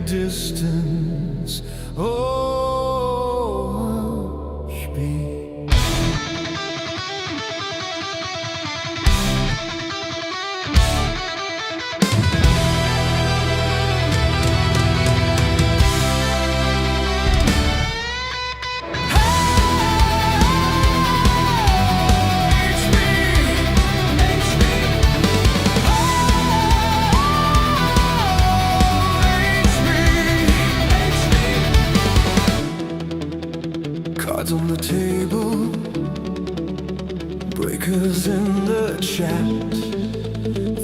distance. Oh, hush me. Cards on the table, breakers in the chat.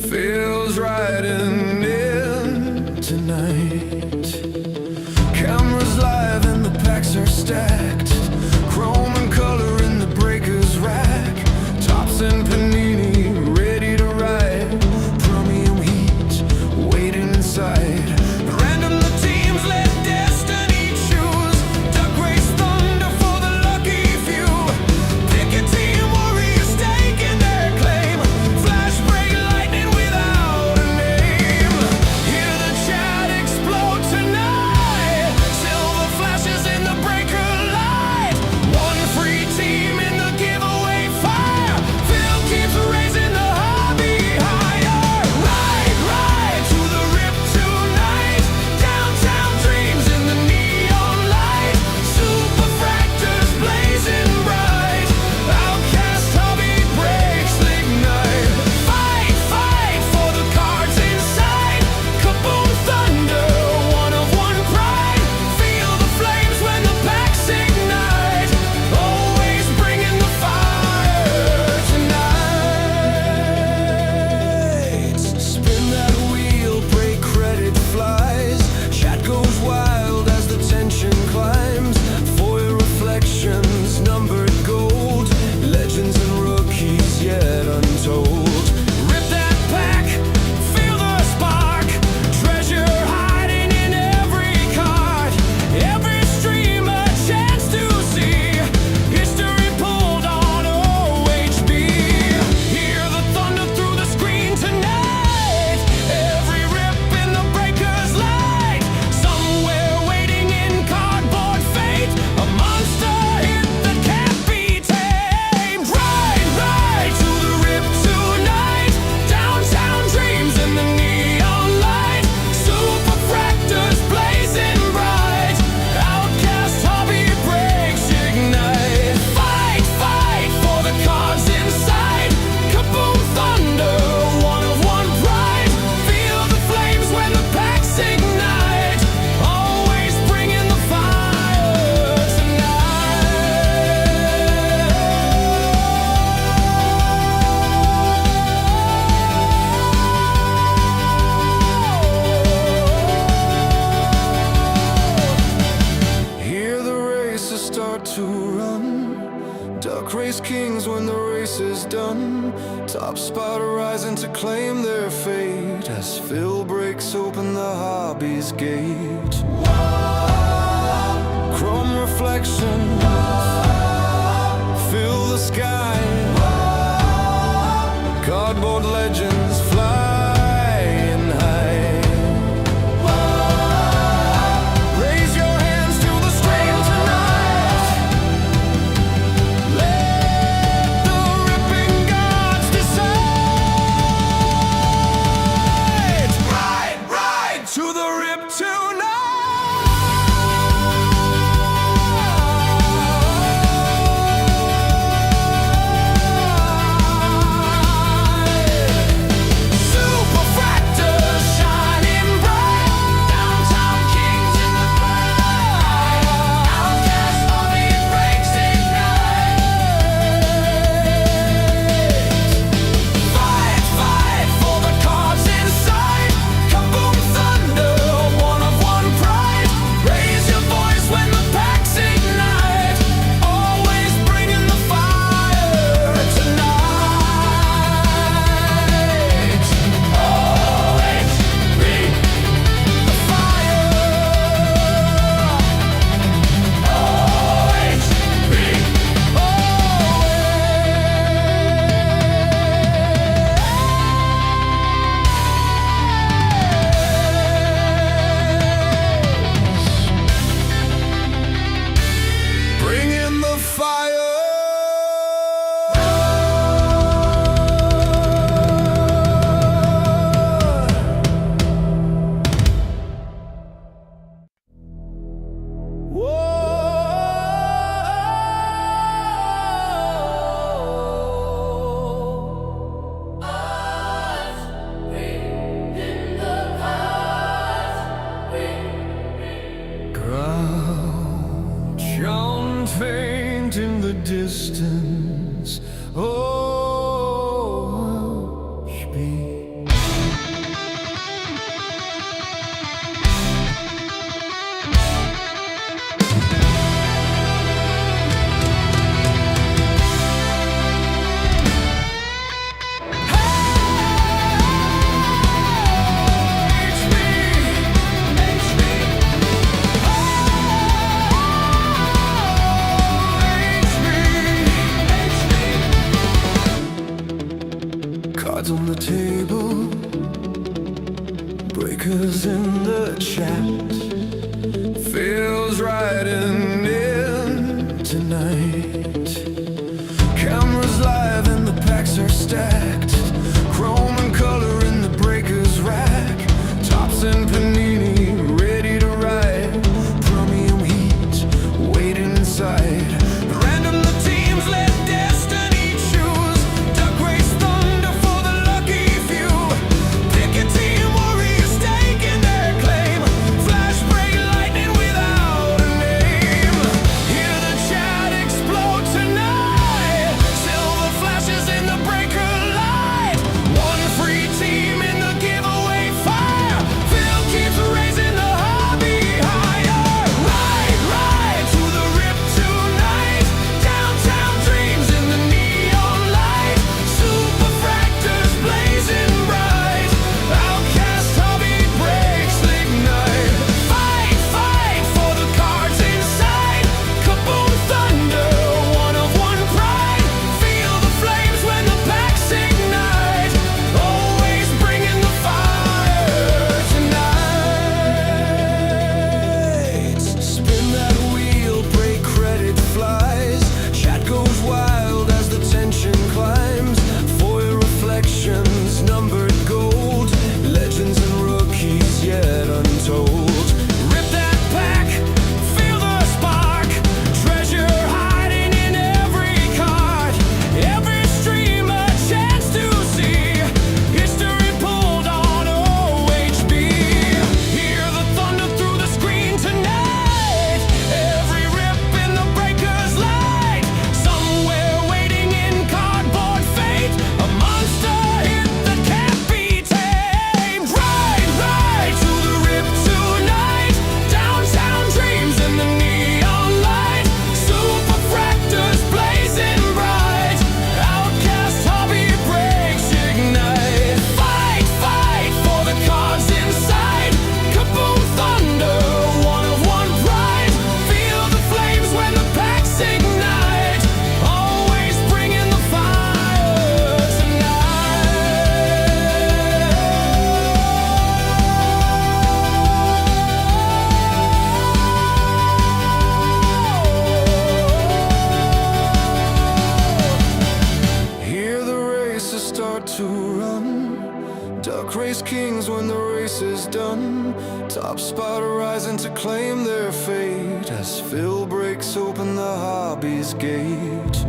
Feels right in tonight. Cameras live and the packs are stacked. Chrome and color in the breakers rack. Tops and panini ready to ride. Chromium heat waiting inside. Random the teams let destiny choose. Duck race thunder for the lucky few. Pick a team, warriors staking their claim. Flash break lightning without a name. Hear the chat explode tonight. Silver flashes in the breaker light. One free team in the giveaway fire. Phil keeps raising the hobby higher. Ride to the rip tonight. Downtown dreams in the neon light. Super fractors blazing bright. Outcast hobby breaks ignite. Fight for the cards inside. Kaboom thunder, one of one pride. Feel the flames when the packs ignite. Always bringing the fire tonight. Spin that wheel, break credit flies. Chat goes wild as the tension climbs. Foil reflections, numbered gold. Legends and rookies yet untold. Rip that pack, feel the spark. Treasure hiding in every card. Every stream a chance to see. History pulled on OHB. Hear the thunder through the screen tonight. Every rip in the breaker's light. Somewhere waiting in cardboard fate. A monster hit that can't be tamed. Ride to the rip tonight. Downtown dreams in the neon light. Super fractors blazing bright. Outcast hobby breaks ignite. Fight for the cards inside. Kaboom thunder, one of one pride. Feel the flames when the packs ignite. Always bringing the fire tonight. Hear the races start to run. Duck race kings when the race is done. Top spot rising to claim their fate as Phil breaks open the hobby's gate. Chrome reflections fill the sky. Cardboard legends flying high. Raise your hands to the stream tonight. Let the ripping gods decide. Ride to the rip tonight. table, breakers in the chat. Feels right in tonight. Cameras live and the packs are stacked. Chrome and color in the breakers rack. Tops and panini ready to ride. Premium heat waiting inside. Random the teams let destiny choose. Duck race thunder for the lucky few. Pick a team, warriors staking their claim. Flash break lightning without a name. Hear the chat explode tonight. Silver flashes in the breaker light. One free team in the giveaway fire. Phil keeps raising the hobby higher. Ride to the rip tonight. Downtown dreams in the neon light. Super fractors blazing bright. Outcast hobby breaks ignite. Fight for the cards inside. Kaboom thunder, one of one pride. Feel the flames when the packs ignite. Always bringing the fire tonight. Spin that wheel, break credit flies. Chat goes wild as the tension climbs. Foil reflections, numbered gold. Legends and rookies yet untold. Rip that pack, feel the spark. Treasure hiding in every card. Every stream a chance to see. History pulled on OHB. Hear the thunder through the screen tonight. Every rip in the breaker's light. Somewhere waiting in cardboard fate. A monster hit that can't be tamed. Ride to the rip tonight. Downtown dreams in the neon light. Super fractors blazing bright. Outcast hobby breaks ignite. Fight for the cards inside. Kaboom thunder, one of one pride. Feel the flames when the packs ignite. Always bringing the fire tonight. Hear the races start to run. Duck race kings when the race is done. Top spot rising to claim their fate as Phil breaks open the hobby's gate.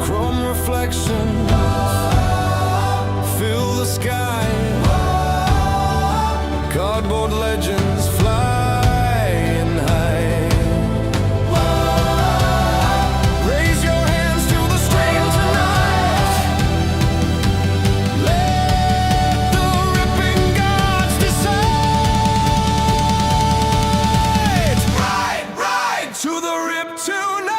Chrome reflections fill the sky. Cardboard legends flying high. Raise your hands to the stream tonight. Let the ripping gods decide. Ride to the rip tonight.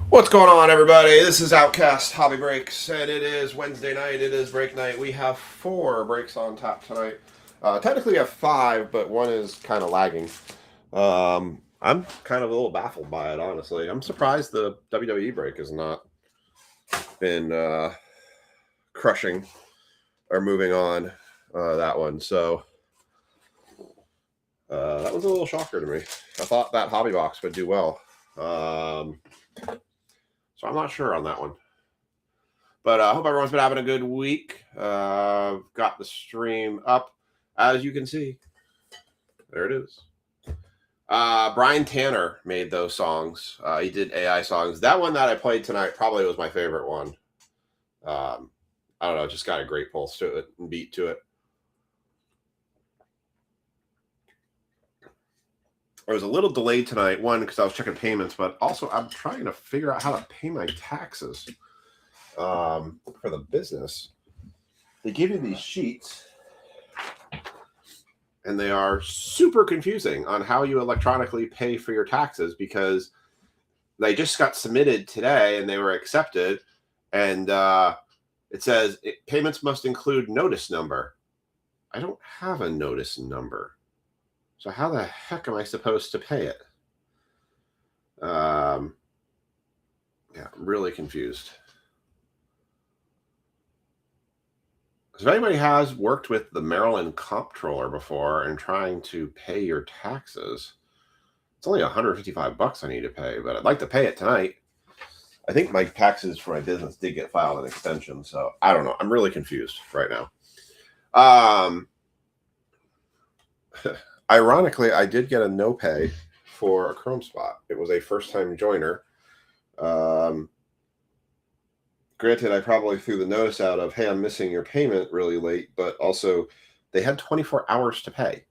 What's going on, everybody? This is Outcast Hobby Breaks, and it is Wednesday night. It is break night. We have 4 breaks on tap tonight. Technically, we have 5, but one is kind of lagging. I'm kind of a little baffled by it, honestly. I'm surprised the WWE break has not been crushing or moving on that one. So that was a little shocker to me. I thought that hobby box would do well. So I'm not sure on that one. But I hope everyone's been having a good week. Got the stream up, as you can see. There it is. Brian Tanner made those songs. He did AI songs. That one that I played tonight probably was my favorite one. I don't know, just got a great pulse to it and beat to it. I was a little delayed tonight, one, because I was checking payments, but also I'm trying to figure out how to pay my taxes for the business. They give you these sheets, and they are super confusing on how you electronically pay for your taxes because they just got submitted today and they were accepted, and it says payments must include notice number. I don't have a notice number. So how the heck am I supposed to pay it? Yeah, I'm really confused. So if anybody has worked with the Maryland Comptroller before and trying to pay your taxes, it's only $155 I need to pay, but I'd like to pay it tonight. I think my taxes for my business did get filed an extension, so I don't know. I'm really confused right now. Ironically, I did get a no pay for a Chrome spot. It was a first time joiner. Granted, I probably threw the notice out of, hey, I'm missing your payment really late, but also they had 24 hours to pay.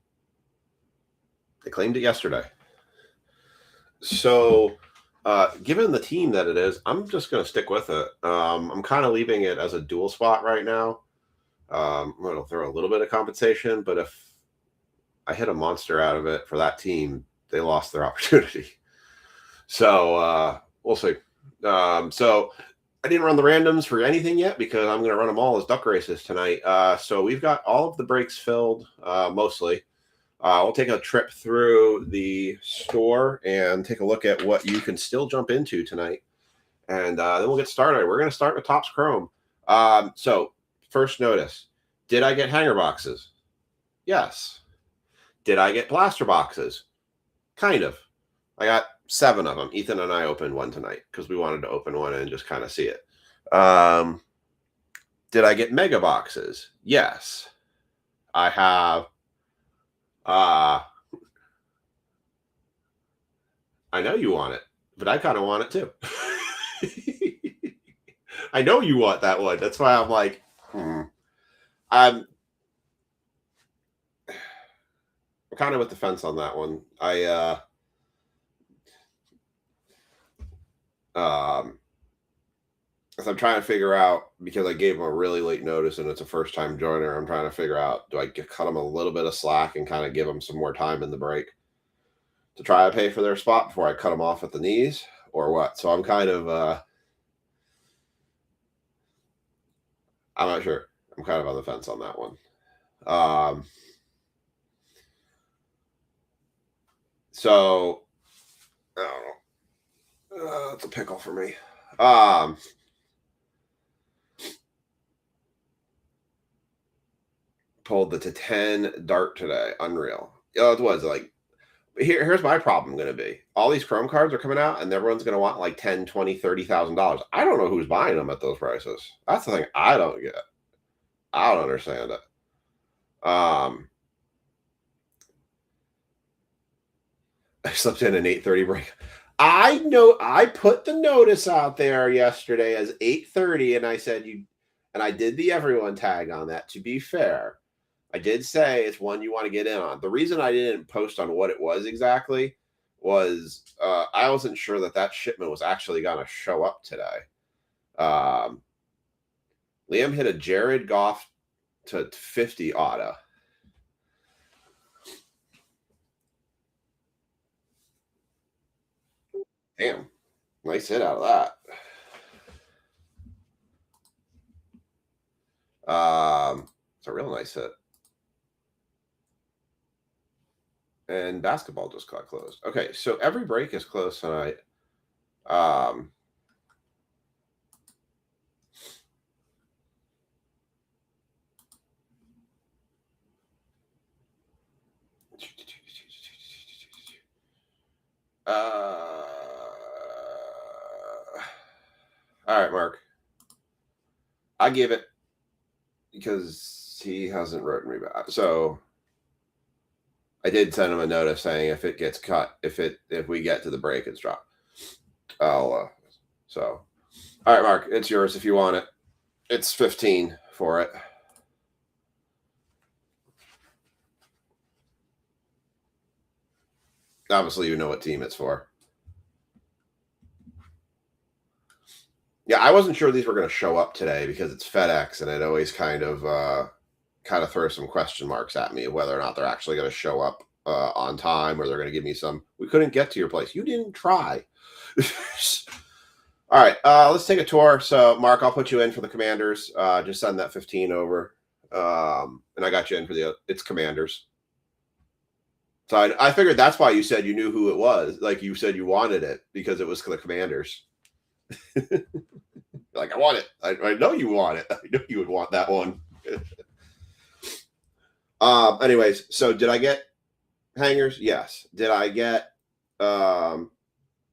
They claimed it yesterday. So, given the team that it is, I'm just going to stick with it. I'm kind of leaving it as a dual spot right now. I'm going to throw a little bit of compensation, but if I hit a monster out of it for that team, they lost their opportunity. So, we'll see. So I didn't run the randoms for anything yet because I'm going to run them all as duck races tonight. So we've got all of the breaks filled, mostly. We'll take a trip through the store and take a look at what you can still jump into tonight. And then we'll get started. We're going to start with Topps Chrome. So first notice, did I get hanger boxes? Yes. Did I get blaster boxes? Kind of. I got 7 of them. Ethan and I opened one tonight because we wanted to open one and just kind of see it. Did I get mega boxes? Yes. I have. I know you want it, but I kind of want it too. I know you want that one. That's why I'm like, I'm kind of with the fence on that one. As I'm trying to figure out, because I gave him a really late notice and it's a first time joiner, I'm trying to figure out, do I cut him a little bit of slack and kind of give him some more time in the break to try to pay for their spot before I cut them off at the knees or what? So I'm kind of, I'm not sure. I'm kind of on the fence on that one. So I don't know. It's a pickle for me. Pulled the to 10 dart today. Unreal. It was like, here's my problem going to be. All these Chrome cards are coming out and everyone's going to want like $10, $20, $30,000. I don't know who's buying them at those prices. That's the thing I don't get. I don't understand it. I slept in an 8:30 break. I know I put the notice out there yesterday as 8:30 and I said and I did the everyone tag on that. To be fair, I did say it's one you want to get in on. The reason I didn't post on what it was exactly was I wasn't sure that shipment was actually going to show up today. Liam hit a Jared Goff to 50 auto. Damn, nice hit out of that. It's a real nice hit. And basketball just got closed. Okay, so every break is closed tonight. All right, Mark. I give it because he hasn't written me back. So I did send him a notice saying if it gets cut, if we get to the break, it's dropped. All right, Mark, it's yours if you want it. It's 15 for it. Obviously, you know what team it's for. Yeah, I wasn't sure these were going to show up today because it's FedEx, and it always kind of throws some question marks at me of whether or not they're actually going to show up on time, or they're going to give me some. We couldn't get to your place. You didn't try. All right, let's take a tour. So, Mark, I'll put you in for the Commanders. Just send that 15 over, and I got you in for it's Commanders. So I figured that's why you said you knew who it was. Like you said you wanted it because it was the Commanders. Like, I want it. I know you want it. I know you would want that one. Anyways, so did I get hangers? Yes. Did I get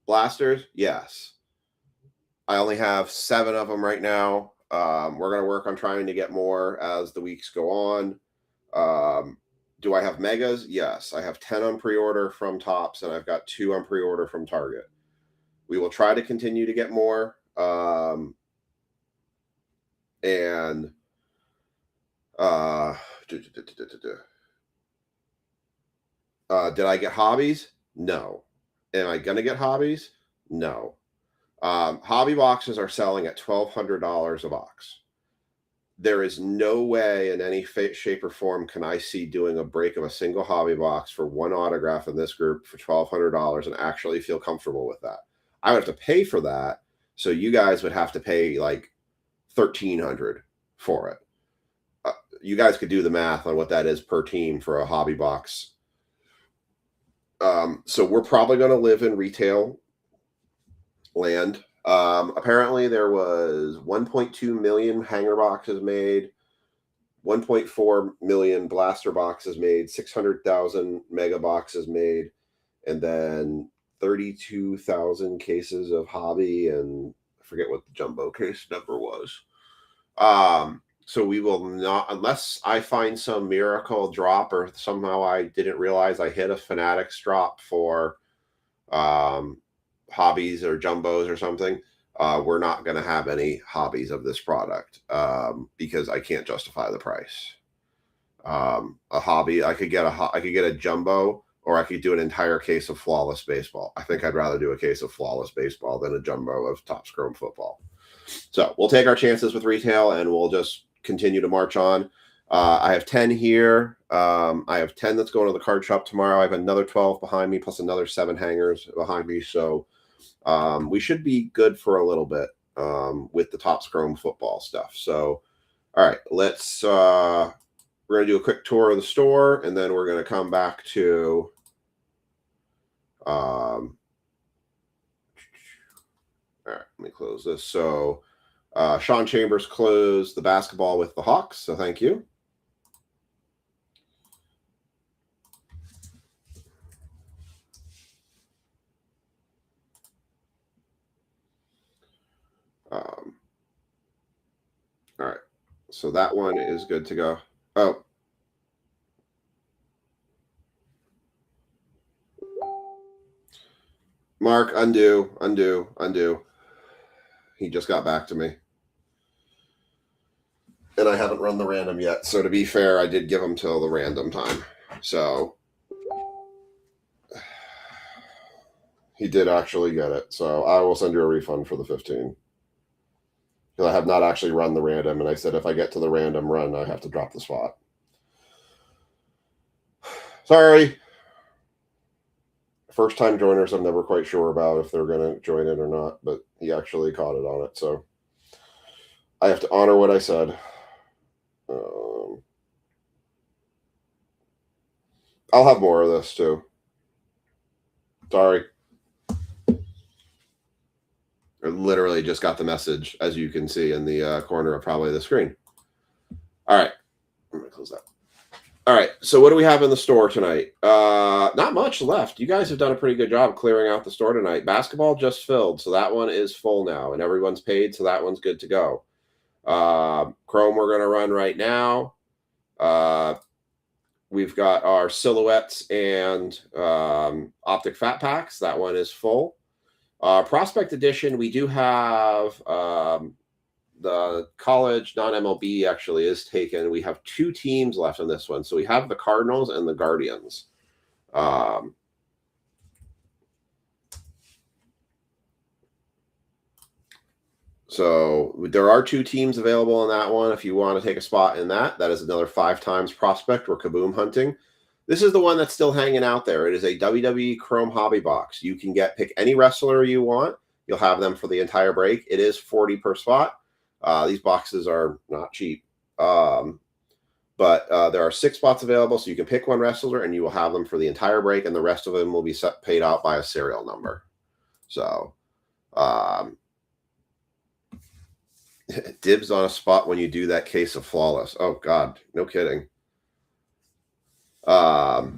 blasters? Yes. I only have 7 of them right now. We're going to work on trying to get more as the weeks go on. Do I have megas? Yes. I have 10 on pre-order from Topps, and I've got 2 on pre-order from Target. We will try to continue to get more. Did I get hobbies? No. Am I going to get hobbies? No. Hobby boxes are selling at $1,200 a box. There is no way in any shape or form can I see doing a break of a single hobby box for one autograph in this group for $1,200 and actually feel comfortable with that. I would have to pay for that, so you guys would have to pay like $1,300 for it. You guys could do the math on what that is per team for a hobby box. So we're probably going to live in retail land. Apparently there was 1.2 million hanger boxes made, 1.4 million blaster boxes made, 600,000 mega boxes made, and then 32,000 cases of hobby, and I forget what the jumbo case number was. So we will not, unless I find some miracle drop or somehow I didn't realize I hit a Fanatics drop for hobbies or jumbos or something, we're not going to have any hobbies of this product because I can't justify the price. A hobby, I could get a jumbo, or I could do an entire case of Flawless Baseball. I think I'd rather do a case of Flawless Baseball than a jumbo of Topps Chrome Football. So we'll take our chances with retail, and we'll just continue to march on. I have 10 here. I have 10 that's going to the card shop tomorrow. I have another 12 behind me, plus another 7 hangers behind me. So we should be good for a little bit with the Topps Chrome Football stuff. So, all right, let's we're going to do a quick tour of the store, and then we're going to come back to all right, let me close this. So Sean Chambers closed the basketball with the Hawks, so thank you. All right, so that one is good to go. Oh. Mark, undo. He just got back to me. And I haven't run the random yet. So to be fair, I did give him till the random time. So he did actually get it. So I will send you a refund for the 15. Because I have not actually run the random. And I said if I get to the random run, I have to drop the spot. Sorry. First time joiners, I'm never quite sure about if they're going to join it or not, but he actually caught it on it. So I have to honor what I said. I'll have more of this too. Sorry. I literally just got the message, as you can see in the corner of probably the screen. All right. I'm going to close that. All right, so what do we have in the store tonight? Not much left. You guys have done a pretty good job clearing out the store tonight. Basketball just filled, so that one is full now, and everyone's paid, so that one's good to go. Chrome we're going to run right now. We've got our silhouettes and optic fat packs. That one is full. Prospect edition, we do have the college non-MLB actually is taken. We have 2 teams left in this one. So we have the Cardinals and the Guardians. So there are 2 teams available in that one. If you want to take a spot in that, that is another 5 times prospect. We're kaboom hunting. This is the one that's still hanging out there. It is a WWE Chrome Hobby Box. You can pick any wrestler you want. You'll have them for the entire break. It is $40 per spot. These boxes are not cheap. But there are 6 spots available, so you can pick one wrestler and you will have them for the entire break, and the rest of them will be paid out by a serial number. So, dibs on a spot when you do that case of Flawless. Oh, God, no kidding. All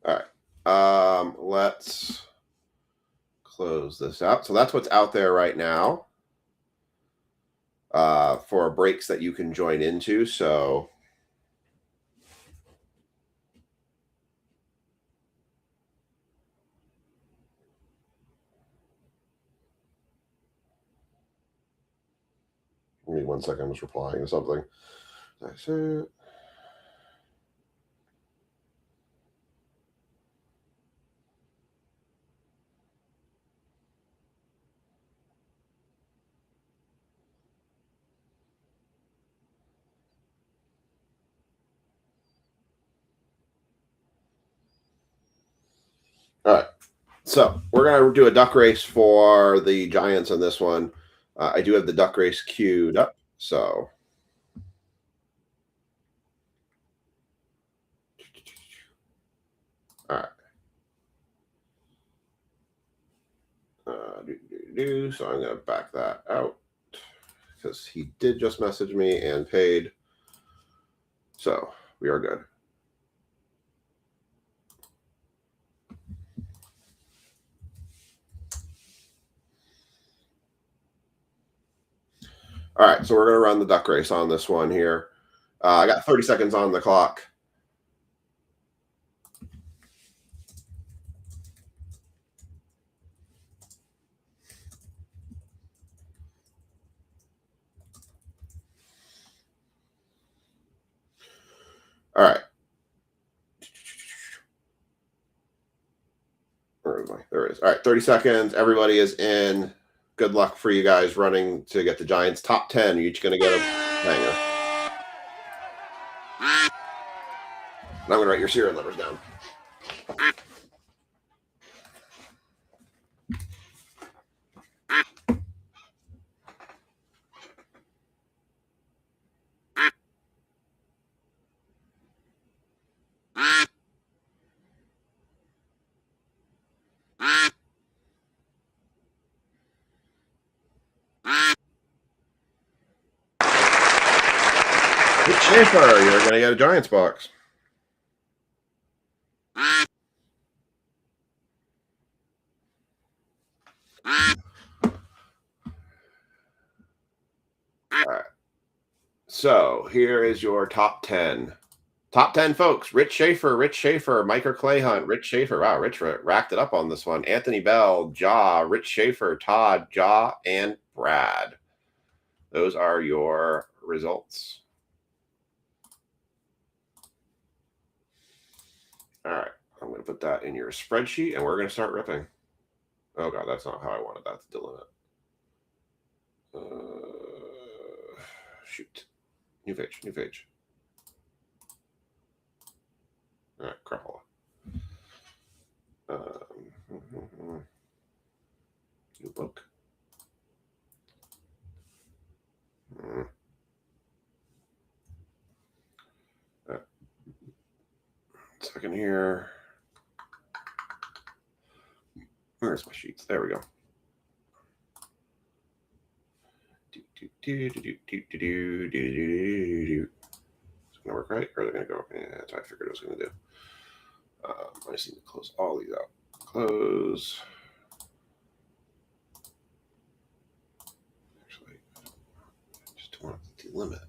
right. Let's close this out. So that's what's out there right now for breaks that you can join into. So give me 1 second. I'm just replying to something. That's it. All right. So we're going to do a duck race for the Giants on this one. I do have the duck race queued up. So all right. So I'm going to back that out because he did just message me and paid. So we are good. All right, so we're going to run the duck race on this one here. I got 30 seconds on the clock. All right. Where am I? There it is. All right, 30 seconds. Everybody is in. Good luck for you guys running to get the Giants top 10. You're each going to get a hanger. And I'm going to write your serial numbers down. Rich Schaefer, you're going to get a Giants box. All right. So here is your top 10. Top 10, folks. Rich Schaefer, Micah Clayhunt, Rich Schaefer. Wow, Rich racked it up on this one. Anthony Bell, Ja, Rich Schaefer, Todd, Ja, and Brad. Those are your results. All right. I'm going to put that in your spreadsheet, and we're going to start ripping. Oh, God, that's not how I wanted that to delimit. Shoot. New page. All right, Crapola. New book. Second here. Where's my sheets? There we go. It's gonna work right, or they're gonna go. Yeah, that's what I figured it was gonna do. I just need to close all these out. Close. Actually, I just don't want to delimit.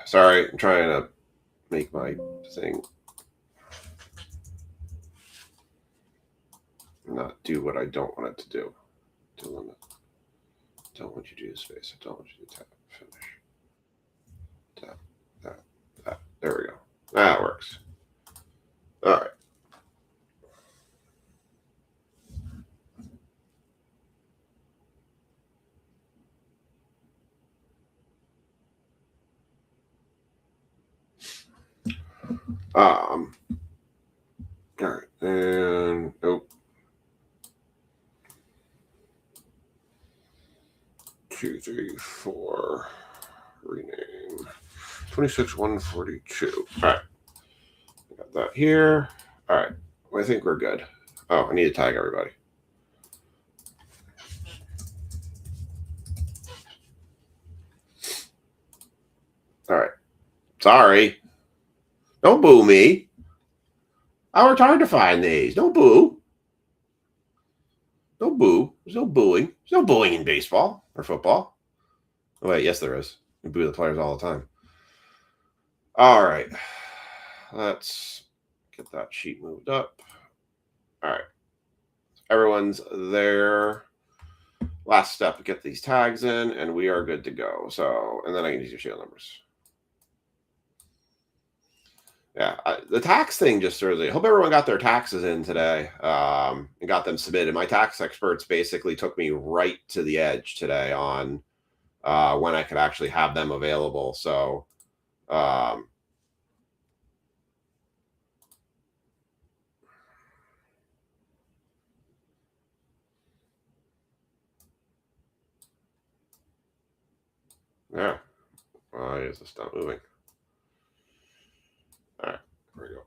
Sorry, I'm trying to make my thing not do what I don't want it to do. Delimit. Don't want you to do space. I don't want you to tap. Finish. Tap. That. There we go. That works. All right. All right, and oh, 2, 3, 4. Rename 26,142. All right, got that here. All right, well, I think we're good. Oh, I need to tag everybody. All right, sorry. Don't boo me. I worked hard to find these. Don't boo. Don't boo. There's no booing. There's no booing in baseball or football. Oh, wait, yes, there is. You boo the players all the time. All right. Let's get that sheet moved up. All right. Everyone's there. Last step, get these tags in, and we are good to go. So, and then I can use your serial numbers. Yeah, the tax thing just sort of, I hope everyone got their taxes in today and got them submitted. My tax experts basically took me right to the edge today on when I could actually have them available. So, yeah, why is this not moving? All right, here we go.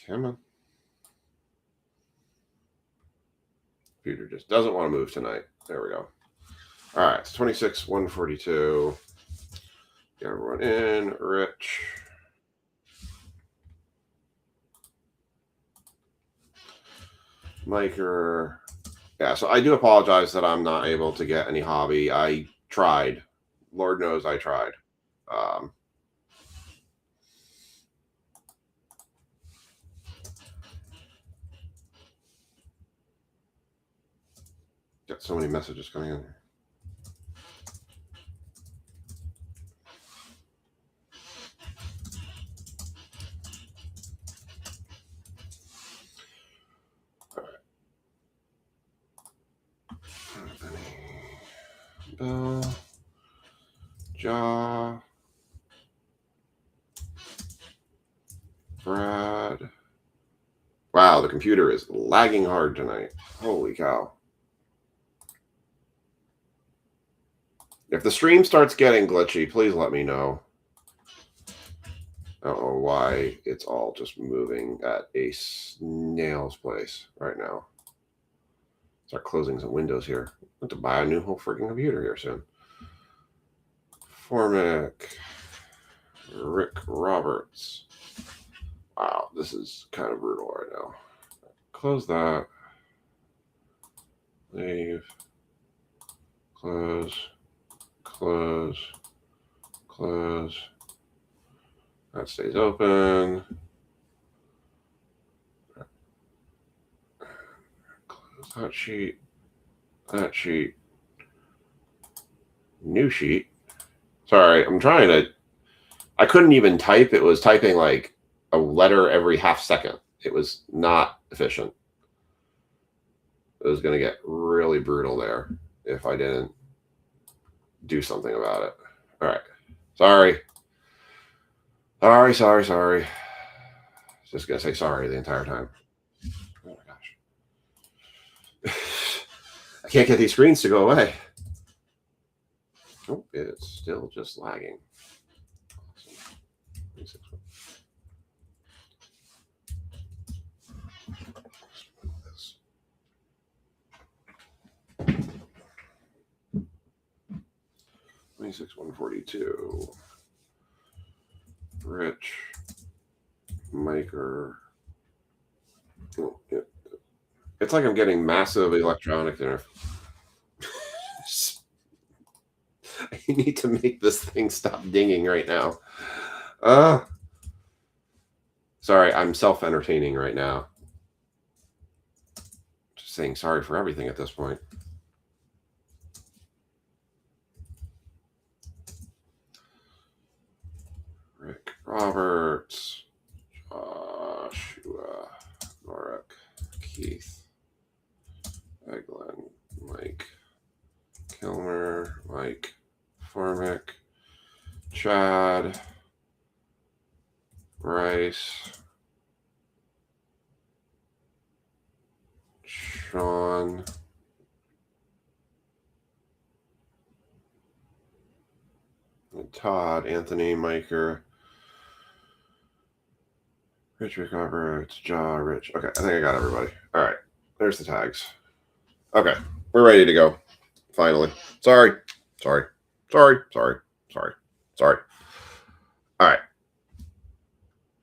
Come on. Computer just doesn't want to move tonight. There we go. All right, it's 26,142. Get everyone in. Rich. Miker. Yeah, so I do apologize that I'm not able to get any hobby. I tried. Lord knows I tried. Got so many messages coming in here. Bell, Jaw, Brad. Wow, the computer is lagging hard tonight. Holy cow. If the stream starts getting glitchy, please let me know. I don't know why it's all just moving at a snail's pace right now. Start closing some windows here. I have to buy a new whole freaking computer here soon. Formic, Rick Roberts. Wow, this is kind of brutal right now. Close that. Leave. Close. Close. Close. That stays open. Close that sheet. That sheet. New sheet. Sorry, I'm trying to. I couldn't even type. It was typing like a letter every half second. It was not efficient. It was going to get really brutal there if I didn't do something about it. All right. Sorry. Sorry. Just going to say sorry the entire time. Oh my gosh. I can't get these screens to go away. Oh, it's still just lagging. Awesome. 26,142. Rich. Maker. Oh, yeah. It's like I'm getting massive electronic there. I need to make this thing stop dinging right now. Sorry, I'm self-entertaining right now. Just saying sorry for everything at this point. Rick Roberts, Joshua, Marek, Keith, Eglin, Mike, Kilmer, Mike, Formic, Chad, Rice. Sean. Todd, Anthony, Miker, Richard Roberts, Jaw, Rich. Okay, I think I got everybody. All right, there's the tags. Okay, we're ready to go. Finally. Sorry. All right.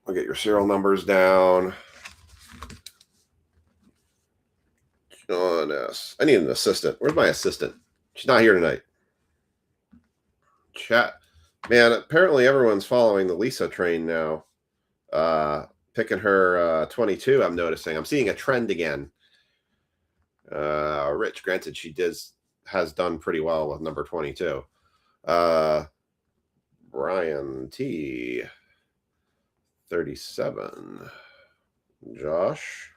I'll get your serial numbers down. John S. I need an assistant. Where's my assistant? She's not here tonight. Chat. Man, apparently everyone's following the Lisa train now. Picking her 22, I'm noticing. I'm seeing a trend again. Rich, granted, she has done pretty well with number 22. Brian T. 37. Josh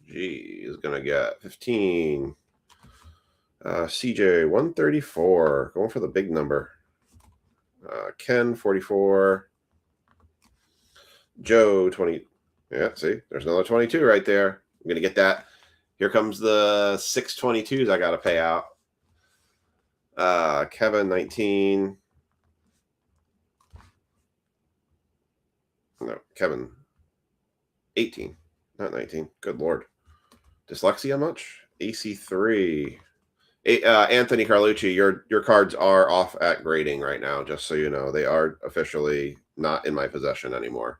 G is going to get 15. CJ 134. Going for the big number. Ken 44. Joe 20. Yeah, see, there's another 22 right there. I'm going to get that. Here comes the 622s I got to pay out. Kevin 19. No, Kevin 18, not 19. Good Lord. Dyslexia much? AC3. Anthony Carlucci, your cards are off at grading right now, just so you know. They are officially not in my possession anymore.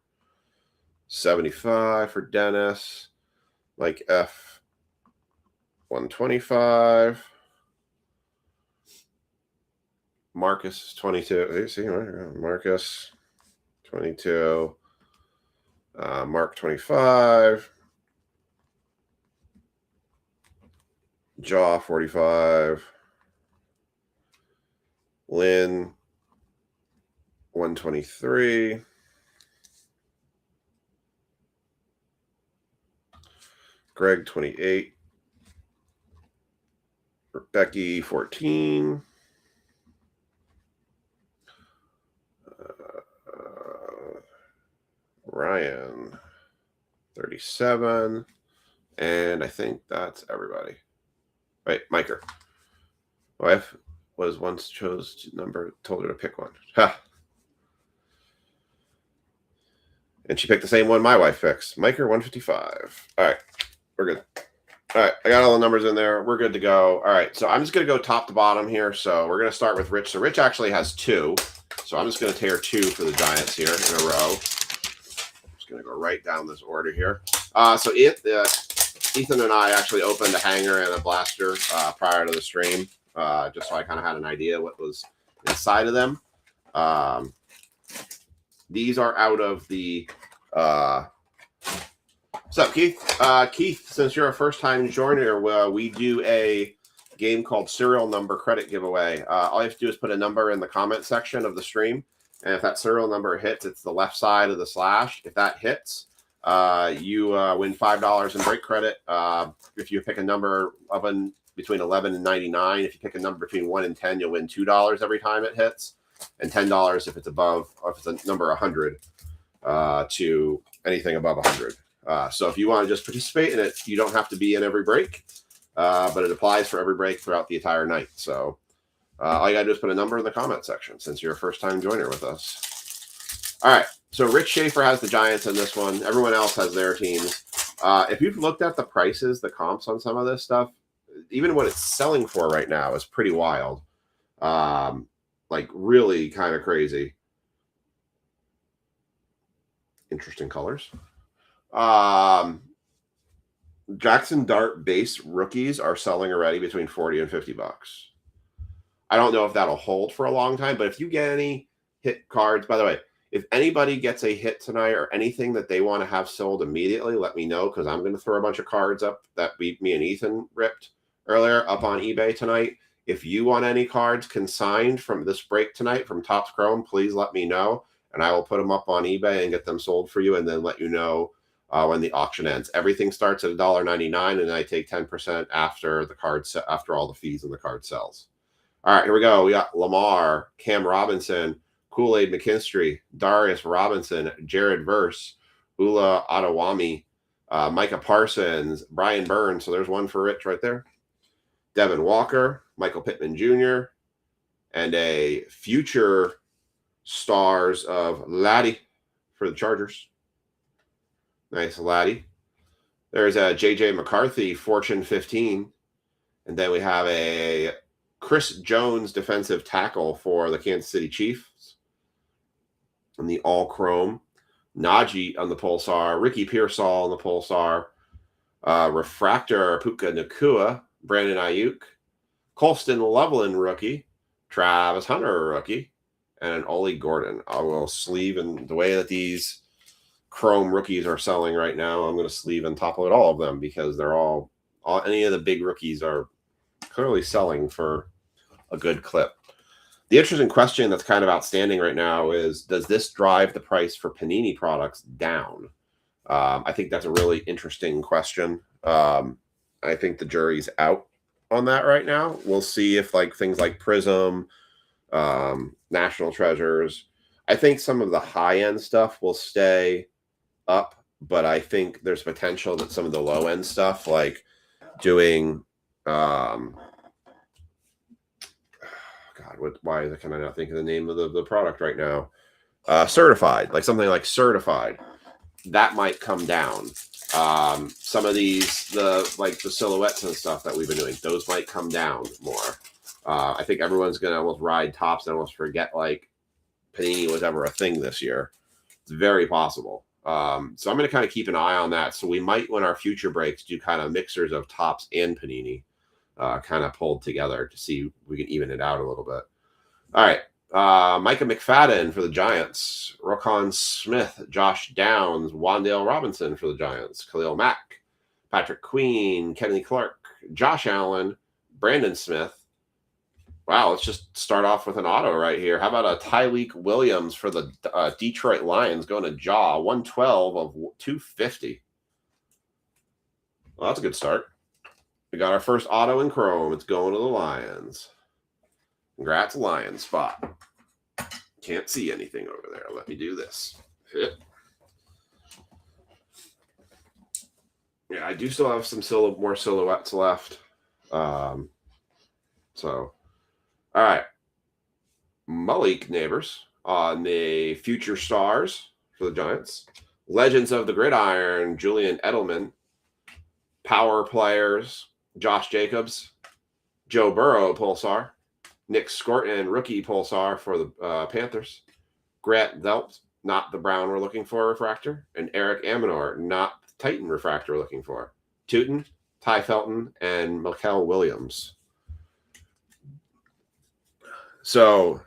75 for Dennis. Mike F. 125. Marcus 22. See, Marcus 22. Mark 25. Jaw 45. Lynn 123. Greg 28. Becky 14. Ryan 37. And I think that's everybody. Right, Miker. Wife was once chose number, told her to pick one. Ha. And she picked the same one my wife picks. Miker 155. All right, we're good. All right, I got all the numbers in there. We're good to go. All right, so I'm just going to go top to bottom here. So we're going to start with Rich. So Rich actually has 2. So I'm just going to tear 2 for the Giants here in a row. I'm just going to go right down this order here. Ethan and I actually opened a hanger and a blaster prior to the stream, just so I kind of had an idea what was inside of them. These are out of the... What's up, Keith? Keith, since you're a first-time joiner, we do a game called Serial Number Credit Giveaway. All you have to do is put a number in the comment section of the stream, and if that serial number hits, it's the left side of the slash. If that hits... you win $5 in break credit. If you pick a number between 11 and 99, if you pick a number between 1 and 10, you'll win $2 every time it hits, and $10 if it's above, or if it's a number 100 to anything above 100. So if you want to just participate in it, you don't have to be in every break, but it applies for every break throughout the entire night. So all you got to do is put a number in the comment section since you're a first-time joiner with us. All right. So Rich Schaefer has the Giants in this one. Everyone else has their teams. If you've looked at the prices, the comps on some of this stuff, even what it's selling for right now is pretty wild. Like really kind of crazy. Interesting colors. Jackson Dart base rookies are selling already between 40 and 50 bucks. I don't know if that'll hold for a long time, but if you get any hit cards, by the way, if anybody gets a hit tonight or anything that they want to have sold immediately, let me know, because I'm going to throw a bunch of cards up that me and Ethan ripped earlier up on eBay tonight. If you want any cards consigned from this break tonight from Topps Chrome, please let me know, and I will put them up on eBay and get them sold for you, and then let you know when the auction ends. Everything starts at $1.99, and I take 10% after the card after all the fees and the card sells. All right, here we go. We got Lamar, Cam Robinson, Kool-Aid McKinstry, Darius Robinson, Jared Verse, Ula Adewami, Micah Parsons, Brian Burns. So there's one for Rich right there. Devin Walker, Michael Pittman Jr., and a future stars of Laddie for the Chargers. Nice Laddie. There's a JJ McCarthy, Fortune 15. And then we have a Chris Jones defensive tackle for the Kansas City Chiefs. And the all chrome. Najee on the Pulsar. Ricky Pearsall on the Pulsar. Refractor Puka Nakua. Brandon Ayuk. Colston Loveland rookie. Travis Hunter rookie. And an Ollie Gordon. I will sleeve, and the way that these chrome rookies are selling right now, I'm going to sleeve and top load all of them because they're all any of the big rookies are clearly selling for a good clip. The interesting question that's kind of outstanding right now is, does this drive the price for Panini products down? I think that's a really interesting question. I think the jury's out on that right now. We'll see if like things like Prism, National Treasures, I think some of the high-end stuff will stay up, but I think there's potential that some of the low-end stuff, like doing why can I not think of the name of the product right now? Certified, like something like Certified, that might come down. Some of these, the silhouettes and stuff that we've been doing, those might come down more. I think everyone's gonna almost ride tops and almost forget like Panini was ever a thing this year. It's very possible. So I'm going to kind of keep an eye on that. So we might, when our future breaks, do kind of mixers of tops and Panini, kind of pulled together to see if we can even it out a little bit. All right. Micah McFadden for the Giants. Rokon Smith, Josh Downs, Wan'Dale Robinson for the Giants. Khalil Mack, Patrick Queen, Kenny Clark, Josh Allen, Brandon Smith. Wow, let's just start off with an auto right here. How about a Tyleek Williams for the Detroit Lions going to Jaw, 112 of 250. Well, that's a good start. We got our first auto in chrome. It's going to the Lions. Congrats, Lions spot. Can't see anything over there. Let me do this. Yeah, I do still have some more silhouettes left. All right. Malik Neighbors on the future stars for the Giants. Legends of the Gridiron, Julian Edelman. Power players, Josh Jacobs. Joe Burrow, Pulsar. Nick Scorton, rookie Pulsar for the Panthers. Grant Delp, not the brown we're looking for, refractor. And Eric Aminor, not the Titan refractor we're looking for. Tootin, Ty Felton, and Mikel Williams. So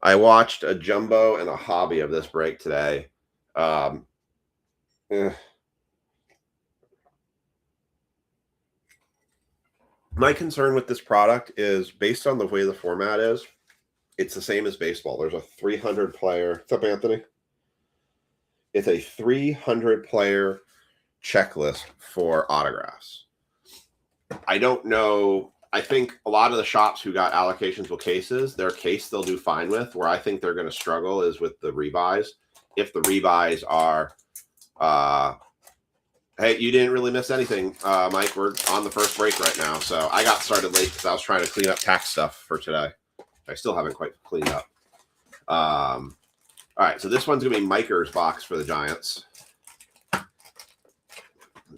I watched a jumbo and a hobby of this break today. My concern with this product is based on the way the format is, it's the same as baseball. There's a 300 player. What's up, Anthony? It's a 300 player checklist for autographs. I don't know. I think a lot of the shops who got allocations with cases, their case they'll do fine with. Where I think they're going to struggle is with the rebuys. If the rebuys are, hey, you didn't really miss anything, Mike. We're on the first break right now. So I got started late because I was trying to clean up tax stuff for today. I still haven't quite cleaned up. All right, so this one's going to be Miker's box for the Giants. I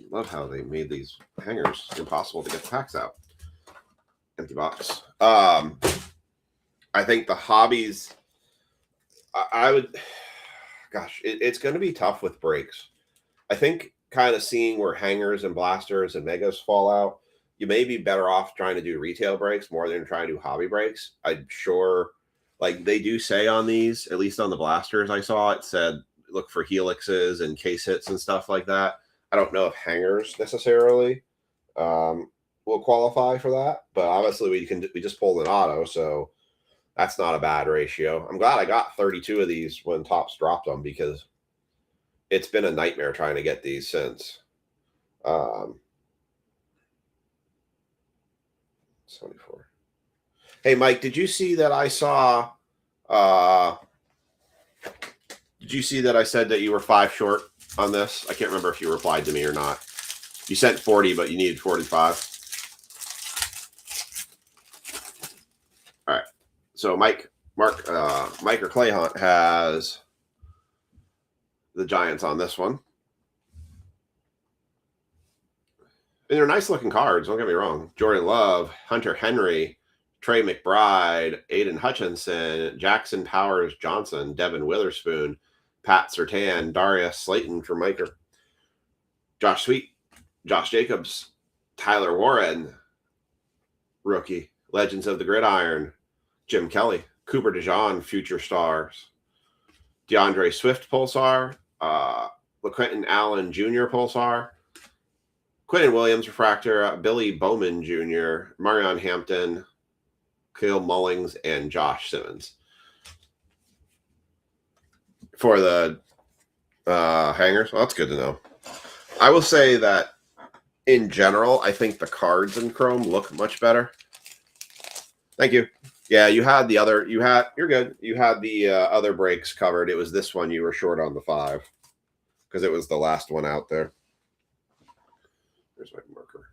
love how they made these hangers impossible to get the packs out. Empty box. I think the hobbies, I would, gosh, it's going to be tough with breaks. I think kind of seeing where hangers and blasters and megas fall out, you may be better off trying to do retail breaks more than trying to do hobby breaks. I'm sure, like they do say on these, at least on the blasters I saw, it said look for helixes and case hits and stuff like that. I don't know if hangers necessarily will qualify for that, but obviously we just pulled an auto, so that's not a bad ratio. I'm glad I got 32 of these when Topps dropped them because it's been a nightmare trying to get these since. 74. Hey, Mike, did you see that I saw Did you see that I said that you were 5 short on this? I can't remember if you replied to me or not. You sent 40, but you needed 45. All right. So Mike or Clay Hunt has the Giants on this one. And they're nice looking cards, don't get me wrong. Jordan Love, Hunter Henry, Trey McBride, Aiden Hutchinson, Jackson Powers Johnson, Devin Witherspoon, Pat Surtain, Darius Slayton for Miker, Josh Sweet, Josh Jacobs, Tyler Warren, rookie, Legends of the Gridiron, Jim Kelly, Cooper DeJean, future stars, DeAndre Swift Pulsar, LaQuentin Allen Jr. Pulsar, Quentin Williams Refractor, Billy Bowman Jr., Marion Hampton, Kale Mullings, and Josh Simmons. For the hangers, well, that's good to know. I will say that in general, I think the cards in Chrome look much better. Thank you. Yeah, you had the other, you're good. You had the other breaks covered. It was this one you were short on the 5 because it was the last one out there. There's my marker.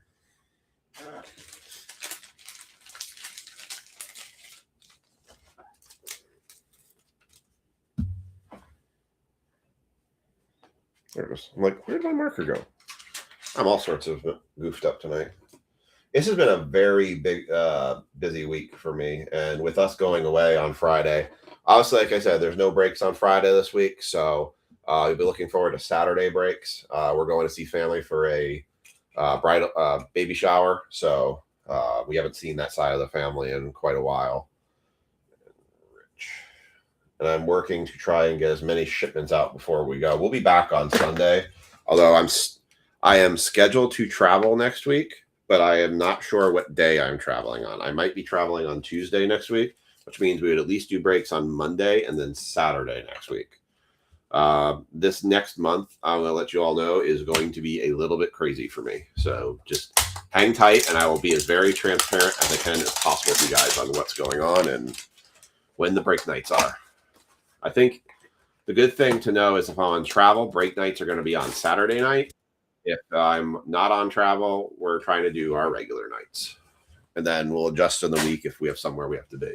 There it is. I'm like, where did my marker go? I'm all sorts of goofed up tonight. This has been a very big, busy week for me. And with us going away on Friday, obviously, like I said, there's no breaks on Friday this week. So you'll be looking forward to Saturday breaks. We're going to see family for a bridal baby shower. So we haven't seen that side of the family in quite a while. And I'm working to try and get as many shipments out before we go. We'll be back on Sunday, although I am scheduled to travel next week, but I am not sure what day I'm traveling on. I might be traveling on Tuesday next week, which means we would at least do breaks on Monday and then Saturday next week. This next month, I'm going to let you all know, is going to be a little bit crazy for me. So just hang tight, and I will be as very transparent as I can as possible with you guys on what's going on and when the break nights are. I think the good thing to know is if I'm on travel, break nights are going to be on Saturday night. If I'm not on travel, we're trying to do our regular nights. And then we'll adjust in the week if we have somewhere we have to be.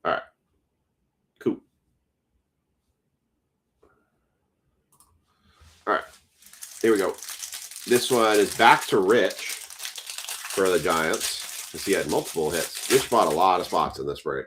All right. Cool. All right. Here we go. This one is back to Rich for the Giants, because he had multiple hits. Rich bought a lot of spots in this break.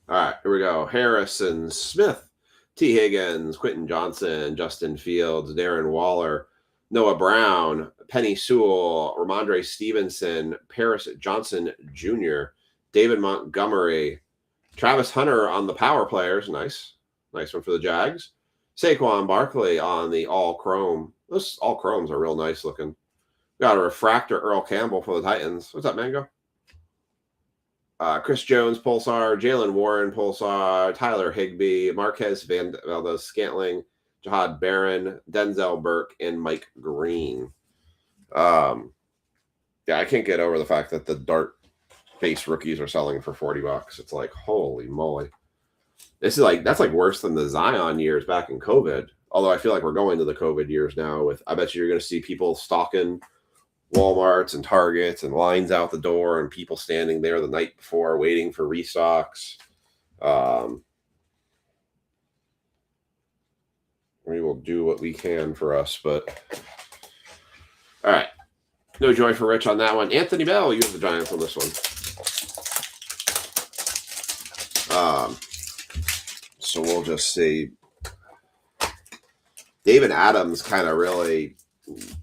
All right, here we go. Harrison Smith, T. Higgins, Quentin Johnson, Justin Fields, Darren Waller, Noah Brown, Penny Sewell, Ramondre Stevenson, Paris Johnson Jr., David Montgomery, Travis Hunter on the power players. Nice. Nice one for the Jags. Saquon Barkley on the all chrome. Those all chromes are real nice looking. Got a refractor Earl Campbell for the Titans. What's up, Mango? Chris Jones Pulsar, Jalen Warren Pulsar, Tyler Higbee, Marquez Valdez Scantling, Jahad Barron, Denzel Burke, and Mike Green. Yeah, I can't get over the fact that the dart base rookies are selling for $40. It's like, holy moly. This is like, that's like worse than the Zion years back in COVID. Although I feel like we're going to the COVID years now with, I bet you're going to see people stalking Walmarts and Targets and lines out the door and people standing there the night before waiting for restocks. We will do what we can for us, but all right. No joy for Rich on that one. Anthony Bell, you have the Giants on this one. So we'll just see. David Adams kind of really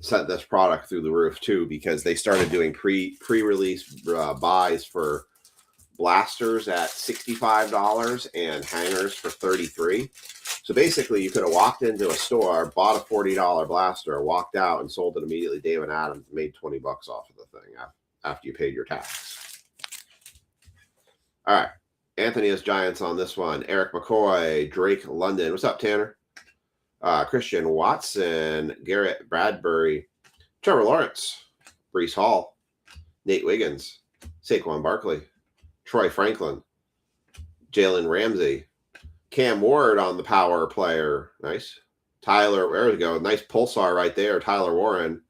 sent this product through the roof too, because they started doing pre-release buys for blasters at $65 and hangers for $33. So basically, you could have walked into a store, bought a $40 blaster, walked out, and sold it immediately. David Adams made $20 off of the thing after you paid your tax. All right. Anthony has Giants on this one. Eric McCoy, Drake London. What's up, Tanner? Christian Watson, Garrett Bradbury, Trevor Lawrence, Brees Hall, Nate Wiggins, Saquon Barkley, Troy Franklin, Jalen Ramsey, Cam Ward on the power player. Nice. Tyler, there we go. Nice pulsar right there. Tyler Warren.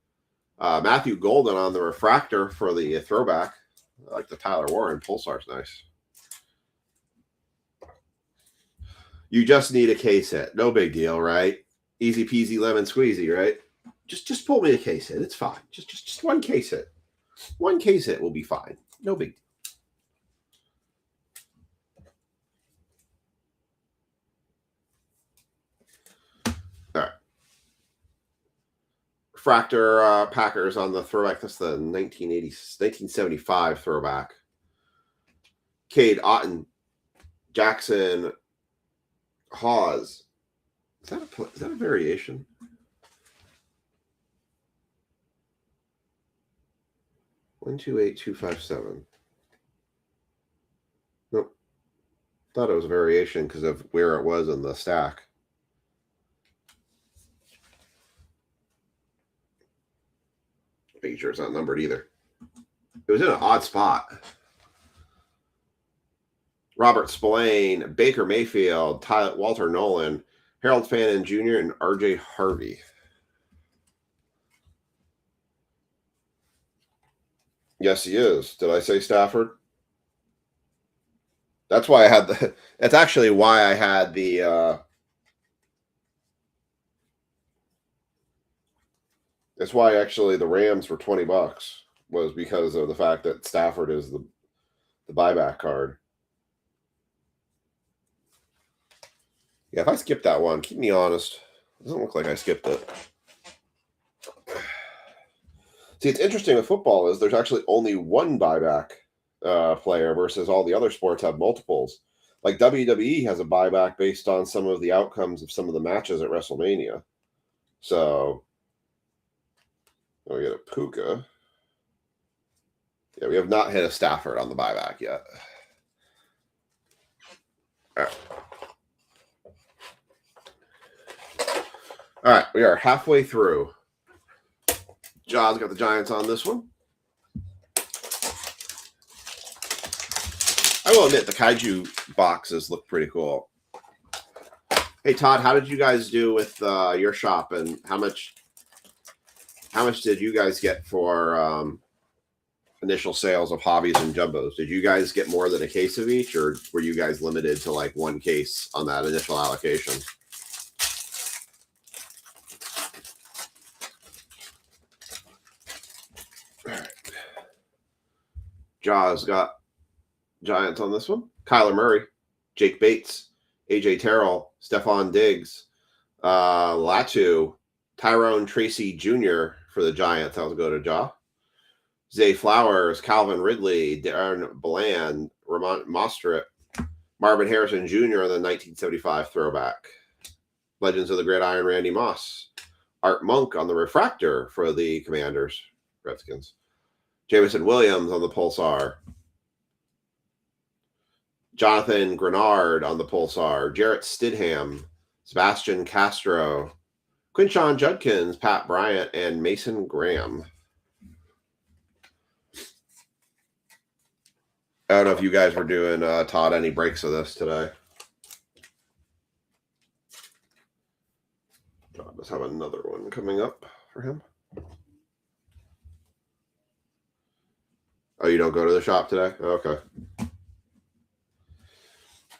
Matthew Golden on the refractor for the throwback. I like the Tyler Warren. Pulsar's nice. You just need a case hit. No big deal, right? Easy peasy lemon squeezy, right? Just pull me a case hit. It's fine. Just one case hit. One case hit will be fine. No big deal. All right. Fractor Packers on the throwback. That's the 1975 throwback. Cade Otton, Jackson Hawes. Is that a variation? One, 2, 8, 2, 5, 7. Nope. Thought it was a variation because of where it was in the stack. Making sure it's not numbered either. It was in an odd spot. Robert Spillane, Baker Mayfield, Walter Nolan, Harold Fannin Jr., and R.J. Harvey. Yes, he is. Did I say Stafford? That's why I had the. That's actually why I had the. That's why actually the Rams for $20 was because of the fact that Stafford is the buyback card. Yeah, if I skipped that one, keep me honest. It doesn't look like I skipped it. See, it's interesting with football is there's actually only one buyback player versus all the other sports have multiples. Like WWE has a buyback based on some of the outcomes of some of the matches at WrestleMania. So, we get a Puka. Yeah, we have not hit a Stafford on the buyback yet. All right. All right, we are halfway through. Jaws got the Giants on this one. I will admit the Kaiju boxes look pretty cool. Hey Todd, how did you guys do with your shop, and how much did you guys get for initial sales of hobbies and jumbos? Did you guys get more than a case of each, or were you guys limited to like one case on that initial allocation? Jaws got Giants on this one. Kyler Murray, Jake Bates, AJ Terrell, Stephon Diggs, Latu, Tyrone Tracy Jr. for the Giants. That'll go to Jaw. Zay Flowers, Calvin Ridley, Darren Bland, Ramon Mostert, Marvin Harrison Jr. in the 1975 throwback. Legends of the Gridiron, Randy Moss. Art Monk on the refractor for the Commanders, Redskins. Jameson Williams on the Pulsar. Jonathan Grenard on the Pulsar. Jarrett Stidham. Sebastian Castro. Quinshon Judkins, Pat Bryant, and Mason Graham. I don't know if you guys were doing, Todd, any breaks of this today. Let's have another one coming up for him. Oh, you don't go to the shop today? Okay.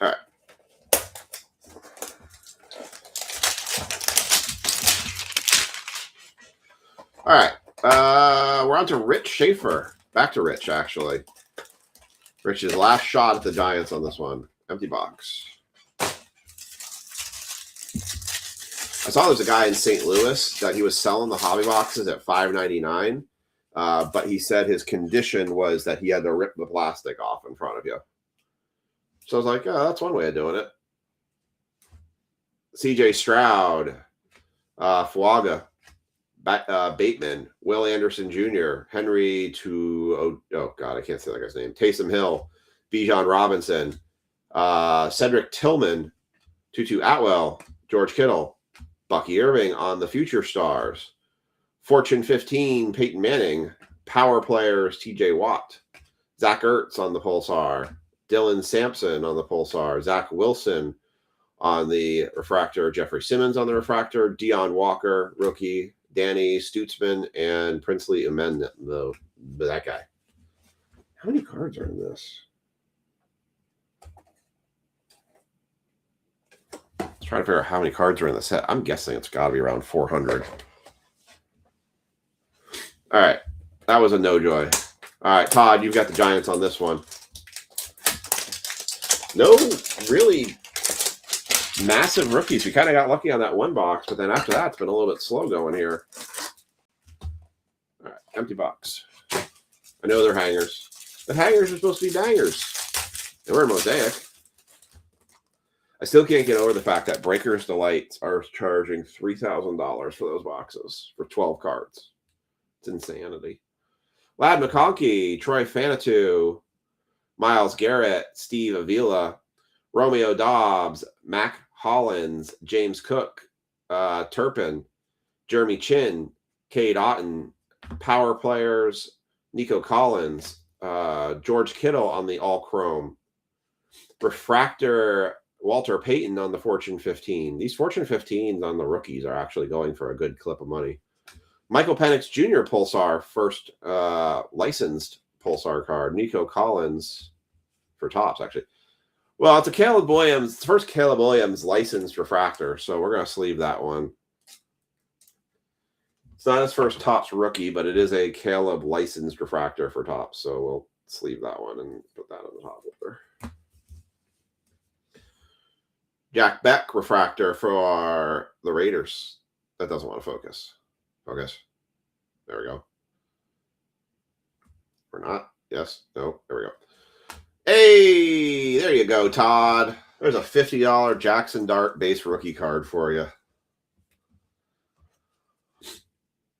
All right. All right. We're on to Rich Schaefer. Back to Rich, actually. Rich's last shot at the Giants on this one. Empty box. I saw there's a guy in St. Louis that he was selling the hobby boxes at $5.99. But he said his condition was that he had to rip the plastic off in front of you. So I was like, oh, that's one way of doing it. CJ Stroud, Fuaga, Bateman, Will Anderson Jr., Henry I can't say that guy's name. Taysom Hill, Bijan Robinson, Cedric Tillman, Tutu Atwell, George Kittle, Bucky Irving on the Future Stars. Fortune 15, Peyton Manning. Power Players, TJ Watt. Zach Ertz on the Pulsar. Dylan Sampson on the Pulsar. Zach Wilson on the refractor. Jeffrey Simmons on the refractor. Deion Walker, rookie. Danny Stutzman and Princely Amen, that guy. How many cards are in this? Let's try to figure out how many cards are in the set. I'm guessing it's got to be around 400. All right. That was a no joy. All right, Todd, you've got the Giants on this one. No really massive rookies. We kind of got lucky on that one box, but then after that, it's been a little bit slow going here. All right, empty box. I know they're hangers. The hangers are supposed to be bangers. They were Mosaic. I still can't get over the fact that Breakers Delights are charging $3,000 for those boxes for 12 cards. It's insanity. Lad McConkey, Troy Fanatu, Myles Garrett, Steve Avila, Romeo Dobbs, Mac Hollins, James Cook, Turpin, Jeremy Chin, Cade Otton, Power Players, Nico Collins, George Kittle on the All Chrome, Refractor, Walter Payton on the Fortune 15. These Fortune 15s on the rookies are actually going for a good clip of money. Michael Penix Jr. Pulsar, first licensed Pulsar card. Nico Collins for Topps, actually. Well, it's a Caleb Williams. It's the first Caleb Williams licensed refractor, so we're going to sleeve that one. It's not his first Topps rookie, but it is a Caleb licensed refractor for Topps, so we'll sleeve that one and put that on the top there. Jack Beck refractor for the Raiders. That doesn't want to focus. Focus. There we go. Or not. Yes. No. There we go. Hey, there you go, Todd. There's a $50 Jackson Dart base rookie card for you.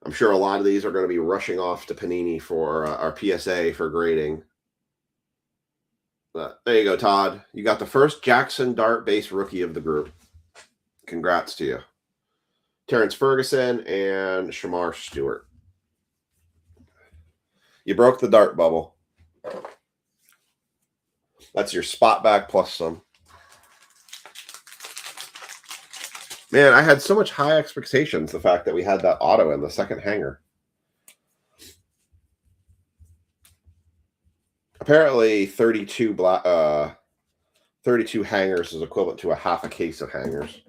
I'm sure a lot of these are going to be rushing off to Panini for our PSA for grading. But there you go, Todd. You got the first Jackson Dart base rookie of the group. Congrats to you. Terrence Ferguson and Shamar Stewart. You broke the dart bubble. That's your spot bag plus some. Man, I had so much high expectations, the fact that we had that auto in the second hanger. Apparently 32 hangers is equivalent to a half a case of hangers.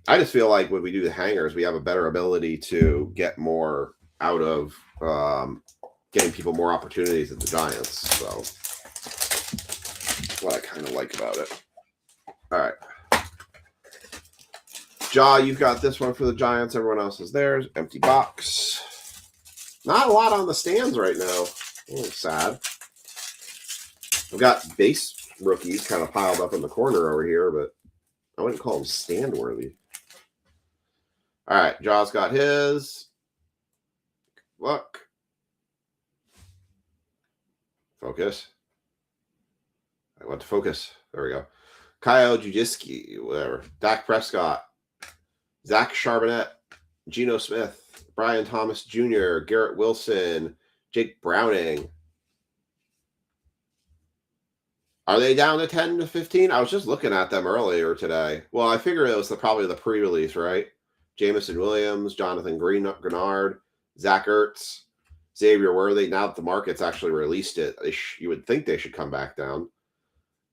I just feel like when we do the hangers, we have a better ability to get more out of getting people more opportunities at the Giants. So that's what I kind of like about it. All right. Jaw, you've got this one for the Giants. Everyone else is theirs. Empty box. Not a lot on the stands right now. A little sad. I've got base rookies kind of piled up in the corner over here, but I wouldn't call them stand worthy. All right, Jaw's got his. Look. Focus. I want to focus. There we go. Kyle Judziski, whatever. Dak Prescott. Zach Charbonnet. Geno Smith. Brian Thomas Jr. Garrett Wilson. Jake Browning. Are they down to 10 to 15? I was just looking at them earlier today. Well, I figure it was probably the pre-release, right? Jamison Williams, Jonathan Grenard, Zach Ertz, Xavier Worthy. Now that the market's actually released it, you would think they should come back down.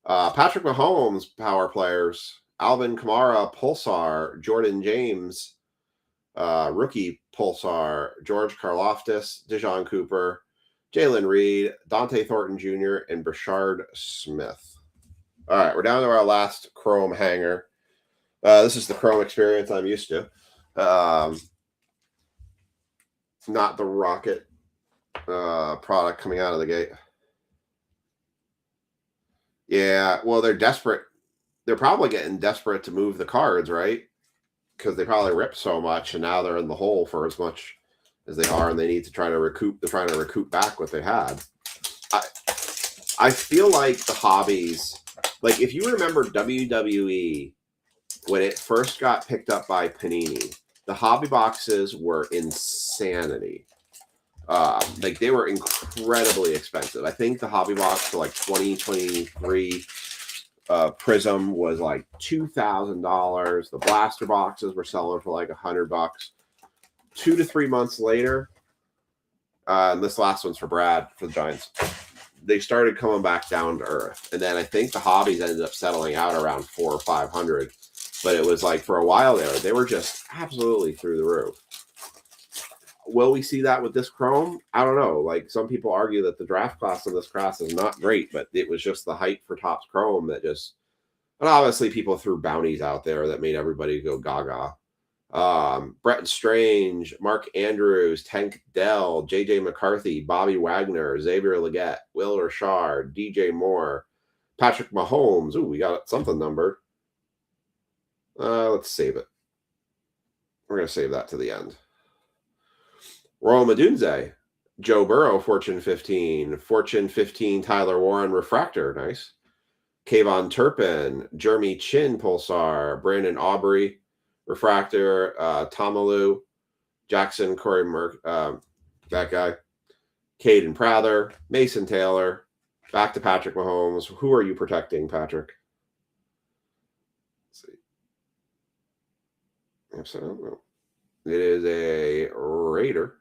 Patrick Mahomes, power players. Alvin Kamara, Pulsar. Jordan James, rookie Pulsar. George Karlaftis, Dijon Cooper, Jalen Reed, Dante Thornton Jr., and Brashard Smith. All right, we're down to our last Chrome hanger. This is the Chrome experience I'm used to. Not the Rocket product coming out of the gate. Yeah, well, they're desperate. They're probably getting desperate to move the cards, right? Because they probably ripped so much, and now they're in the hole for as much as they are, and they need to try to recoup. They're trying to recoup back what they had. I feel like the hobbies, like if you remember WWE when it first got picked up by Panini, the hobby boxes were insanity. Like they were incredibly expensive. I think the hobby box for like 2023 Prism was like $2,000. The blaster boxes were selling for like $100. 2 to 3 months later, and this last one's for Brad for the Giants, they started coming back down to earth. And then I think the hobbies ended up settling out around 400 or 500. But it was like for a while there, they were just absolutely through the roof. Will we see that with this Chrome? I don't know. Like some people argue that the draft class in this class is not great, but it was just the hype for Topps Chrome that just, and obviously people threw bounties out there that made everybody go gaga. Bretton Strange, Mark Andrews, Tank Dell, JJ McCarthy, Bobby Wagner, Xavier Legette, Will Richard, DJ Moore, Patrick Mahomes. Ooh, we got something numbered. Let's save it. We're going to save that to the end. Rome Odunze, Joe Burrow, Fortune 15. Fortune 15, Tyler Warren, Refractor. Nice. Kayvon Turpin, Jeremy Chin, Pulsar, Brandon Aubrey, Refractor, Tomalu, Jackson, Corey that guy, Caden Prather, Mason Taylor, back to Patrick Mahomes. Who are you protecting, Patrick? Let's see. It is a Raider.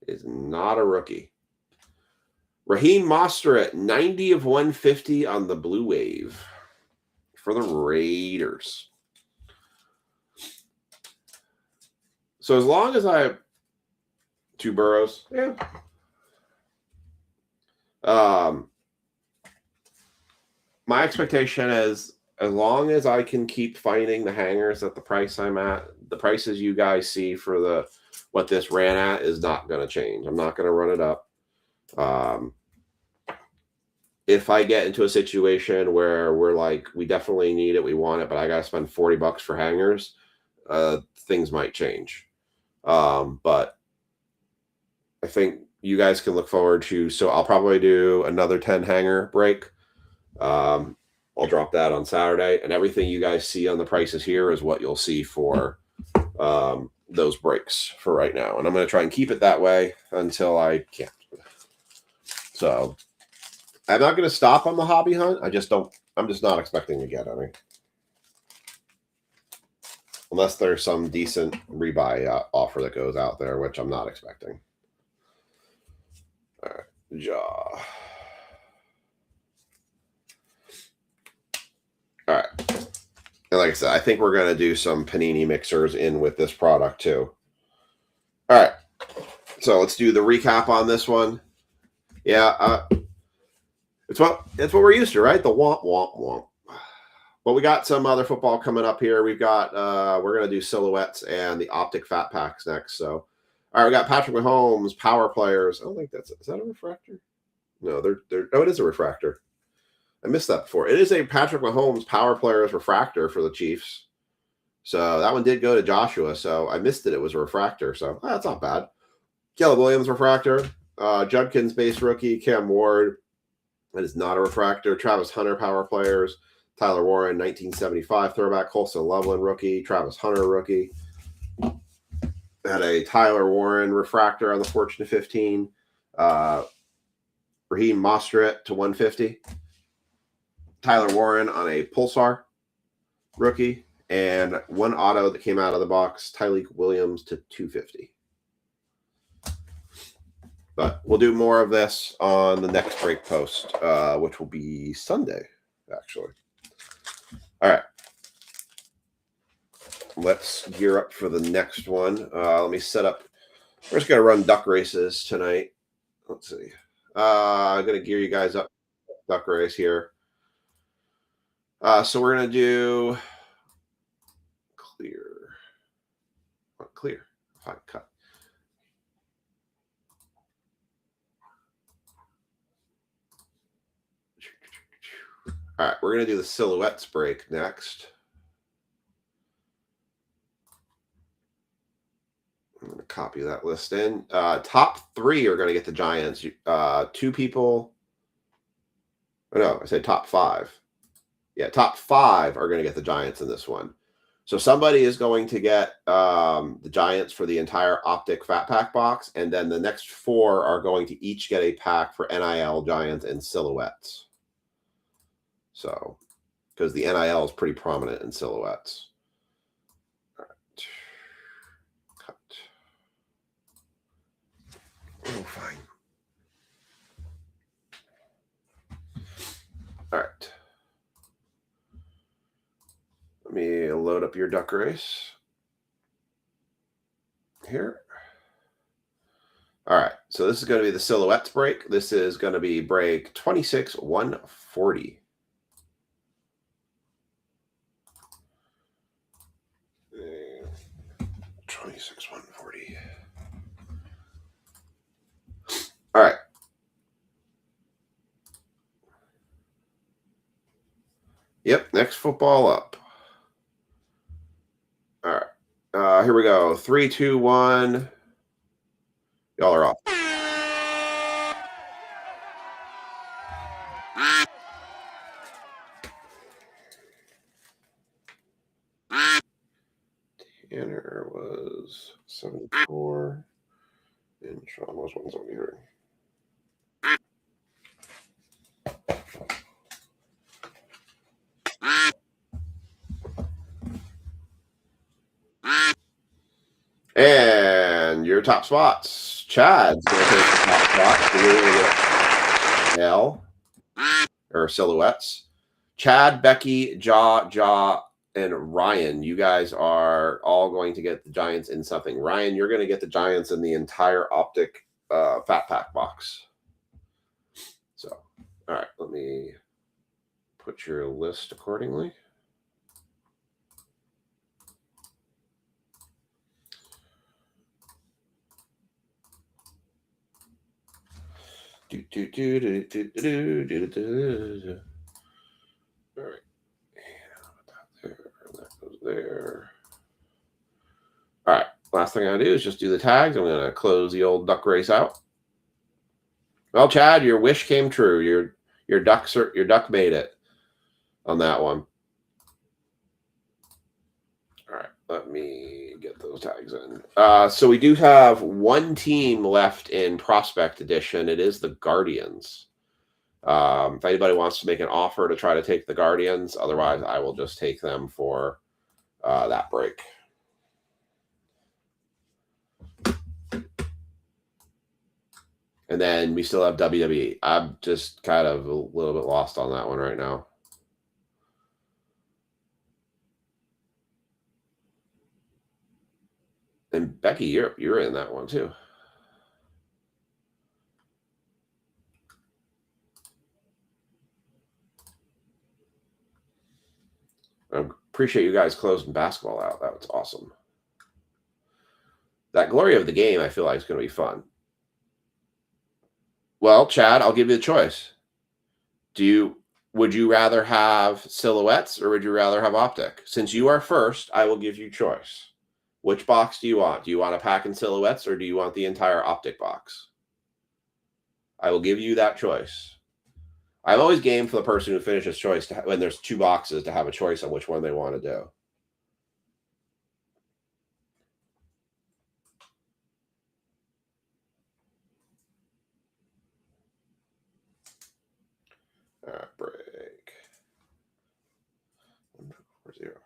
It is not a rookie. Raheem Mostert, 90 of 150 on the Blue Wave for the Raiders. So as long as I have 2 Burrows, yeah. My expectation is as long as I can keep finding the hangers at the price I'm at, the prices you guys see for what this ran at is not going to change. I'm not going to run it up. If I get into a situation where we're like, we definitely need it, we want it, but I got to spend $40 for hangers, things might change. But I think you guys can look forward to, so I'll probably do another 10 hanger break. I'll drop that on Saturday, and everything you guys see on the prices here is what you'll see for those breaks for right now. And I'm going to try and keep it that way until I can't. So I'm not going to stop on the hobby hunt. I'm just not expecting to get any. Unless there's some decent rebuy offer that goes out there, which I'm not expecting. All right, Jaw. All right. And like I said, I think we're going to do some Panini mixers in with this product too. All right. So let's do the recap on this one. Yeah. It's what we're used to, right? The womp, womp, womp. But we got some other football coming up here. We've got, we're going to do silhouettes and the optic fat packs next. So, all right, we got Patrick Mahomes, power players. I don't think is that a refractor? No, it is a refractor. I missed that before. It is a Patrick Mahomes Power Players refractor for the Chiefs. So that one did go to Joshua. So I missed it. It was a refractor. So that's not bad. Caleb Williams refractor. Judkins base rookie. Cam Ward. That is not a refractor. Travis Hunter Power Players. Tyler Warren 1975 throwback. Colson Loveland rookie. Travis Hunter rookie. Had a Tyler Warren refractor on the Fortune 15. Raheem Mostert to 150. Tyler Warren on a Pulsar rookie, and one auto that came out of the box, Tyleek Williams to 250. But we'll do more of this on the next break post, which will be Sunday, actually. All right. Let's gear up for the next one. Let me set up. We're just going to run duck races tonight. Let's see. I'm going to gear you guys up. Duck race here. So we're going to do clear. Fine, cut. All right, we're going to do the silhouettes break next. I'm going to copy that list in. Top 3 are going to get the Giants. 2 people Oh, no, I said top 5. Yeah, top 5 are going to get the Giants in this one. So somebody is going to get the Giants for the entire Optic Fat Pack box, and then the next 4 are going to each get a pack for NIL, Giants, and Silhouettes. So, because the NIL is pretty prominent in Silhouettes. All right. Cut. Oh, fine. All right. Let me load up your duck race here. All right, so this is going to be the Silhouettes break. This is going to be break 26-140. 26-140. All right. Yep, next football up. All right. Here we go. 3, 2, 1. Y'all are off. Tanner was 74. And Sean was 173. And your top spots. Chad's going to take the top spot. You're going to get L or Silhouettes. Chad, Becky, Ja, and Ryan. You guys are all going to get the Giants in something. Ryan, you're going to get the Giants in the entire Optic Fat Pack box. So, all right, let me put your list accordingly. All right. That goes there. All right. Last thing I do is just do the tags. I'm going to close the old duck race out. Well, Chad, your wish came true. Your duck made it on that one. All right. Let me get those tags in. So we do have one team left in Prospect Edition. It is the Guardians. If anybody wants to make an offer to try to take the Guardians, otherwise I will just take them for that break. And then we still have WWE. I'm just kind of a little bit lost on that one right now. And Becky, you're in that one too. I appreciate you guys closing basketball out. That was awesome. That Glory of the Game, I feel like, is going to be fun. Well, Chad, I'll give you the choice. Would you rather have Silhouettes or would you rather have Optic? Since you are first, I will give you choice. Which box do you want? Do you want a pack in Silhouettes or do you want the entire Optic box? I will give you that choice. I'm always game for the person who finishes choice when there's 2 boxes to have a choice on which one they want to do. All right, break. 1-4-0.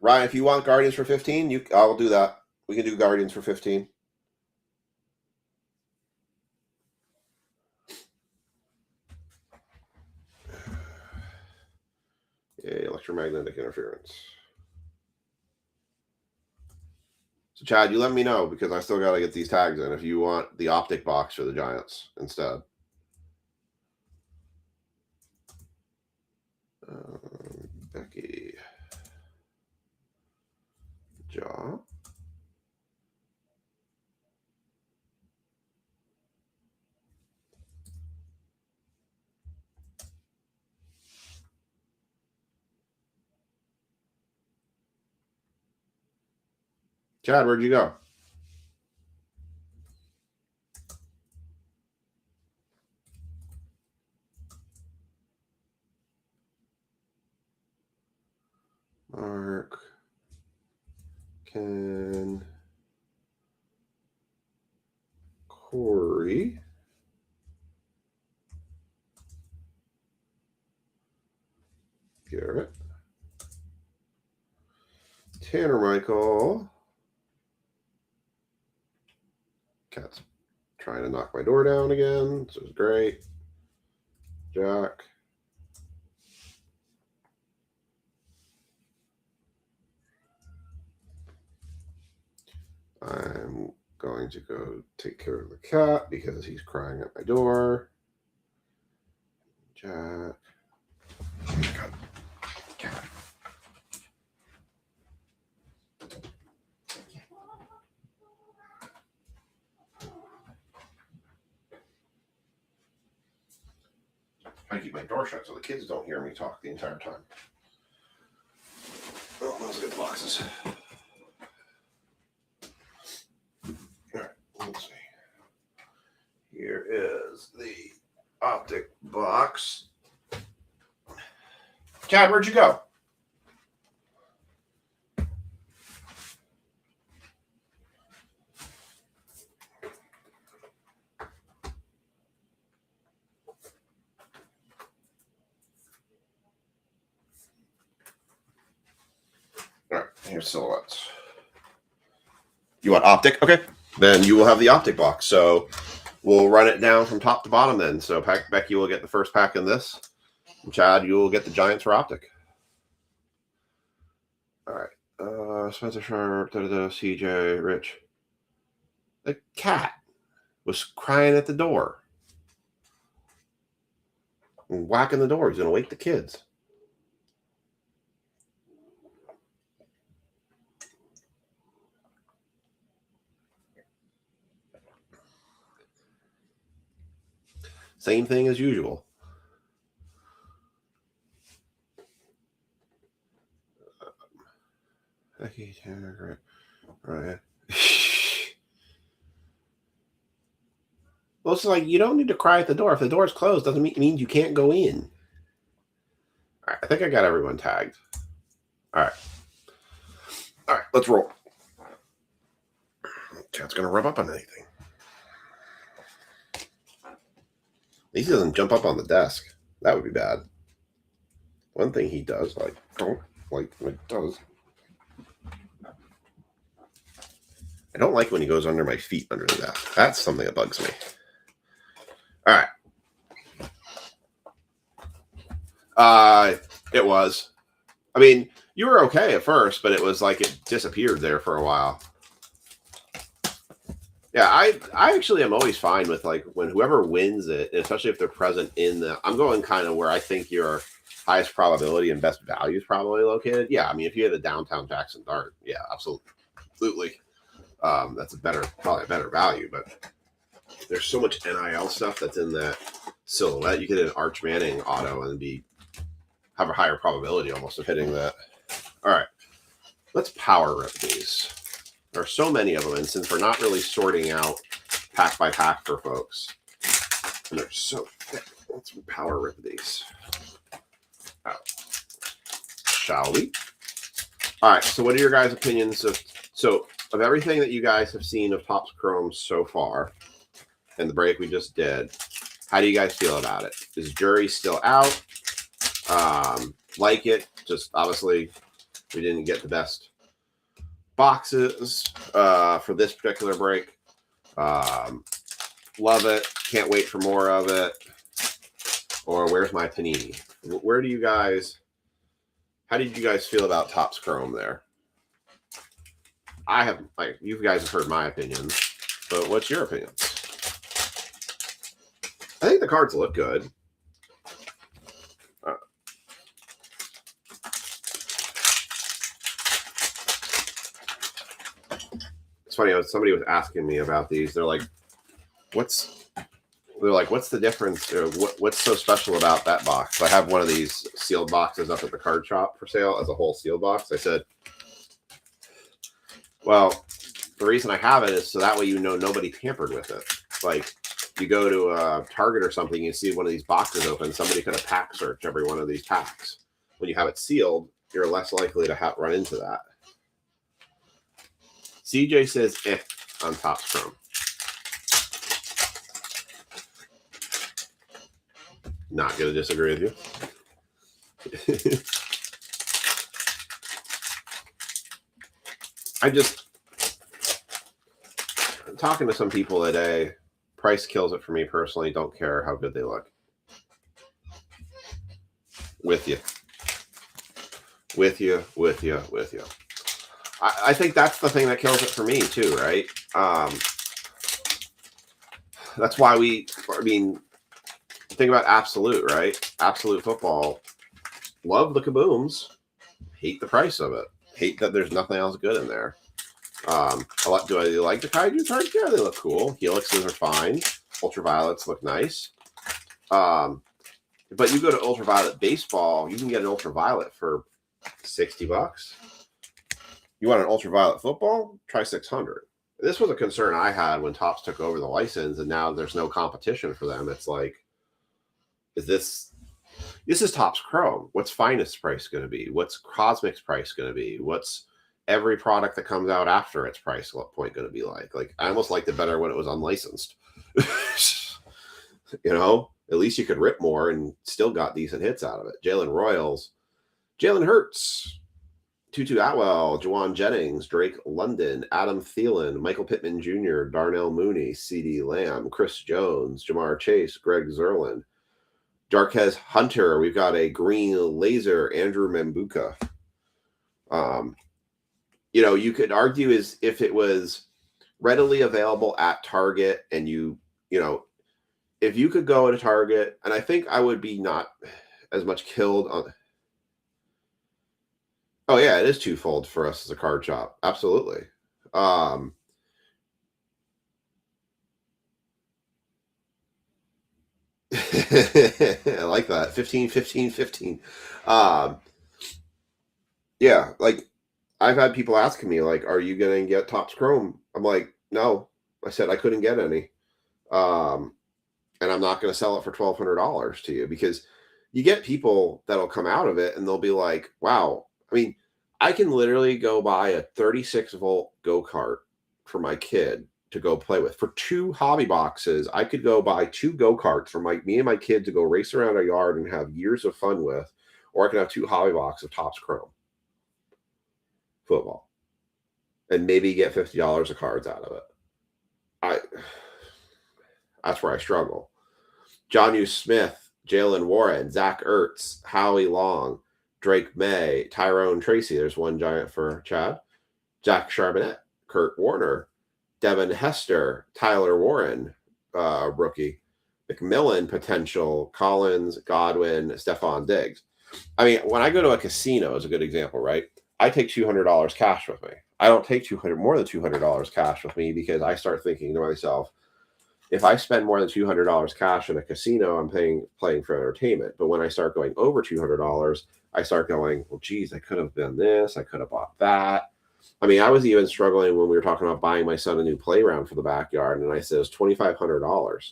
Ryan, if you want Guardians for 15, I will do that. We can do Guardians for 15. Yeah, electromagnetic interference. So, Chad, you let me know because I still got to get these tags in if you want the Optic box for the Giants instead. Becky. Ja. Chad, where'd you go? Mark, Ken, Corey, Garrett, Tanner Michael. Cat's trying to knock my door down again. This is great. Jack. I'm going to go take care of the cat because he's crying at my door. Jack. God. Cat. I keep my door shut so the kids don't hear me talk the entire time. Oh, those are good boxes. All right, let's see. Here is the optic box. Chad, where'd you go? All right, here's silhouettes. You want optic? Okay. Then you will have the optic box. So we'll run it down from top to bottom then. So Becky will get the first pack in this. And Chad, you will get the Giants for optic. All right. Spencer Sharp, CJ, Rich. The cat was crying at the door. And whacking the door. He's going to wake the kids. Same thing as usual. Okay, right. Well, it's like you don't need to cry at the door. If the door is closed, doesn't mean you can't go in. All right, I think I got everyone tagged. All right, let's roll. Chad's gonna rub up on anything. He doesn't jump up on the desk. That would be bad. One thing he does, like, don't like when it does. I don't like when he goes under my feet under the desk. That's something that bugs me. All right. It was. I mean, you were okay at first, but it was like it disappeared there for a while. Yeah, I actually am always fine with like when whoever wins it, especially if they're present in the. I'm going kind of where I think your highest probability and best value is probably located. Yeah, I mean, if you have the downtown Jackson Dart, yeah, absolutely. That's probably a better value, but there's so much NIL stuff that's in that silhouette. You could hit an Arch Manning auto and have a higher probability almost of hitting that. All right, let's power rip these. There are so many of them, and since we're not really sorting out pack by pack for folks, and they're so thick, let's power rip these out. Shall we? All right, so what are your guys' opinions of everything that you guys have seen of Topps Chrome so far and the break we just did? How do you guys feel about it? Is jury still out? Like it? Just obviously we didn't get the best boxes for this particular break. Love it. Can't wait for more of it. Or where's my panini? How did you guys feel about Topps Chrome there? You guys have heard my opinions, but what's your opinion? I think the cards look good. It's funny. Somebody was asking me about these. They're like, what's the difference? What's so special about that box? I have one of these sealed boxes up at the card shop for sale as a whole sealed box. I said, well, the reason I have it is so that way nobody tampered with it. Like you go to a Target or something, you see one of these boxes open, somebody could have pack searched every one of these packs. When you have it sealed, you're less likely to run into that. CJ says on Topps Chrome. Not going to disagree with you. I'm talking to some people today. Price kills it for me personally. Don't care how good they look. With you. I think that's the thing that kills it for me too, right? That's why think about Absolute, right? Absolute Football. Love the kabooms. Hate the price of it. Hate that there's nothing else good in there. Do I like the Kaiju cards? Yeah, they look cool. Helixes are fine. Ultraviolets look nice. But you go to Ultraviolet Baseball, you can get an Ultraviolet for $60. You want an Ultraviolet Football? Try $600. This was a concern I had when Topps took over the license, and now there's no competition for them. It's like, this is Topps Chrome. What's Finest price going to be? What's Cosmic's price going to be? What's every product that comes out after its price point going to be like? Like, I almost liked it better when it was unlicensed. You know, at least you could rip more and still got decent hits out of it. Jalen Royals, Jalen Hurts, Tutu Atwell, Juwan Jennings, Drake London, Adam Thielen, Michael Pittman Jr., Darnell Mooney, CeeDee Lamb, Chris Jones, Jamar Chase, Greg Zerlin, Jarquez Hunter. We've got a green laser, Andrew Mambuka. You know, you could argue is if it was readily available at Target and you know, if you could go at a Target, and I think I would be not as much killed on. Oh yeah, it is twofold for us as a card shop. Absolutely. I like that. 15, 15, 15. Yeah, like I've had people asking me, like, are you going to get Topps Chrome? I'm like, no. I said I couldn't get any. And I'm not going to sell it for $1,200 to you, because you get people that'll come out of it and they'll be like, wow. I mean, I can literally go buy a 36-volt go-kart for my kid to go play with. For 2 hobby boxes, I could go buy 2 go-karts for me and my kid to go race around our yard and have years of fun with, or I can have 2 hobby boxes of Topps Chrome football and maybe get $50 of cards out of it. That's where I struggle. Jonnu Smith, Jalen Warren, Zach Ertz, Howie Long, Drake May, Tyrone Tracy. There's one giant for Chad. Jack Charbonnet, Kurt Warner, Devin Hester, Tyler Warren, rookie, McMillan potential, Collins, Godwin, Stephon Diggs. I mean, when I go to a casino is a good example, right? I take $200 cash with me. I don't take more than $200 cash with me, because I start thinking to myself, if I spend more than $200 cash in a casino, I'm playing for entertainment. But when I start going over $200, I start going, well, geez, I could have done this. I could have bought that. I mean, I was even struggling when we were talking about buying my son a new playground for the backyard, and I said it's $2,500.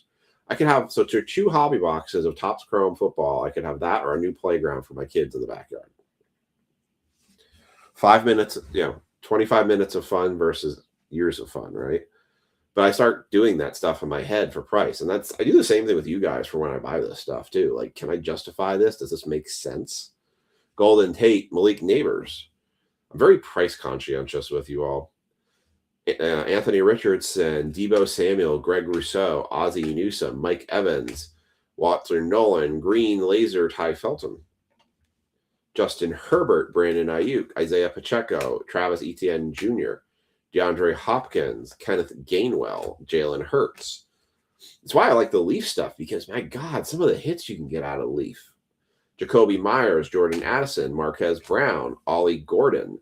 I could have, so to 2 hobby boxes of Topps Chrome football, I could have that or a new playground for my kids in the backyard. 5 minutes, 25 minutes of fun versus years of fun, right? But I start doing that stuff in my head for price. And I do the same thing with you guys for when I buy this stuff too. Like, can I justify this? Does this make sense? Golden Tate, Malik Neighbors. I'm very price conscientious with you all. Anthony Richardson, Deebo Samuel, Greg Rousseau, Ozzie Newsome, Mike Evans, Watson Nolan, Green Laser, Ty Felton, Justin Herbert, Brandon Ayuk, Isaiah Pacheco, Travis Etienne Jr., DeAndre Hopkins, Kenneth Gainwell, Jalen Hurts. That's why I like the Leaf stuff, because, my God, some of the hits you can get out of Leaf. Jacoby Myers, Jordan Addison, Marquez Brown, Ollie Gordon,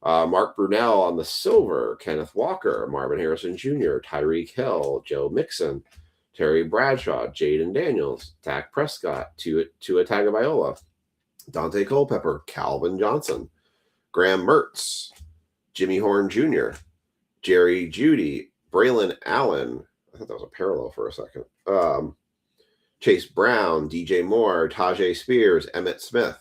Mark Brunell on the silver, Kenneth Walker, Marvin Harrison Jr., Tyreek Hill, Joe Mixon, Terry Bradshaw, Jaden Daniels, Dak Prescott, Tua Tagovailoa, Dante Culpepper, Calvin Johnson, Graham Mertz, Jimmy Horn Jr., Jerry Jeudy, Braylon Allen. I thought that was a parallel for a second. Chase Brown, DJ Moore, Tajay Spears, Emmitt Smith.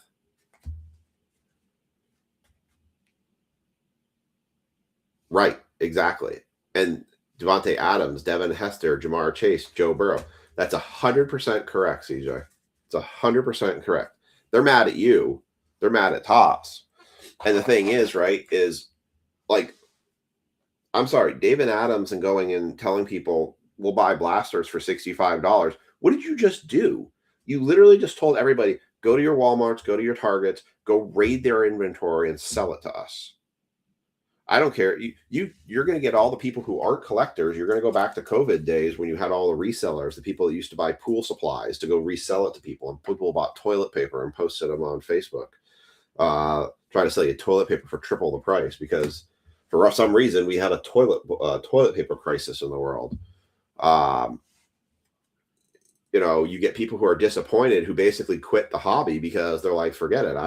Right, exactly. And Devontae Adams, Devin Hester, Jamar Chase, Joe Burrow. That's 100% correct, CJ. It's 100% correct. They're mad at you. They're mad at Tops. And the thing is, right, is like, I'm sorry, David Adams and going and telling people we'll buy blasters for $65. What did you just do? You literally just told everybody, go to your Walmarts, go to your Targets, go raid their inventory and sell it to us. I don't care. You're going to get all the people who aren't collectors. You're going to go back to COVID days when you had all the resellers, the people that used to buy pool supplies to go resell it to people, and people bought toilet paper and posted them on Facebook, trying to sell you toilet paper for triple the price because for some reason we had a toilet paper crisis in the world. You get people who are disappointed who basically quit the hobby because they're like, forget it.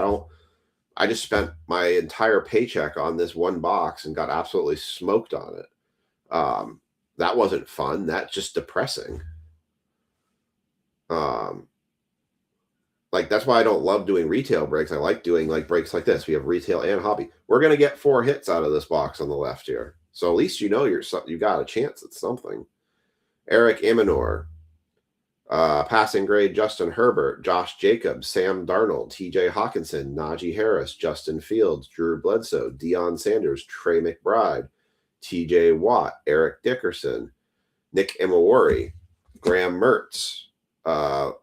I just spent my entire paycheck on this one box and got absolutely smoked on it. That wasn't fun. That's just depressing. Like, that's why I don't love doing retail breaks. I like doing like breaks like this. We have retail and hobby. We're going to get 4 hits out of this box on the left here. So at least you got a chance at something. Eric Imanor. Passing grade, Justin Herbert, Josh Jacobs, Sam Darnold, TJ Hawkinson, Najee Harris, Justin Fields, Drew Bledsoe, Deion Sanders, Trey McBride, TJ Watt, Eric Dickerson, Nick Imawari, Graham Mertz,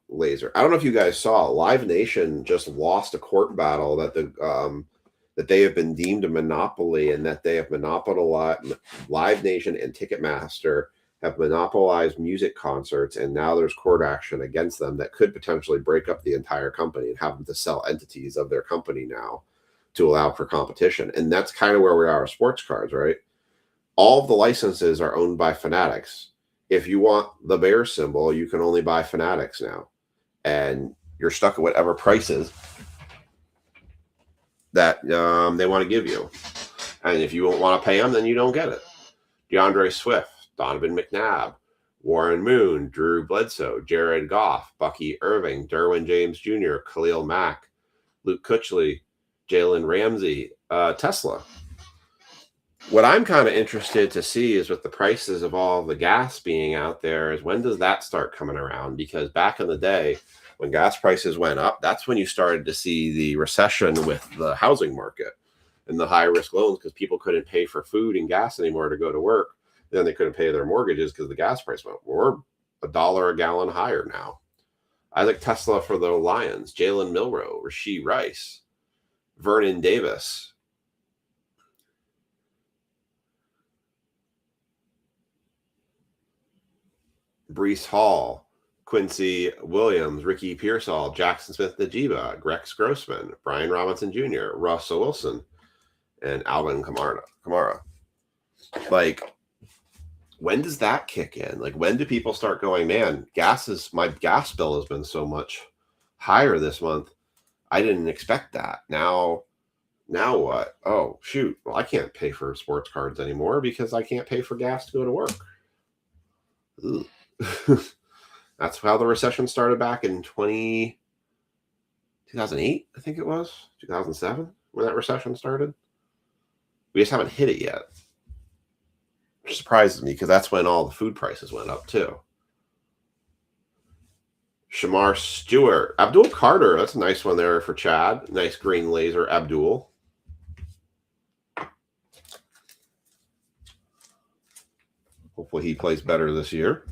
Laser. I don't know if you guys saw, Live Nation just lost a court battle that that they have been deemed a monopoly and that they have monopolized Live Nation and Ticketmaster have monopolized music concerts, and now there's court action against them that could potentially break up the entire company and have them to sell entities of their company now to allow for competition. And that's kind of where we are with sports cards, right? All of the licenses are owned by Fanatics. If you want the bear symbol, you can only buy Fanatics now. And you're stuck at whatever prices that they want to give you. And if you don't want to pay them, then you don't get it. DeAndre Swift, Donovan McNabb, Warren Moon, Drew Bledsoe, Jared Goff, Bucky Irving, Derwin James Jr., Khalil Mack, Luke Kuechly, Jalen Ramsey, Tesla. What I'm kind of interested to see is with the prices of all the gas being out there is when does that start coming around? Because back in the day, when gas prices went up, that's when you started to see the recession with the housing market and the high risk loans because people couldn't pay for food and gas anymore to go to work. Then they couldn't pay their mortgages because the gas price went. We're $1 a gallon higher now. Isaac Tesla for the Lions, Jalen Milroe, Rashee Rice, Vernon Davis, Breece Hall, Quincy Williams, Ricky Pearsall, Jackson Smith-Njigba, Grex Grossman, Brian Robinson Jr., Russell Wilson, and Alvin Kamara. Like, when does that kick in? Like, when do people start going, man, my gas bill has been so much higher this month. I didn't expect that. Now what? Oh, shoot. Well, I can't pay for sports cards anymore because I can't pay for gas to go to work. That's how the recession started back in 2008, I think it was, 2007, when that recession started. We just haven't hit it yet. Which surprises me because that's when all the food prices went up too. Shamar Stewart, Abdul Carter, that's a nice one there for Chad. Nice green laser, Abdul. Hopefully he plays better this year.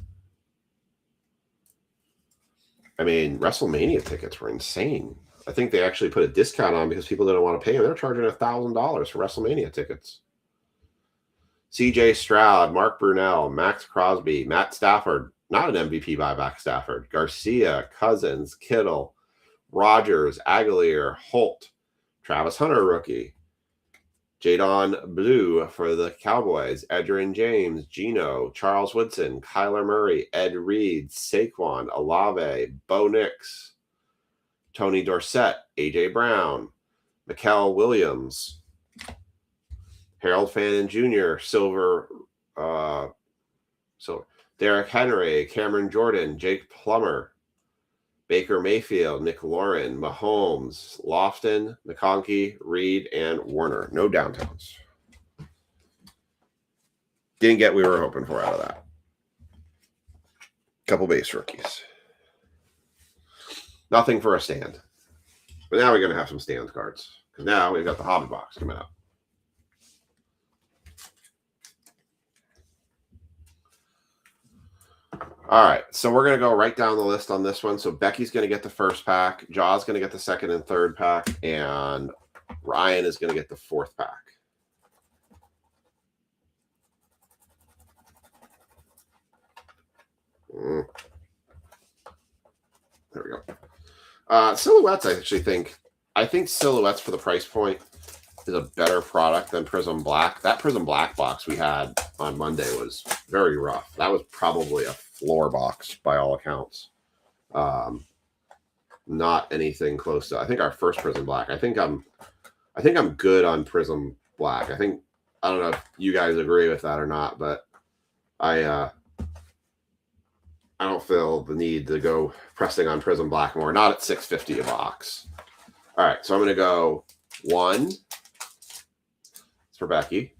I mean, WrestleMania tickets were insane. I think they actually put a discount on because people didn't want to pay them. They're charging $1,000 for WrestleMania tickets. CJ Stroud, Mark Brunell, Max Crosby, Matt Stafford, not an MVP buyback Stafford, Garcia, Cousins, Kittle, Rodgers, Aguilar, Holt, Travis Hunter rookie, Jadon Blue for the Cowboys, Edgerrin James, Geno, Charles Woodson, Kyler Murray, Ed Reed, Saquon, Olave, Bo Nix, Tony Dorsett, A.J. Brown, Mikael Williams, Harold Fannin Jr., Silver, Derek Henry, Cameron Jordan, Jake Plummer, Baker Mayfield, Nick Lauren, Mahomes, Lofton, McConkey, Reed, and Warner. No downtowns. Didn't get what we were hoping for out of that. Couple base rookies. Nothing for a stand. But now we're going to have some stand cards. Because now we've got the hobby box coming up. All right, so we're going to go right down the list on this one. So Becky's going to get the first pack. Jaw's going to get the second and third pack. And Ryan is going to get the fourth pack. There we go. Silhouettes, I think Silhouettes for the price point is a better product than Prism Black. That Prism Black box we had on Monday was very rough. That was probably a floor box by all accounts. Not anything close to. I think our first Prism Black. I think I'm good on Prism Black. I don't know if you guys agree with that or not, but I don't feel the need to go pressing on Prism Black more. Not at $6.50 a box. All right, so I'm going to go 1 for Becky,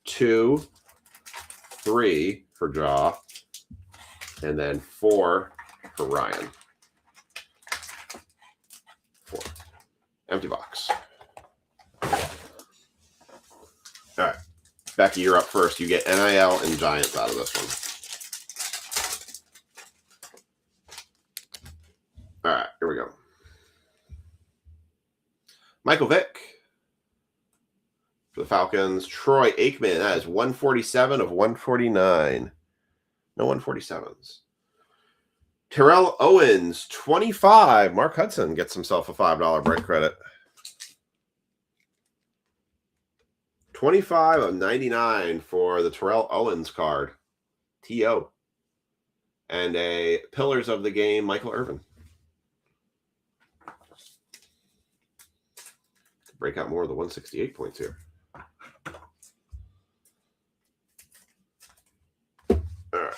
2, 3 for Jaw, and then 4 for Ryan. 4. Empty box. All right, Becky, you're up first. You get NIL and Giants out of this one. All right, here we go. Michael Vick for the Falcons. Troy Aikman, that is 147 of 149. No 147s. Terrell Owens, 25. Mark Hudson gets himself a $5 break credit. 25 of 99 for the Terrell Owens card. T.O. And a Pillars of the Game, Michael Irvin. Break out more of the 168 points here. All right.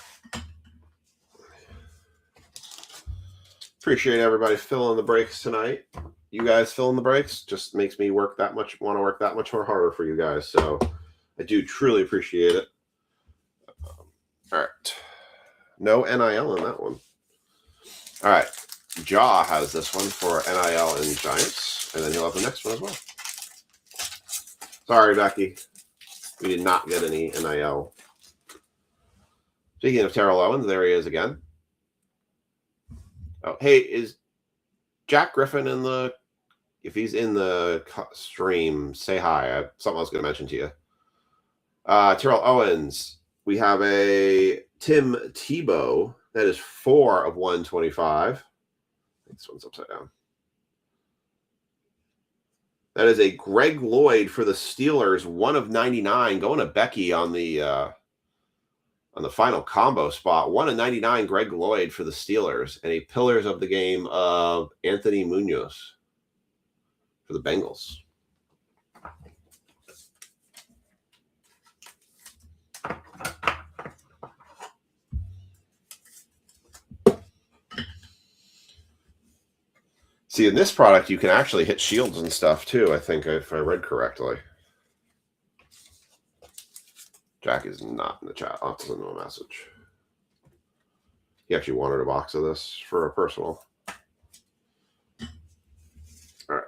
Appreciate everybody filling the breaks tonight. You guys filling the breaks just makes me want to work that much more harder for you guys. So I do truly appreciate it. All right. No NIL in that one. All right. Jaw has this one for NIL and Giants, and then he'll have the next one as well. Sorry, Becky. We did not get any NIL. Speaking of Terrell Owens, there he is again. Oh, hey, is Jack Griffin in the... If he's in the stream, say hi. Something I was going to mention to you. Terrell Owens. We have a Tim Tebow. That is 4 of 125. This one's upside down. That is a Greg Lloyd for the Steelers, 1 of 99, going to Becky on the final combo spot. 1 of 99, Greg Lloyd for the Steelers, and a Pillars of the Game of Anthony Munoz for the Bengals. See, in this product, you can actually hit shields and stuff, too, I think, if I read correctly. Jack is not in the chat. I'll have to send him a message. He actually wanted a box of this for a personal. All right.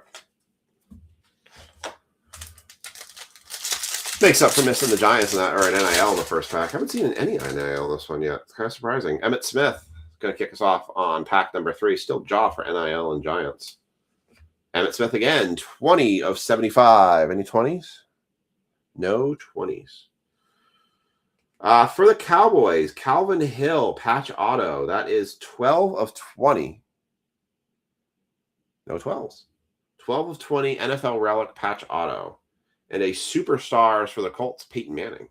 Makes up for missing the Giants in that, or an NIL in the first pack. I haven't seen any NIL in this one yet. It's kind of surprising. Emmett Smith. Going to kick us off on pack number 3. Still Jaw for NIL and Giants. Emmett Smith again, 20 of 75. Any 20s? No 20s. For the Cowboys, Calvin Hill, patch auto. That is 12 of 20. No 12s. 12 of 20 NFL relic patch auto. And a superstars for the Colts, Peyton Manning.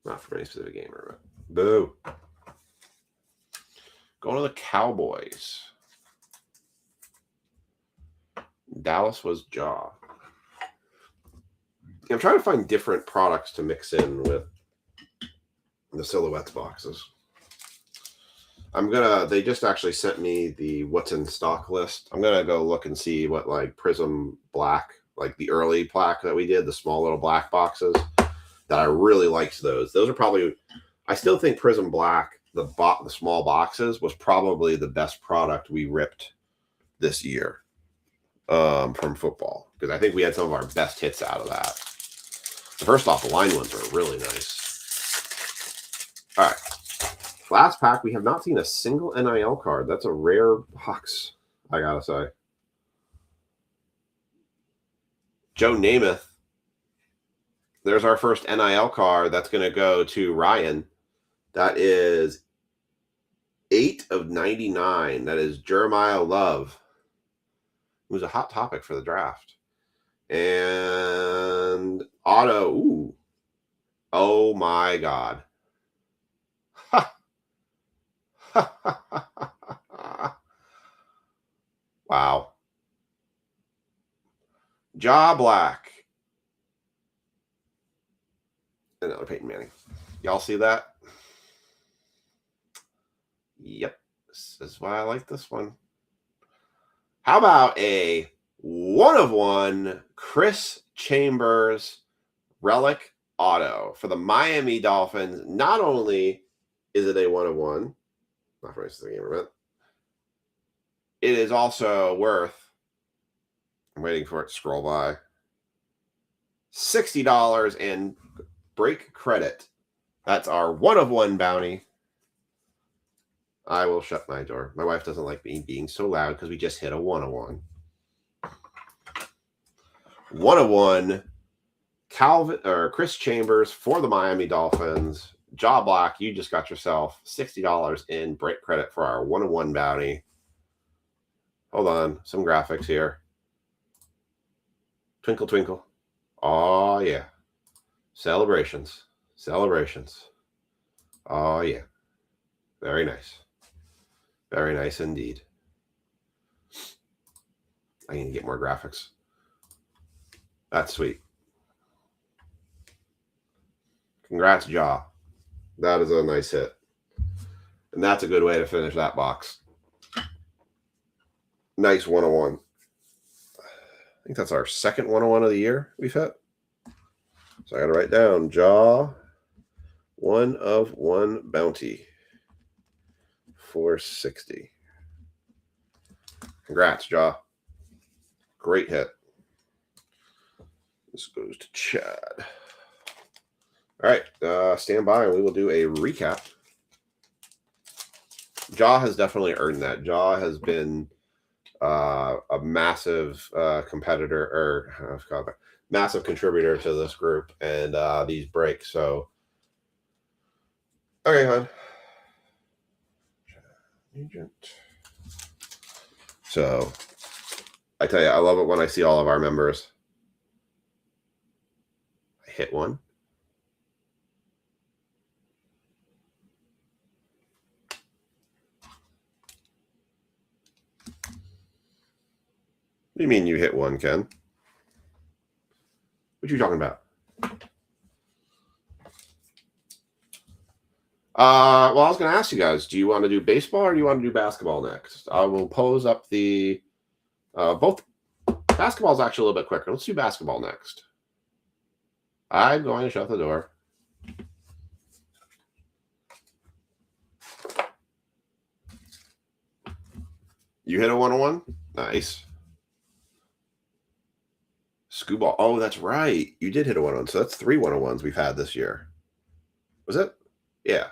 Not for any specific gamer, but boo. Going to the Cowboys. Dallas was Jaw. I'm trying to find different products to mix in with the Silhouettes boxes. They just actually sent me the what's in stock list. I'm going to go look and see what Prism Black, the early plaque that we did, the small little black boxes. that I really liked those. Those are probably, I still think Prism Black, the small boxes, was probably the best product we ripped this year from football, because I think we had some of our best hits out of that. The first off the line ones are really nice. All right. Last pack, we have not seen a single NIL card. That's a rare box, I gotta say. Joe Namath. There's our first NIL card. That's going to go to Ryan. That is 8 of 99. That is Jeremiah Love, who's a hot topic for the draft. And auto. Ooh. Oh, my God. Wow. Ja Black. Another Peyton Manning. Y'all see that? Yep. This is why I like this one. How about a 1/1 Chris Chambers relic auto for the Miami Dolphins? Not only is it a 1/1, not for the game event, it is also worth, I'm waiting for it to scroll by, $60 and break credit. That's our 1/1 bounty. I will shut my door. My wife doesn't like me being so loud because we just hit a 1/1. 1/1 Calvin or Chris Chambers for the Miami Dolphins. Ja Black, you just got yourself $60 in break credit for our 1/1 bounty. Hold on, some graphics here. Twinkle, twinkle. Oh, yeah. Celebrations. Celebrations. Oh, yeah. Very nice. Very nice indeed. I need to get more graphics. That's sweet. Congrats, Ja. That is a nice hit. And that's a good way to finish that box. Nice 1/1. I think that's our second 1/1 of the year we've hit. So I got to write down Ja 1/1 bounty. 460. Congrats, Ja. Great hit. This goes to Chad. All right, stand by and we will do a recap. Ja has definitely earned that. Ja has been a massive competitor, or massive contributor to this group and these breaks. So, okay, hon. Agent. So, I tell you, I love it when I see all of our members. I hit one. What do you mean you hit one, Ken? What are you talking about? Well, I was going to ask you guys, do you want to do baseball or do you want to do basketball next? I will pose up the both. Basketball is actually a little bit quicker. Let's do basketball next. I'm going to shut the door. You hit a 1/1? Nice. Scooball. Oh, that's right. You did hit a 1/1. So that's 3 1/1s we've had this year. Was it? Yeah.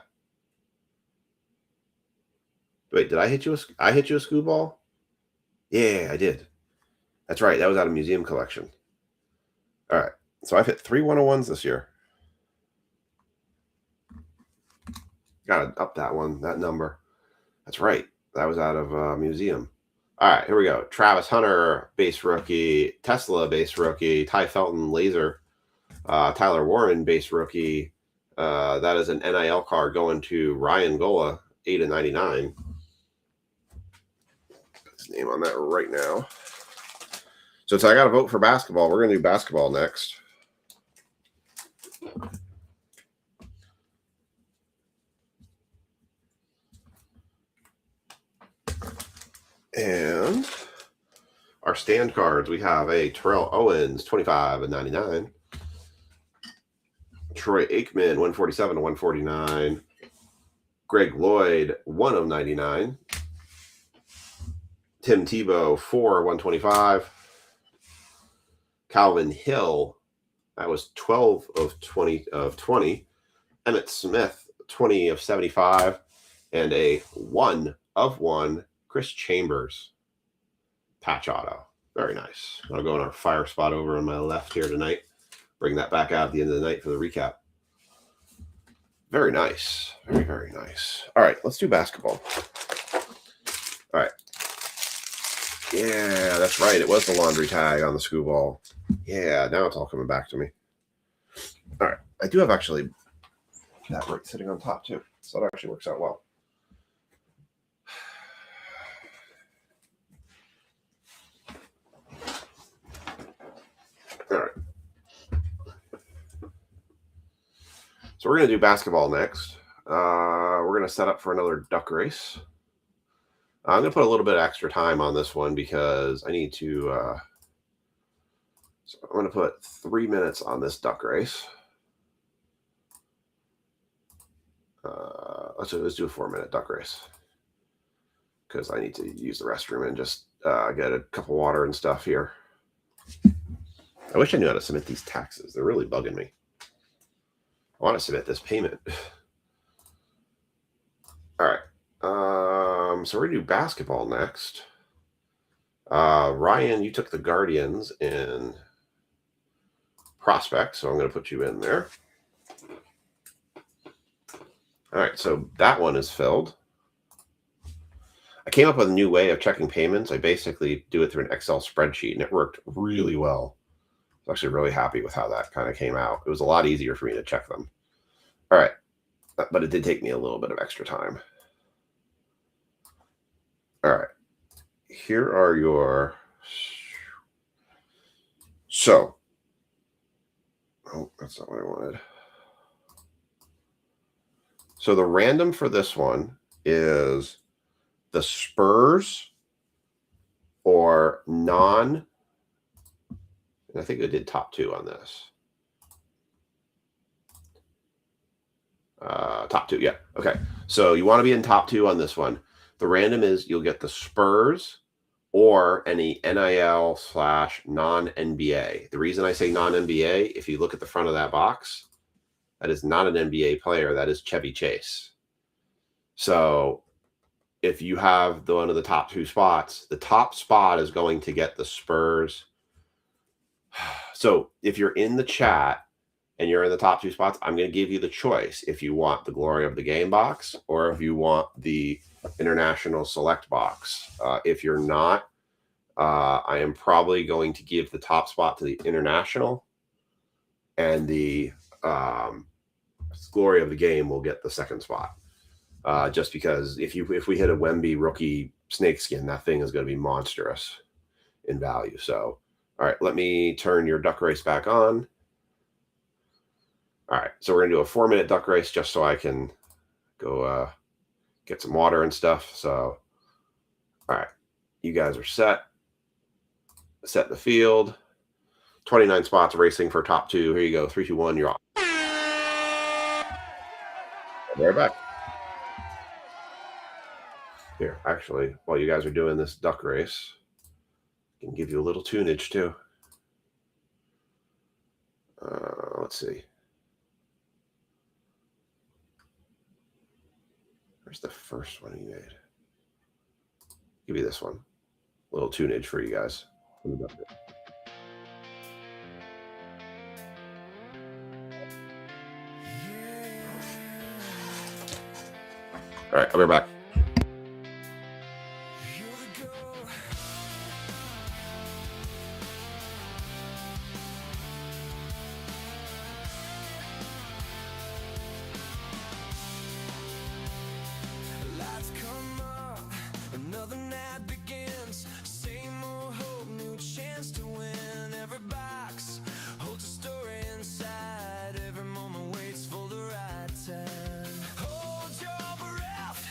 Wait, did I hit you? I hit you a Scooball? Yeah, I did. That's right. That was out of museum collection. All right. So I've hit 3 1/1s this year. Got to up that number. That's right. That was out of museum. All right, here we go. Travis Hunter, base rookie. Tesla, base rookie. Ty Felton, laser. Tyler Warren, base rookie. That is an NIL card going to Ryan Gola, 8 of 99. Put his name on that right now. So I got to vote for basketball. We're going to do basketball next. And our stand cards, we have a Terrell Owens, 25 of 99. Troy Aikman, 147 to 149. Greg Lloyd, 1 of 99. Tim Tebow, 4, 125. Calvin Hill, that was 12 of 20. Emmitt Smith, 20 of 75. And a 1 of 1 Chris Chambers patch auto. Very nice. I'll go in our fire spot over on my left here tonight. Bring that back out at the end of the night for the recap. Very nice. Very, very nice. All right, let's do basketball. All right. Yeah, that's right. It was the laundry tag on the skoo ball. Yeah, now it's all coming back to me. All right. I do have actually that right sitting on top too. So that actually works out well. All right. So we're going to do basketball next. We're going to set up for another duck race. I'm going to put a little bit of extra time on this one because I need to. So I'm going to put 3 minutes on this duck race. Let's do a 4-minute duck race because I need to use the restroom and just get a cup of water and stuff here. I wish I knew how to submit these taxes. They're really bugging me. I want to submit this payment. All right. So we're going to do basketball next. Ryan, you took the Guardians in prospect, so I'm going to put you in there. All right, so that one is filled. I came up with a new way of checking payments. I basically do it through an Excel spreadsheet, and it worked really well. I was actually really happy with how that kind of came out. It was a lot easier for me to check them. All right, but it did take me a little bit of extra time. All right, here are your... So, oh, that's not what I wanted. So the random for this one is the Spurs or non, and I think I did top 2 on this. Top 2, yeah. Okay, so you want to be in top 2 on this one. The random is you'll get the Spurs or any NIL/non-NBA. The reason I say non-NBA, if you look at the front of that box, that is not an NBA player. That is Chevy Chase. So if you have one of the top 2 spots, the top spot is going to get the Spurs. So if you're in the chat and you're in the top 2 spots, I'm going to give you the choice if you want the Glory of the Game box or if you want the International Select box. If you're not, I am probably going to give the top spot to the International, and the Glory of the Game will get the second spot. Just because if we hit a Wemby rookie snakeskin, that thing is going to be monstrous in value. So, all right, let me turn your duck race back on. All right, so we're going to do a 4-minute duck race just so I can go get some water and stuff. So, all right, you guys are set. Set the field. 29 spots racing for top 2. Here you go. 3, 2, 1, you're off. I'll be right back. Here, actually, while you guys are doing this duck race, I can give you a little tunage too. Let's see. Where's the first one you made? Give you this one. A little tunage for you guys. All right, I'll be back. Lights come up, another night begins. Same old hope, new chance to win. Every box holds a story inside. Every moment waits for the right time. Hold your breath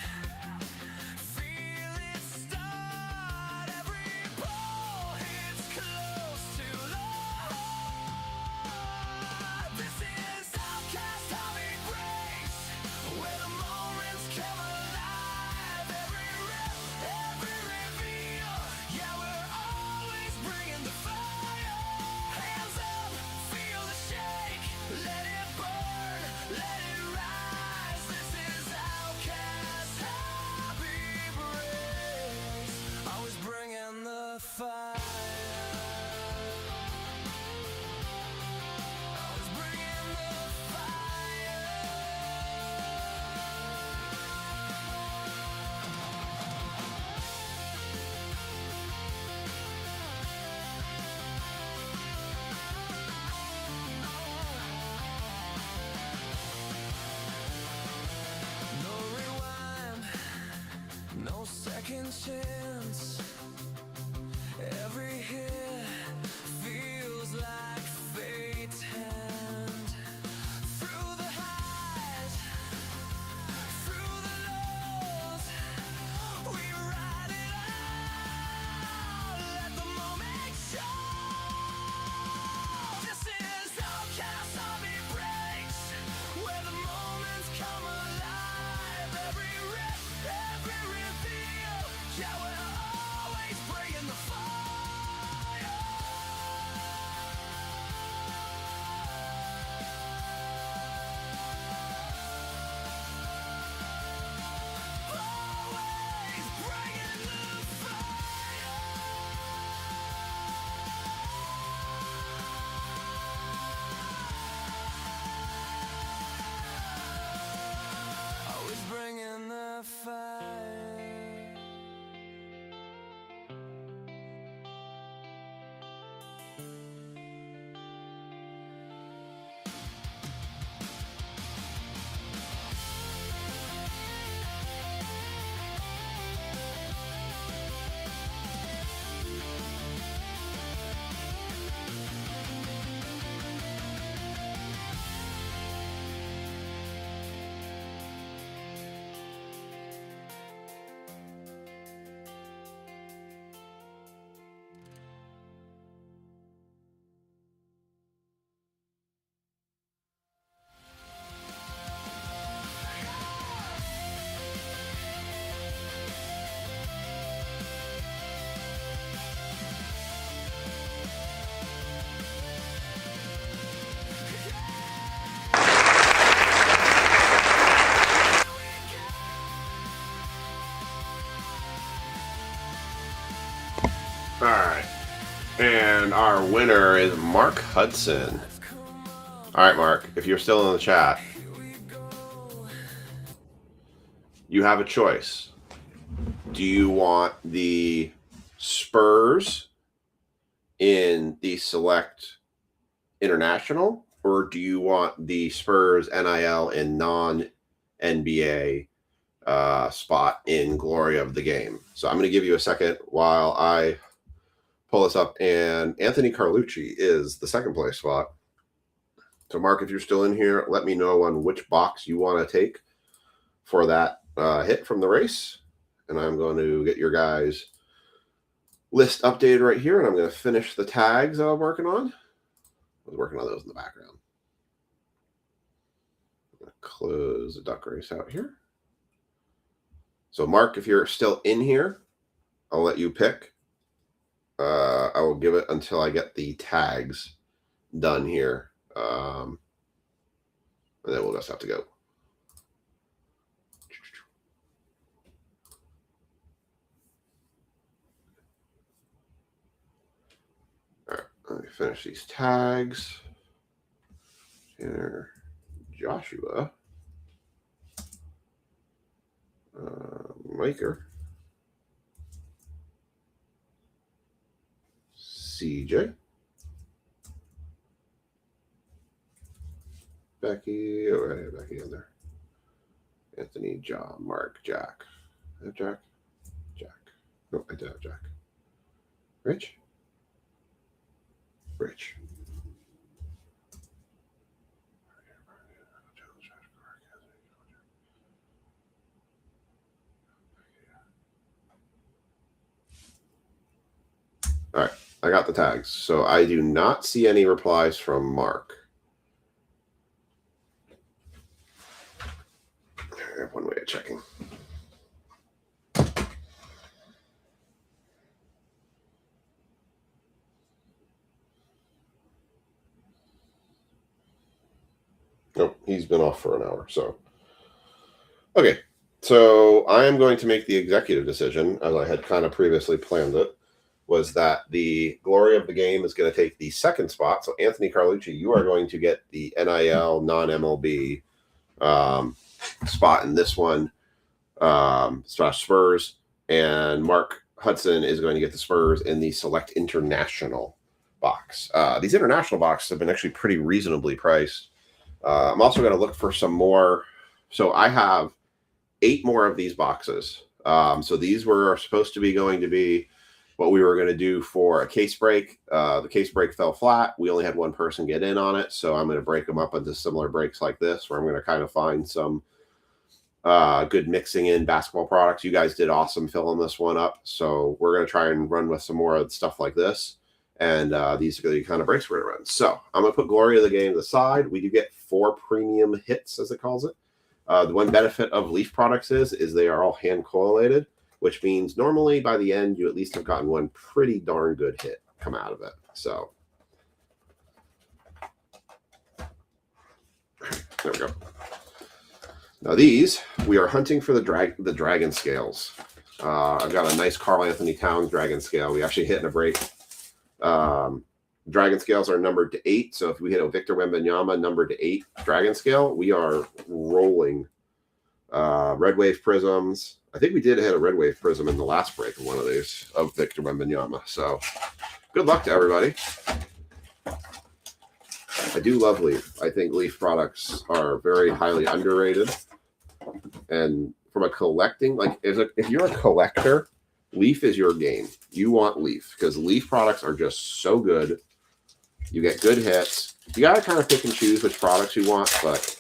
second chance. Every hit feels like fate's hand. Through the highs, through the lows, we ride it out. Let the moment show. This is Outcast Hobby Breaks, where the moments come alive. Every rip, every reveal, yeah, we're always bringing the fire. Always bringing the fire. Always bringing the fire. All right. And our winner is Mark Hudson. All right, Mark, if you're still in the chat, you have a choice. Do you want the Spurs in the Select International, or do you want the Spurs NIL in non-NBA spot in Glory of the Game? So I'm going to give you a second while I pull this up, and Anthony Carlucci is the second place spot. So Mark, if you're still in here, let me know on which box you want to take for that hit from the race, and I'm going to get your guys' list updated right here, and I'm going to finish the tags that I'm working on. I was working on those in the background. I'm going to close the duck race out here. So Mark, if you're still in here, I'll let you pick. I will give it until I get the tags done here. And then we'll just have to go. All right, let me finish these tags. Here, Joshua. Maker. CJ. Becky. Oh, I had Becky in there. Anthony, John, Mark, Jack. I have Jack? Jack. No, I did have Jack. Rich? Rich. All right, I got the tags. So I do not see any replies from Mark. I have one way of checking. Nope, he's been off for an hour. So, okay. So I am going to make the executive decision, as I had kind of previously planned it, was that the Glory of the Game is going to take the second spot. So Anthony Carlucci, you are going to get the NIL non-MLB spot in this one, Spurs, and Mark Hudson is going to get the Spurs in the Select International box. These international boxes have been actually pretty reasonably priced. I'm also going to look for some more. So I have 8 more of these boxes So these were supposed to be going to be what we were going to do for a case break. The case break fell flat. We only had one person get in on it. So I'm going to break them up into similar breaks like this, where I'm going to kind of find some good mixing in basketball products. You guys did awesome filling this one up. So we're going to try and run with some more of stuff like this. And these are the kind of breaks we're going to run. So I'm going to put Glory of the Game to the side. We do get 4 premium hits, as it calls it. The one benefit of Leaf products is they are all hand collated, which means normally by the end, you at least have gotten one pretty darn good hit come out of it. So there we go. Now these, we are hunting for the dragon scales. I've got a nice Karl Anthony Towns dragon scale. We actually hit in a break. Dragon scales are numbered to 8. So if we hit a Victor Wembanyama numbered to 8 dragon scale, we are rolling. Red Wave Prisms. I think we did hit a Red Wave Prism in the last break of one of these of Victor Wembanyama. So good luck to everybody. I do love Leaf. I think Leaf products are very highly underrated. And from a collecting, like if you're a collector, Leaf is your game. You want Leaf because Leaf products are just so good. You get good hits. You got to kind of pick and choose which products you want, but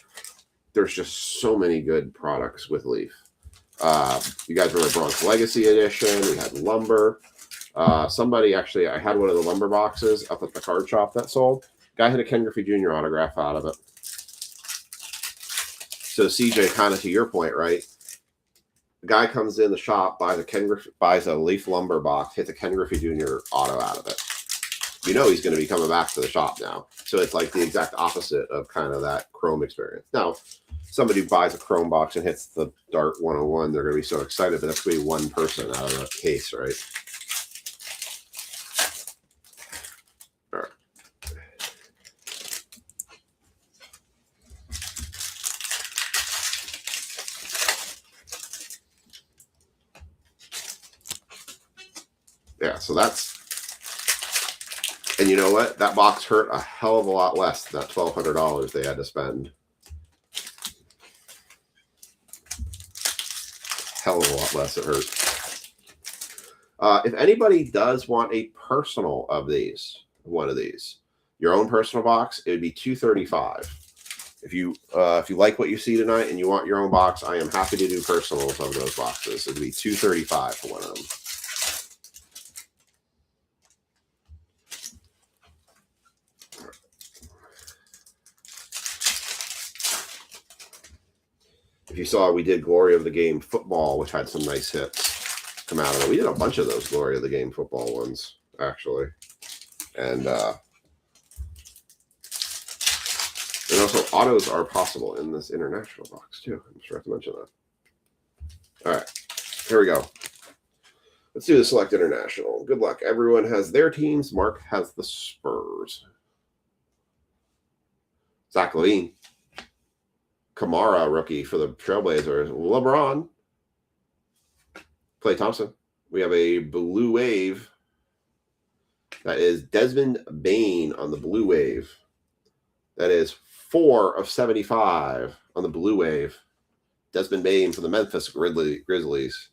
there's just so many good products with Leaf. You guys remember Bronx Legacy Edition. We had Lumber. Somebody actually, I had one of the Lumber boxes up at the card shop that sold. Guy had a Ken Griffey Jr. autograph out of it. So CJ, kind of to your point, right? The guy comes in the shop, buys a Leaf Lumber box, hits a Ken Griffey Jr. auto out of it. You know he's going to be coming back to the shop now. So it's like the exact opposite of kind of that Chrome experience. Now, somebody who buys a Chrome box and hits the Dart 101, they're going to be so excited, but that's going to be one person out of the case, right? All right. Yeah, so that's, and you know what? That box hurt a hell of a lot less than that $1,200 they had to spend. Hell of a lot less it hurt. If anybody does want a personal of these, one of these, your own personal box, it would be $235. If you like what you see tonight and you want your own box, I am happy to do personals of those boxes. It would be $235 for one of them. If you saw, we did Glory of the Game football, which had some nice hits come out of it. We did a bunch of those Glory of the Game football ones, actually. And also, autos are possible in this international box, too. I'm sure I have to mention that. All right, here we go. Let's do the Select International. Good luck. Everyone has their teams. Mark has the Spurs. Zach LaVine. Kamara, rookie for the Trailblazers. LeBron. Klay Thompson. We have a Blue Wave. That is Desmond Bane on the Blue Wave. That is 4 of 75 on the Blue Wave. Desmond Bane for the Memphis Grizzlies.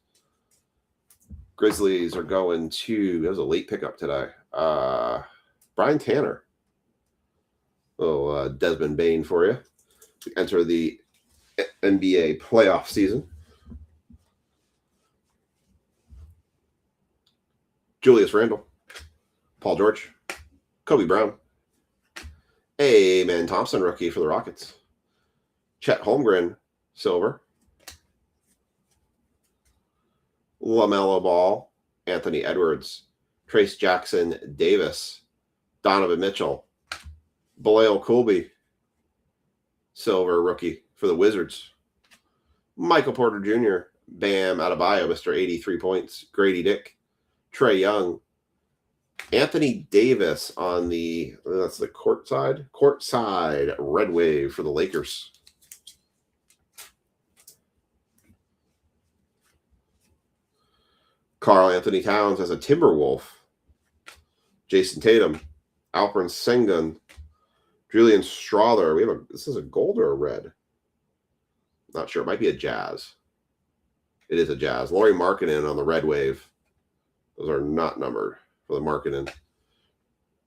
Grizzlies are going to, that was a late pickup today. Brian Tanner. Little Desmond Bane for you. We enter the NBA playoff season. Julius Randle. Paul George. Kobe Brown. Amen Thompson, rookie for the Rockets. Chet Holmgren, silver. LaMelo Ball. Anthony Edwards. Trace Jackson Davis. Donovan Mitchell. Bilal Colby. Silver rookie for the Wizards. Michael Porter Jr. Bam Adebayo, Mr. 83 points. Grady Dick. Trae Young. Anthony Davis on the, that's the courtside Red Wave for the Lakers. Karl Anthony Towns as a Timberwolf. Jason Tatum. Alperen Sengun. Julian Strawther. This is a gold or a red? Not sure. It might be a Jazz. It is a Jazz. Lauri Markkanen on the Red Wave. Those are not numbered for the Markkanen.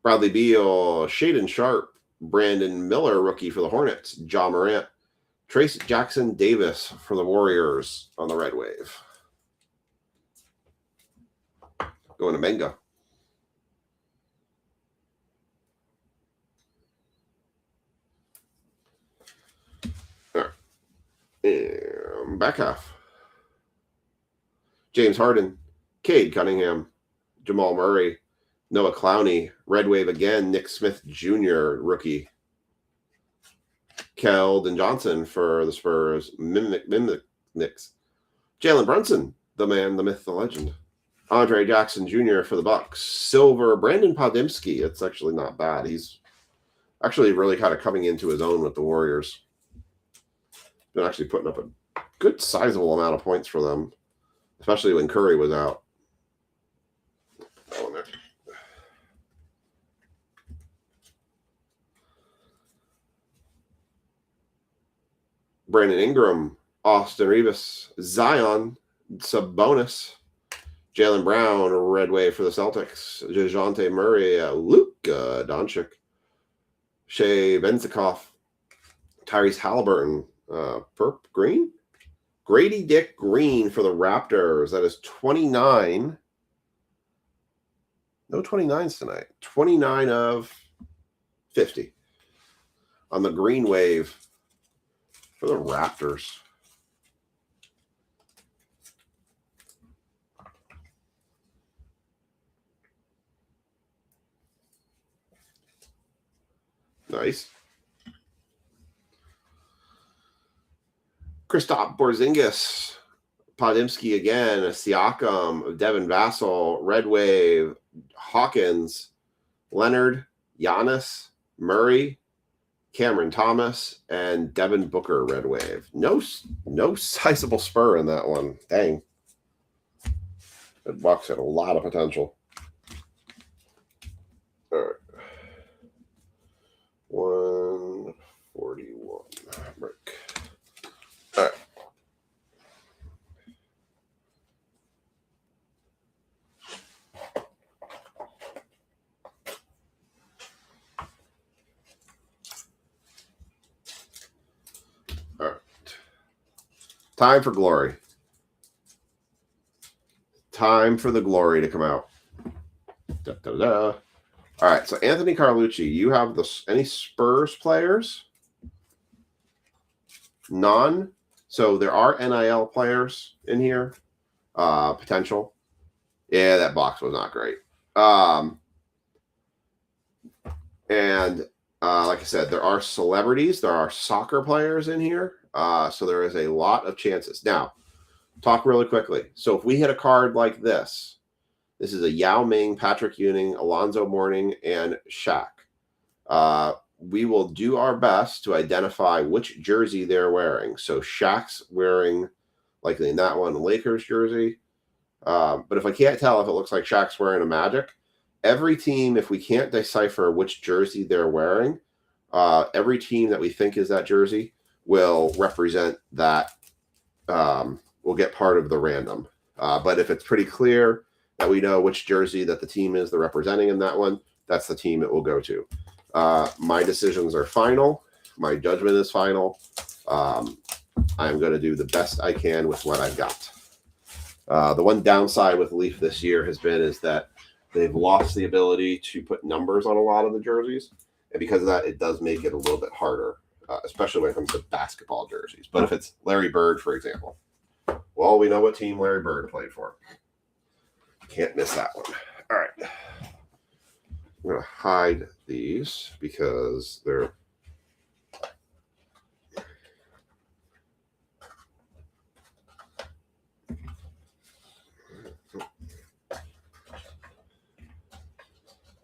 Bradley Beal, Shaedon Sharpe, Brandon Miller, rookie for the Hornets. Ja Morant. Trace Jackson Davis for the Warriors on the Red Wave. Going to Menga. All right. And back half. James Harden, Cade Cunningham, Jamal Murray, Noah Clowney, Red Wave again, Nick Smith Jr., rookie. Keldon Johnson for the Spurs, Mimic Knicks. Jalen Brunson, the man, the myth, the legend. Andre Jackson Jr. for the Bucks. Silver, Brandon Podimski. It's actually not bad. He's actually really kind of coming into his own with the Warriors. Been actually putting up a good sizable amount of points for them, especially when Curry was out. Oh, there. Brandon Ingram, Austin Reeves, Zion, Sabonis, Jaylen Brown, Red Wave for the Celtics, DeJounte Murray, Luka Doncic, Shea Benzakoff, Tyrese Halliburton, Perp Green, Grady Dick Green for the Raptors. That is 29. No 29s tonight. 29 of 50 on the Green Wave for the Raptors. Nice. Kristaps Porzingis, Podimski again, Siakam, Devin Vassell, Red Wave, Hawkins, Leonard, Giannis, Murray, Cameron Thomas, and Devin Booker, Red Wave. No sizable spur in that one. Dang. The Bucks had a lot of potential. All right. 141 break. All right. All right. Time for glory. Time for the glory to come out. Da, da, da. All right, so Anthony Carlucci, you have any Spurs players? None. So there are NIL players in here. Potential. Yeah, that box was not great. Like I said, there are celebrities. There are soccer players in here. So there is a lot of chances. Now, talk really quickly. So if we hit a card like this, this is a Yao Ming, Patrick Ewing, Alonzo Mourning, and Shaq. We will do our best to identify which jersey they're wearing. So Shaq's wearing, likely in that one, a Lakers jersey. But if I can't tell if it looks like Shaq's wearing a Magic, every team, if we can't decipher which jersey they're wearing, every team that we think is that jersey will represent that, will get part of the random. But if it's pretty clear that we know which jersey that the team is they're representing in that one, that's the team it will go to. My decisions are final. My judgment is final. I'm going to do the best I can with what I've got. The one downside with Leaf this year is that they've lost the ability to put numbers on a lot of the jerseys. And because of that, it does make it a little bit harder, especially when it comes to basketball jerseys. But if it's Larry Bird, for example, well, we know what team Larry Bird played for. Can't miss that one. All right. I'm going to hide these because they're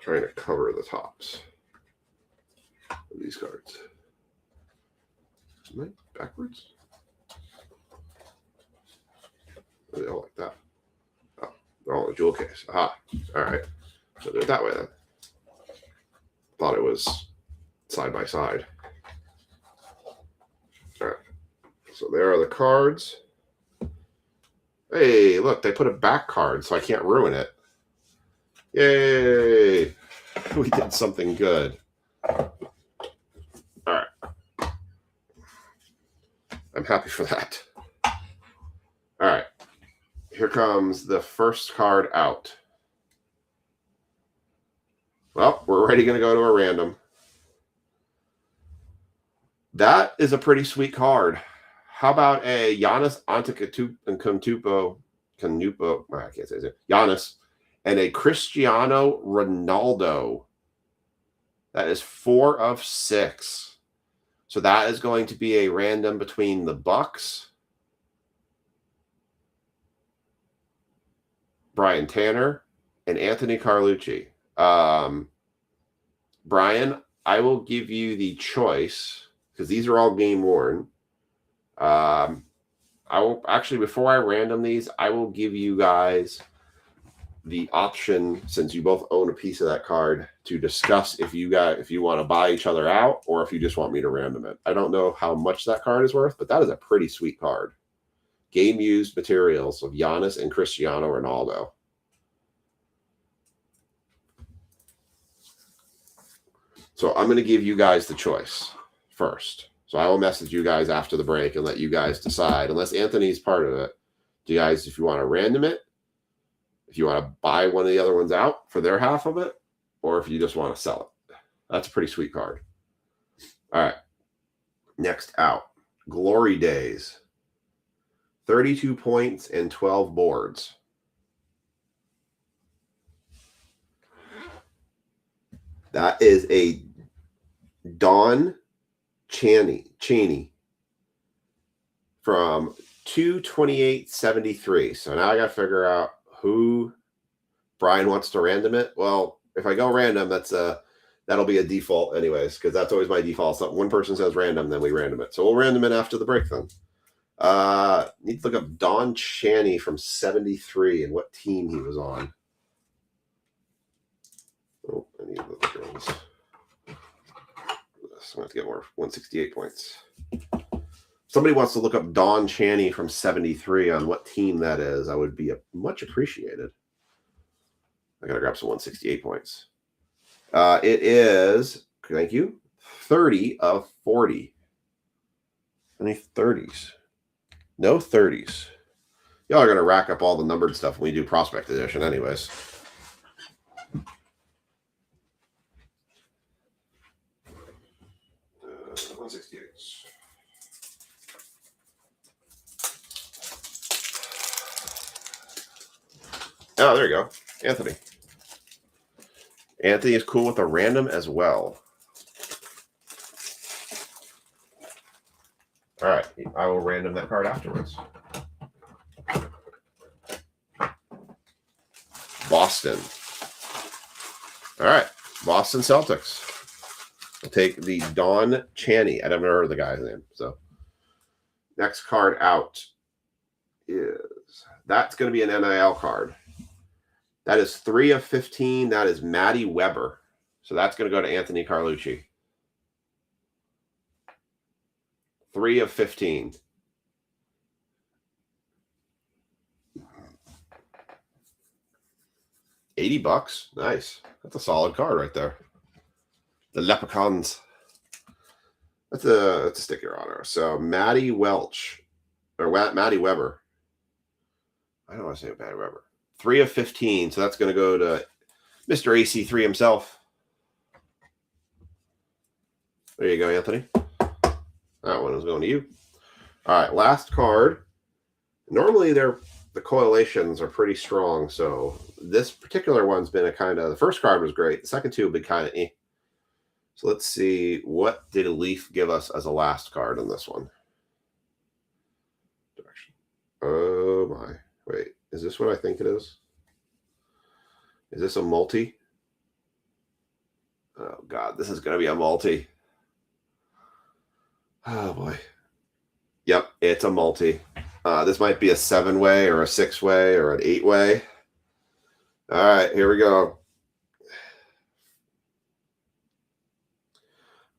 trying to cover the tops of these cards. Am I backwards? They all like that. Oh, they're all in a jewel case. Aha. All right. So do it that way then. Thought it was side by side. All right. So there are the cards. Hey, look, they put a back card, so I can't ruin it. Yay! We did something good. All right. I'm happy for that. All right. Here comes the first card out. Well, we're already going to go to a random. That is a pretty sweet card. How about a Giannis Antetokounmpo, I can't say it. Giannis, and a Cristiano Ronaldo. That is 4 of 6. So that is going to be a random between the Bucks, Brian Tanner, and Anthony Carlucci. Brian, I will give you the choice because these are all game worn. I will actually, before I random these, I will give you guys the option, since you both own a piece of that card, to discuss if you want to buy each other out or if you just want me to random it. I don't know how much that card is worth, but that is a pretty sweet card. Game used materials of Giannis and Cristiano Ronaldo. So I'm going to give you guys the choice first. So I will message you guys after the break and let you guys decide, unless Anthony's part of it. Do you guys, if you want to random it, if you want to buy one of the other ones out for their half of it, or if you just want to sell it. That's a pretty sweet card. All right. Next out, Glory Days. 32 points and 12 boards. That is a Don Chaney from 228.73. So now I got to figure out who Brian wants to random it. Well, if I go random, that'll be a default anyways, because that's always my default. So one person says random, then we random it. So we'll random it after the break then. Need to look up Don Chaney from 73 and what team he was on. Oh, I need the girls. So I'm going to get more 168 points. Somebody wants to look up Don Chaney from 73 on what team that is. I would be much appreciated. I got to grab some 168 points. It is, thank you, 30 of 40. Any 30s? No 30s. Y'all are going to rack up all the numbered stuff when we do Prospect Edition anyways. Oh, there you go. Anthony. Anthony is cool with a random as well. All right. I will random that card afterwards. Boston. All right. Boston Celtics. I'll take the Don Chaney. I've never heard of the guy's name. So next card out that's going to be an NIL card. That is 3 of 15. That is Maddie Weber. So that's going to go to Anthony Carlucci. 3 of 15. $80. Nice. That's a solid card right there. The Leprechauns. That's a sticker honor. So Maddie Welch. Or Maddie Weber. I don't want to say Maddie Weber. 3 of 15. So that's going to go to Mr. AC3 himself. There you go, Anthony. That one is going to you. All right, last card. Normally the correlations are pretty strong, so this particular one's been a kind of, the first card was great. The second two have been kind of eh. So let's see, what did Leaf give us as a last card on this one? Direction. Oh my. Wait, is this what I think it is? Is this a multi? Oh God, this is going to be a multi. Oh boy. Yep, it's a multi. This might be a 7-way or a 6-way or an 8-way. All right, here we go.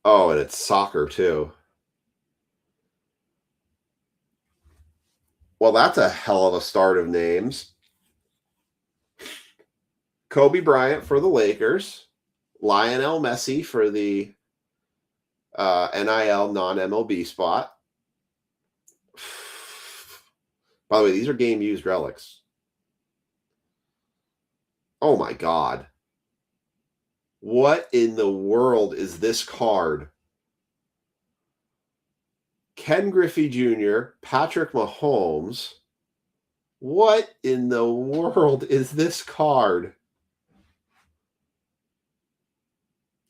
Oh, and it's soccer too. Well, that's a hell of a start of names. Kobe Bryant for the Lakers. Lionel Messi for the NIL non-MLB spot. By the way, these are game-used relics. Oh my God. What in the world is this card? Ken Griffey Jr., Patrick Mahomes. What in the world is this card?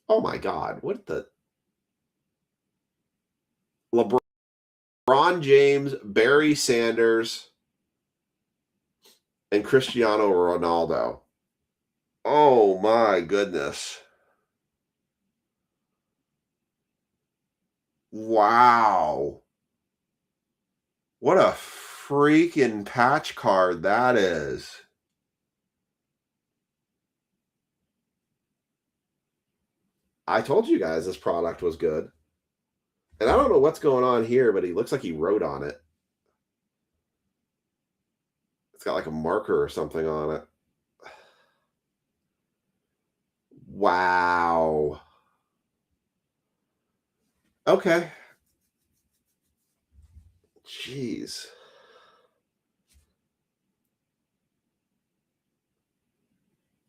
Oh my God. What the? LeBron James, Barry Sanders, and Cristiano Ronaldo. Oh my goodness. Wow. What a freaking patch card that is. I told you guys this product was good. And I don't know what's going on here, but he looks like he wrote on it. It's got like a marker or something on it. Wow. Okay. Jeez.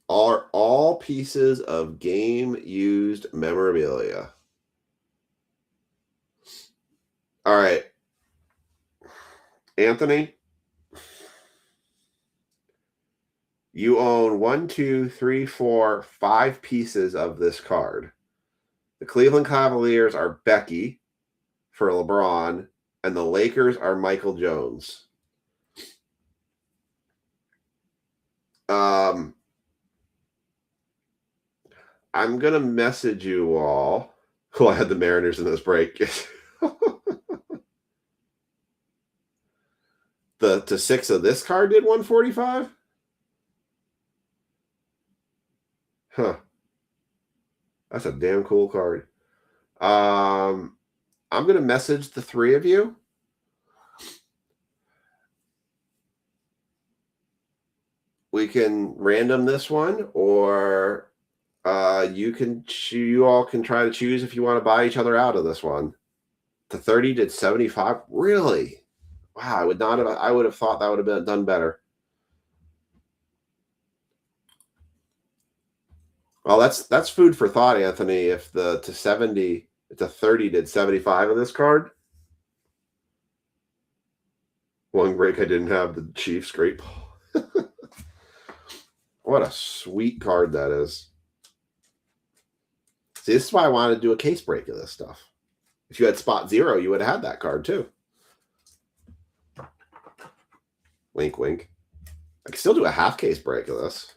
Are all pieces of game-used memorabilia. All right. Anthony, you own 1, 2, 3, 4, 5 pieces of this card. The Cleveland Cavaliers are Becky for LeBron, and the Lakers are Michael Jones. I'm going to message you all. Well, I had the Mariners in this break. The 6 of this card did 145? Huh. That's a damn cool card. I'm going to message the 3 of you. We can random this one, or you all can try to choose if you want to buy each other out of this one. The 30 did 75. Really? Wow, I would have thought that would have been done better. Well, that's food for thought, Anthony. If the 30 did 75 of this card. One break I didn't have the Chiefs. Great. What a sweet card that is. See, this is why I wanted to do a case break of this stuff. If you had spot 0, you would have had that card too. Wink, wink. I can still do a half case break of this.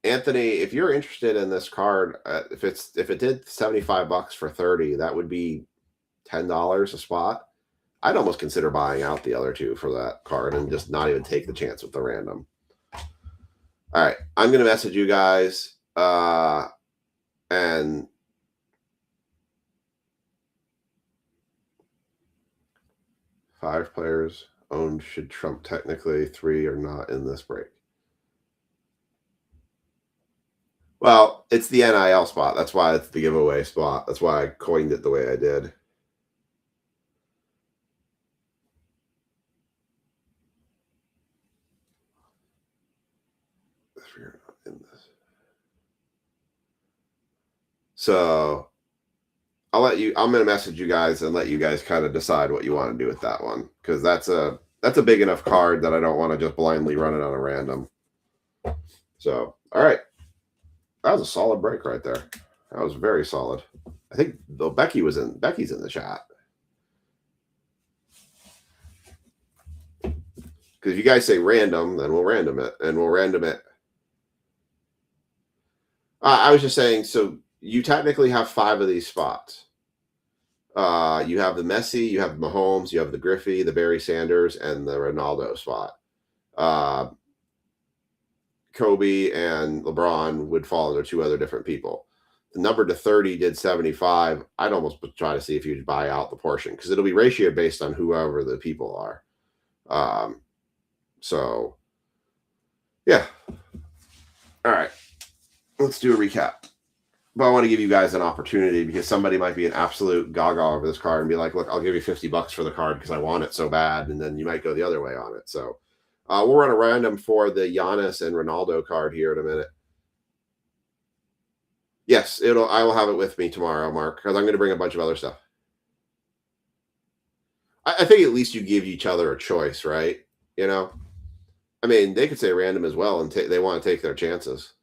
Anthony, if you're interested in this card, if it did $75 for 30, that would be $10 a spot. I'd almost consider buying out the other 2 for that card and just not even take the chance with the random. All right, I'm going to message you guys, and 5 players owned should trump technically 3 are not in this break. Well, it's the NIL spot. That's why it's the giveaway spot. That's why I coined it the way I did. So I'm going to message you guys and let you guys kind of decide what you want to do with that one, because that's a big enough card that I don't want to just blindly run it on a random. So, all right. That was a solid break right there. That was very solid. I think though Becky's in the chat. Because if you guys say random, then we'll random it, and we'll random it. I was just saying, so you technically have 5 of these spots. You have the Messi, you have Mahomes, you have the Griffey, the Barry Sanders, and the Ronaldo spot. Kobe and LeBron would fall under 2 other different people. the number to 30 did 75, I'd almost try to see if you'd buy out the portion because it'll be ratio based on whoever the people are. So, yeah. All right. Let's do a recap. But I want to give you guys an opportunity because somebody might be an absolute gaga over this card and be like, look, I'll give you $50 for the card because I want it so bad. And then you might go the other way on it. So we'll run a random for the Giannis and Ronaldo card here in a minute. Yes, I will have it with me tomorrow, Mark, because I'm going to bring a bunch of other stuff. I think at least you give each other a choice, right? You know? I mean, they could say random as well and they want to take their chances.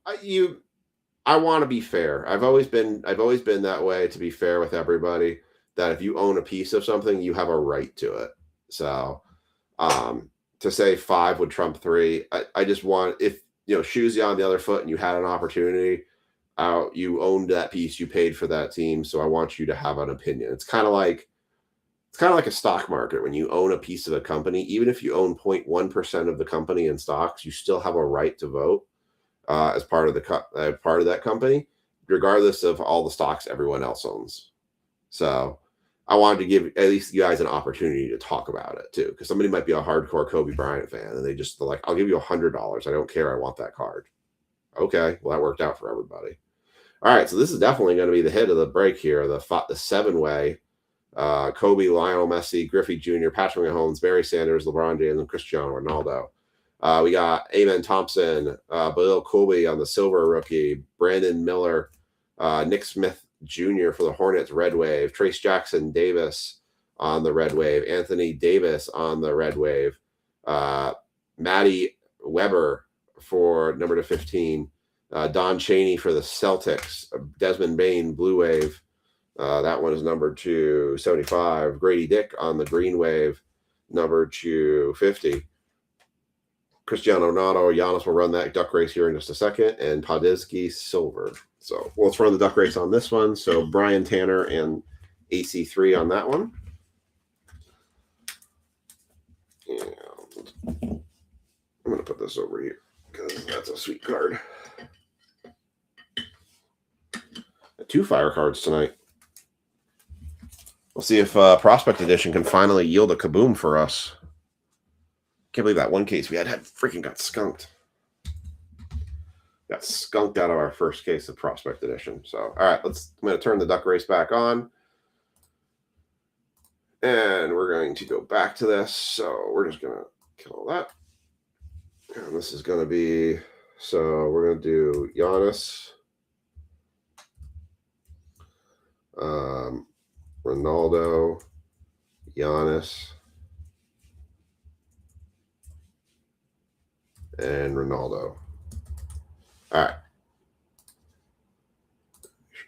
I want to be fair. I've always been that way, to be fair with everybody, that if you own a piece of something, you have a right to it. So to say 5 would trump 3, I just want, if shoes you on the other foot and you had an opportunity, you owned that piece, you paid for that team, so I want you to have an opinion. It's kind of like a stock market. When you own a piece of a company, even if you own 0.1% of the company in stocks, you still have a right to vote as part of that company, regardless of all the stocks everyone else owns. So I wanted to give at least you guys an opportunity to talk about it too, because somebody might be a hardcore Kobe Bryant fan and they're like, I'll give you $100. I don't care. I want that card. Okay, well, that worked out for everybody. All right, so this is definitely going to be the hit of the break here. The 7-way: Kobe, Lionel Messi, Griffey Jr., Patrick Mahomes, Barry Sanders, LeBron James, and Cristiano Ronaldo. We got Amen Thompson, Bilal Kobe on the silver rookie, Brandon Miller, Nick Smith Jr. for the Hornets red wave, Trace Jackson Davis on the red wave, Anthony Davis on the red wave, Matty Weber for number 15, Don Chaney for the Celtics, Desmond Bain blue wave. That one is number 275. Grady Dick on the green wave, number 250. Cristiano Ronaldo, Giannis will run that duck race here in just a second, and Podesky silver. So let's run the duck race on this one. So Brian Tanner and AC3 on that one. And I'm going to put this over here because that's a sweet card. 2 fire cards tonight. We'll see if Prospect Edition can finally yield a kaboom for us. Can't believe that one case we had freaking got skunked. Got skunked out of our first case of Prospect Edition. So, all right, I'm going to turn the duck race back on. And we're going to go back to this. So we're just going to kill that. And this is going to be, so we're going to do Giannis, Ronaldo, Giannis, and Ronaldo. All right.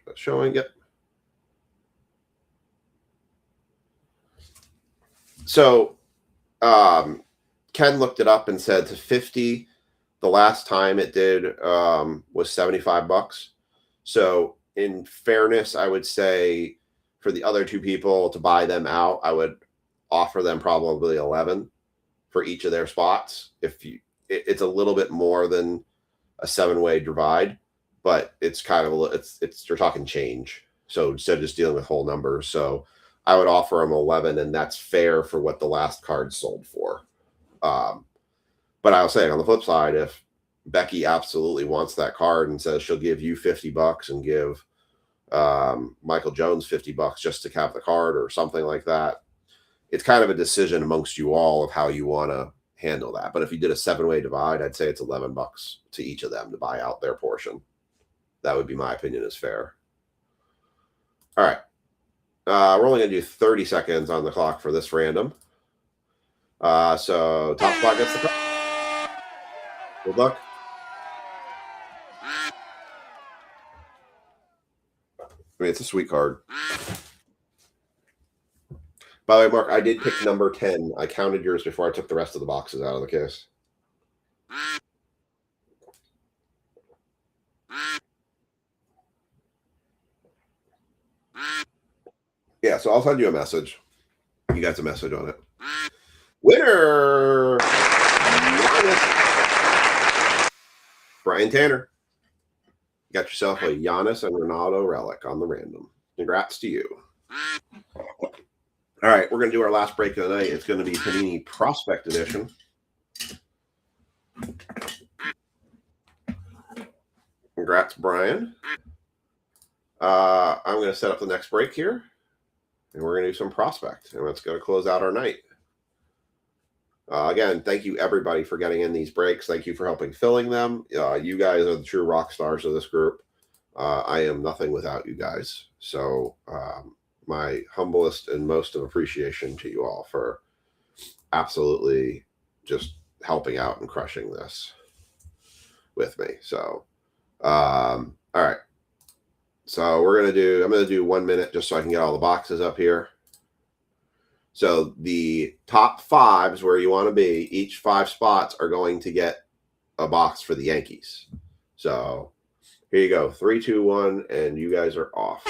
That's showing it. So Ken looked it up and said to 50, the last time it did was $75. So in fairness, I would say for the other 2 people to buy them out, I would offer them probably 11 for each of their spots. It's a little bit more than a 7-way divide, but it's kind of it's you're talking change. So instead of just dealing with whole numbers, so I would offer them 11, and that's fair for what the last card sold for. But I'll say on the flip side, if Becky absolutely wants that card and says she'll give you $50 and give Michael Jones $50 just to have the card or something like that, it's kind of a decision amongst you all of how you want to handle that. But if you did a 7-way divide, I'd say it's $11 to each of them to buy out their portion. That would be my opinion is fair. All right. We're only going to do 30 seconds on the clock for this random. So top spot gets the card. Good luck. I mean, it's a sweet card. By the way, Mark, I did pick number 10. I counted yours before I took the rest of the boxes out of the case. Yeah, so I'll send you a message. You got a message on it. Winner! Brian Tanner, you got yourself a Giannis and Ronaldo relic on the random. Congrats to you. All right, we're going to do our last break of the night. It's going to be Panini Prospect Edition. Congrats, Brian. I'm going to set up the next break here, and we're going to do some prospect, and that's going to close out our night. Again, thank you, everybody, for getting in these breaks. Thank you for helping filling them. You guys are the true rock stars of this group. I am nothing without you guys. So my humblest and most of appreciation to you all for absolutely just helping out and crushing this with me. So, all right. So I'm going to do 1 minute just so I can get all the boxes up here. So the top 5 is where you want to be. Each 5 spots are going to get a box for the Yankees. So here you go. 3, 2, 1, and you guys are off.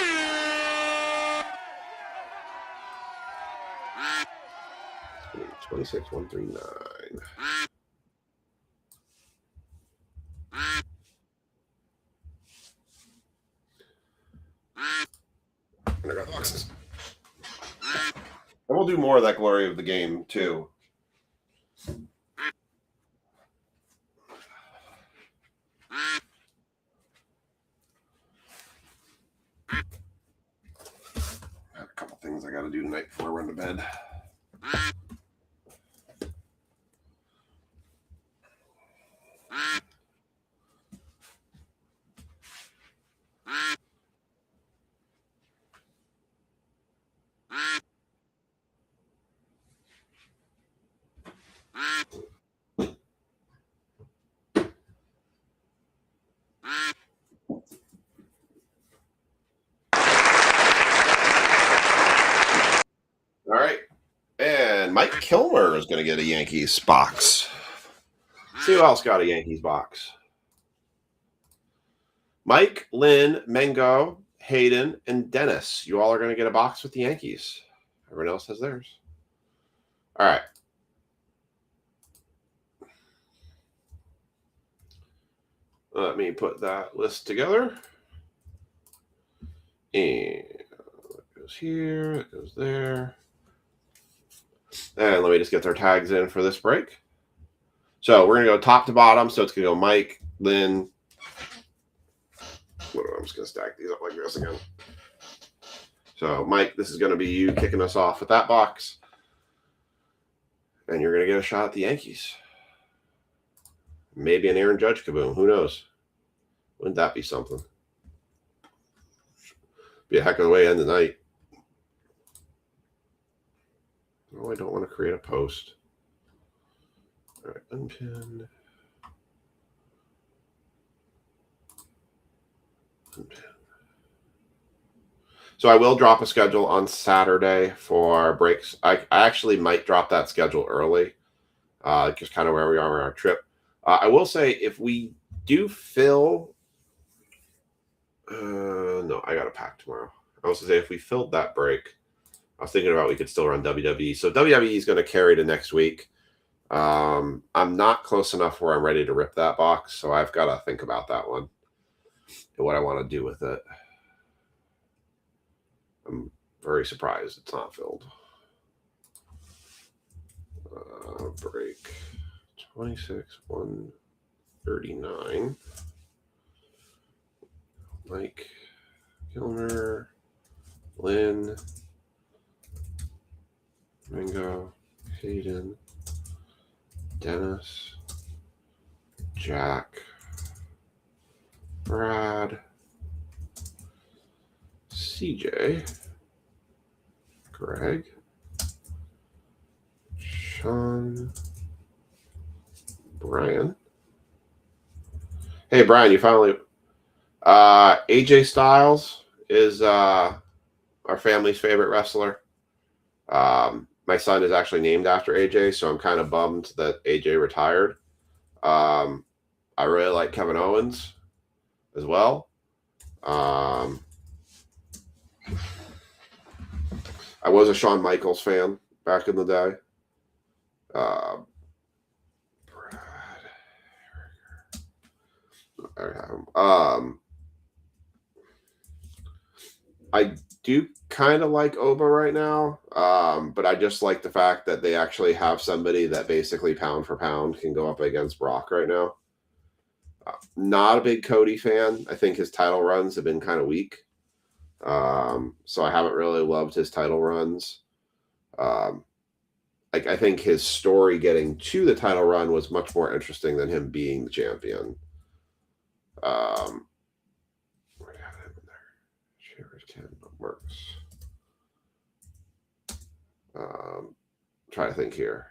26,139. And I got the boxes. And we'll do more of that glory of the game too. I have a couple things I got to do tonight before I run to bed. All right. And Mike Kilmer is going to get a Yankees box. See who else got a Yankees box. Mike, Lynn, Mengo, Hayden, and Dennis. You all are going to get a box with the Yankees. Everyone else has theirs. All right. Let me put that list together. And it goes here, it goes there. And let me just get their tags in for this break. So we're going to go top to bottom. So it's going to go Mike, Lynn. I'm just going to stack these up like this again. So Mike, this is going to be you kicking us off with that box. And you're going to get a shot at the Yankees. Maybe an Aaron Judge kaboom. Who knows? Wouldn't that be something? Be a heck of a way to end the night. Oh, I don't want to create a post. All right, unpin. Unpin. So I will drop a schedule on Saturday for breaks. I actually might drop that schedule early, just kind of where we are on our trip. I will say if we do fill, no, I got a pack tomorrow. I was going to say if we filled that break, I was thinking about we could still run WWE. So WWE is going to carry to next week. I'm not close enough where I'm ready to rip that box, so I've got to think about that one and what I want to do with it. I'm very surprised it's not filled. Break 26,139. Mike Kilmer, Lynn, Ringo, Hayden, Dennis, Jack, Brad, CJ, Greg, Sean, Brian. Hey, Brian, you finally... AJ Styles is our family's favorite wrestler. My son is actually named after AJ, so I'm kind of bummed that AJ retired. I really like Kevin Owens as well. I was a Shawn Michaels fan back in the day. Brad. I do kind of like Oba right now, but I just like the fact that they actually have somebody that basically pound for pound can go up against Brock right now. Not a big Cody fan. I think his title runs have been kind of weak. So I haven't really loved his title runs. I think his story getting to the title run was much more interesting than him being the champion. Where did I have him in there? Works. Try to think here.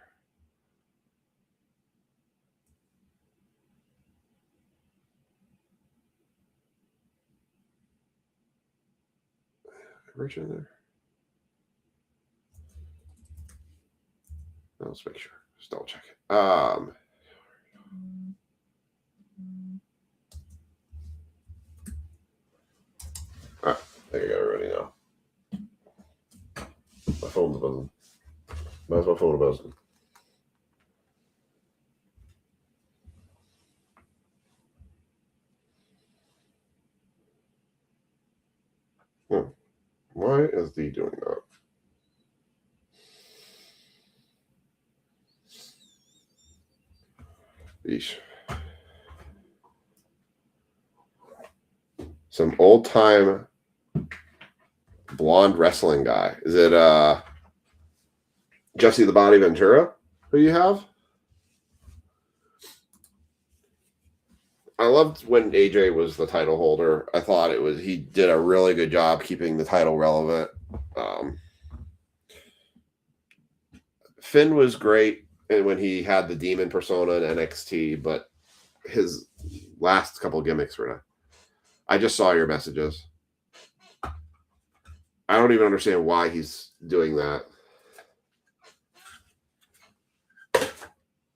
Rich in there. Let's make sure. Just double check it. I think I got it ready now. My phone's buzzing. Why's my phone buzzing? Why is he doing that? Yeesh. Some old time blonde wrestling guy. Is it Jesse the Body Ventura who you have? I loved when AJ was the title holder. I thought he did a really good job keeping the title relevant. Finn was great when he had the demon persona in NXT, but his last couple gimmicks were not. I just saw your messages. I don't even understand why he's doing that.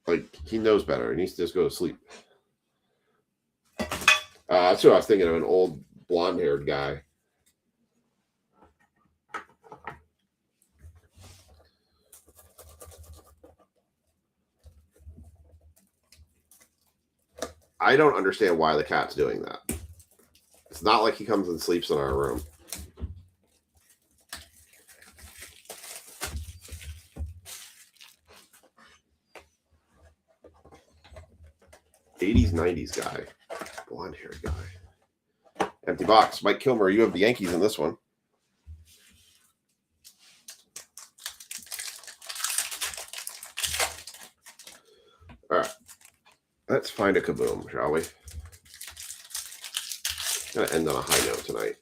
Like, he knows better. He needs to just go to sleep. That's what I was thinking of, an old blonde-haired guy. I don't understand why the cat's doing that. It's not like he comes and sleeps in our room. '80s, '90s guy. Blonde-haired guy. Empty box. Mike Kilmer, you have the Yankees in this one. All right. Let's find a kaboom, shall we? Gonna end on a high note tonight.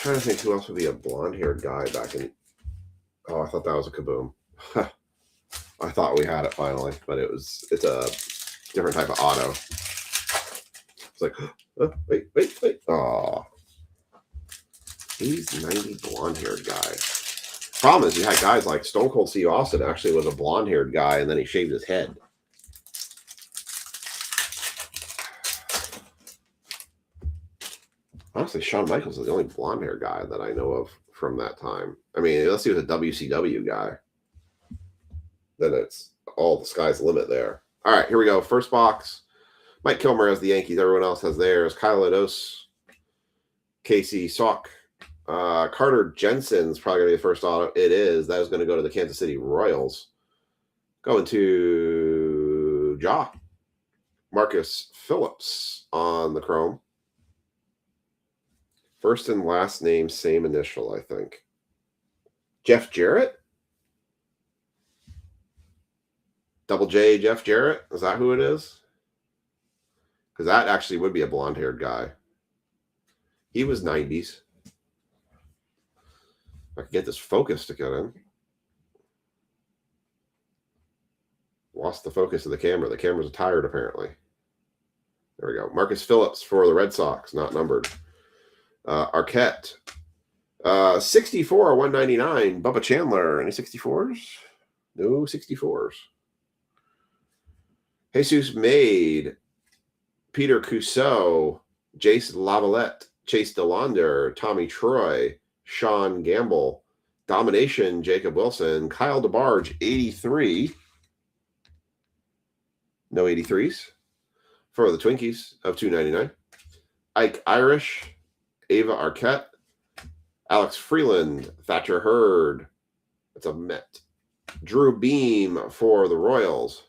Trying to think who else would be a blonde-haired guy back in. Oh, I thought that was a kaboom. I thought we had it finally, but it's a different type of auto. It's like, oh, wait. Oh, he's 90 blonde-haired guy. Problem is, you had guys like Stone Cold Steve Austin actually was a blonde-haired guy, and then he shaved his head. Honestly, Shawn Michaels is the only blonde-haired guy that I know of from that time. I mean, unless he was a WCW guy, then it's all the sky's the limit there. All right, here we go. First box. Mike Kilmer has the Yankees. Everyone else has theirs. Kyle Lados, Casey Salk. Carter Jensen's probably going to be the first auto. It is. That is going to go to the Kansas City Royals. Going to Ja. Marcus Phillips on the chrome. First and last name, same initial, I think. Jeff Jarrett? Double J Jeff Jarrett? Is that who it is? Because that actually would be a blonde-haired guy. He was 90s. I could get this focus to get in. Lost the focus of the camera. The camera's tired, apparently. There we go. Marcus Phillips for the Red Sox, not numbered. Arquette. 64, 199. Bubba Chandler. Any 64s? No 64s. Jesus Made. Peter Cousseau. Jace Lavalette. Chase DeLaunder. Tommy Troy. Sean Gamble, Domination, Jacob Wilson, Kyle DeBarge, 83. No 83s. For the Twinkies of $2.99. Ike Irish, Ava Arquette, Alex Freeland, Thatcher Hurd. That's a Met. Drew Beam for the Royals.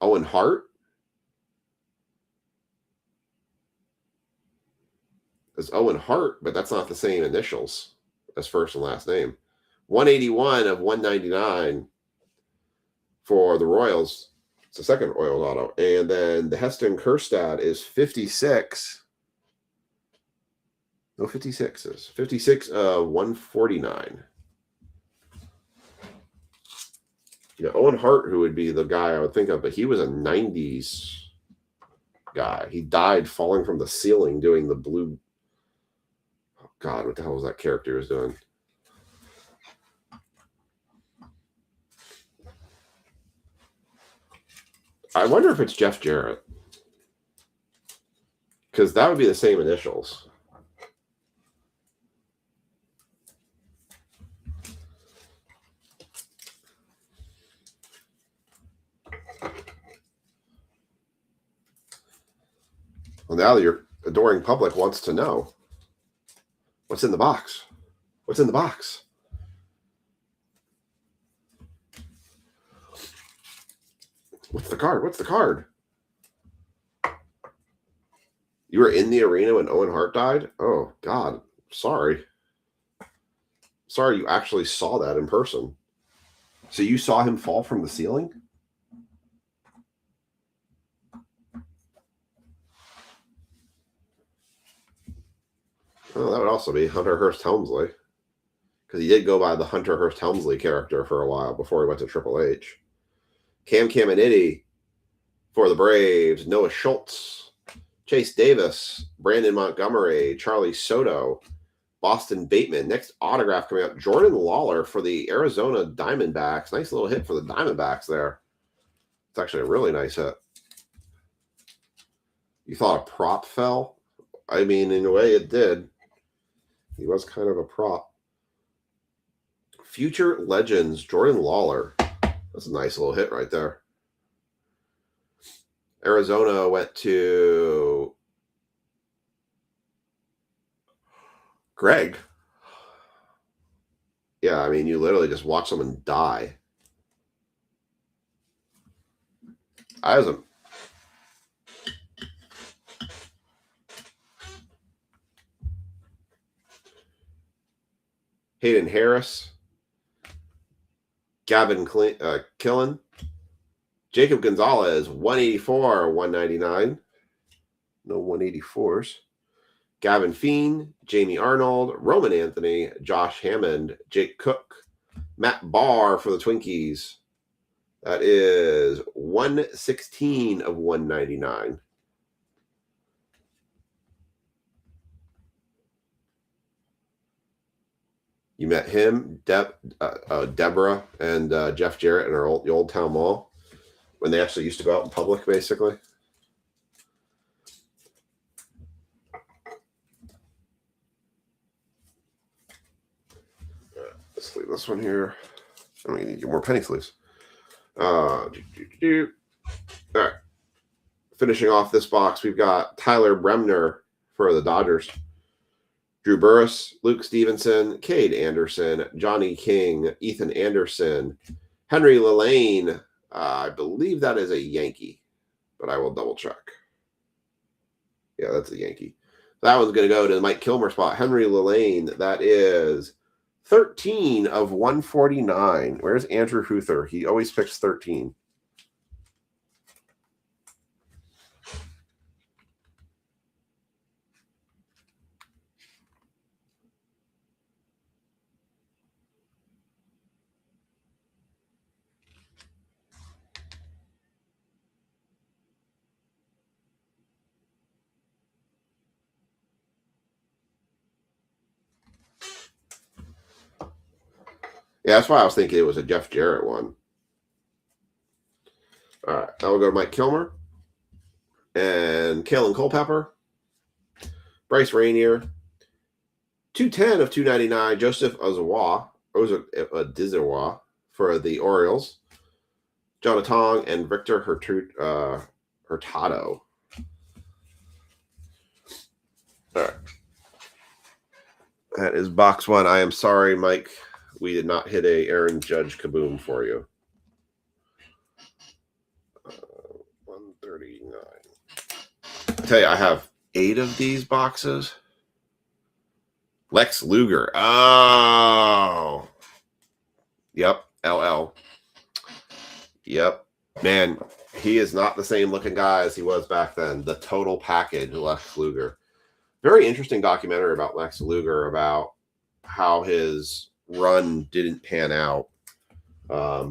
Owen Hart. It's Owen Hart, but that's not the same initials as first and last name. 181 of 199 for the Royals. It's the second Royals auto. And then the Heston Kjerstad is 56. No 56s. 56 of 149. Yeah, Owen Hart, who would be the guy I would think of, but he was a 90s guy. He died falling from the ceiling doing the blue. Oh, God, what the hell was that character he was doing? I wonder if it's Jeff Jarrett. Because that would be the same initials. Well, now your adoring public wants to know. What's in the box? What's in the box? What's the card? What's the card? You were in the arena when Owen Hart died? Oh, God. Sorry. Sorry you actually saw that in person. So you saw him fall from the ceiling? Well, that would also be Hunter Hearst Helmsley. Because he did go by the Hunter Hearst Helmsley character for a while before he went to Triple H. Cam Caminiti for the Braves. Noah Schultz. Chase Davis. Brandon Montgomery. Charlie Soto. Boston Bateman. Next autograph coming up. Jordan Lawler for the Arizona Diamondbacks. Nice little hit for the Diamondbacks there. It's actually a really nice hit. You thought a prop fell? I mean, in a way it did. He was kind of a prop. Future Legends, Jordan Lawler. That's a nice little hit right there. Arizona went to Greg. Yeah, I mean, you literally just watch someone die. I was a Hayden Harris, Gavin Killen, Jacob Gonzalez, 184, 199. No 184s. Gavin Fiend, Jamie Arnold, Roman Anthony, Josh Hammond, Jake Cook, Matt Barr for the Twinkies. That is 116 of 199. You met him, Deborah, and Jeff Jarrett in our the Old Town Mall when they actually used to go out in public, basically. Let's leave this one here. I mean, you need more penny sleeves. All right. Finishing off this box, we've got Tyler Bremner for the Dodgers. Drew Burris, Luke Stevenson, Cade Anderson, Johnny King, Ethan Anderson, Henry Lillane. I believe that is a Yankee, but I will double check. Yeah, that's a Yankee. That one's going to go to the Mike Kilmer spot. Henry Lillane, that is 13 of 149. Where's Andrew Huther? He always picks 13. Yeah, that's why I was thinking it was a Jeff Jarrett one. All right, now we'll go to Mike Kilmer and Kalen Culpepper, Bryce Rainier, 210 of 299, Joseph Ozawa for the Orioles, Jonah Tong, and Victor Hurtado. All right. That is box one. I am sorry, Mike. We did not hit a Aaron Judge kaboom for you. 139. I tell you, I have 8 of these boxes. Lex Luger. Oh. Yep. LL. Yep. Man, he is not the same looking guy as he was back then. The total package, Lex Luger. Very interesting documentary about Lex Luger, about how his run didn't pan out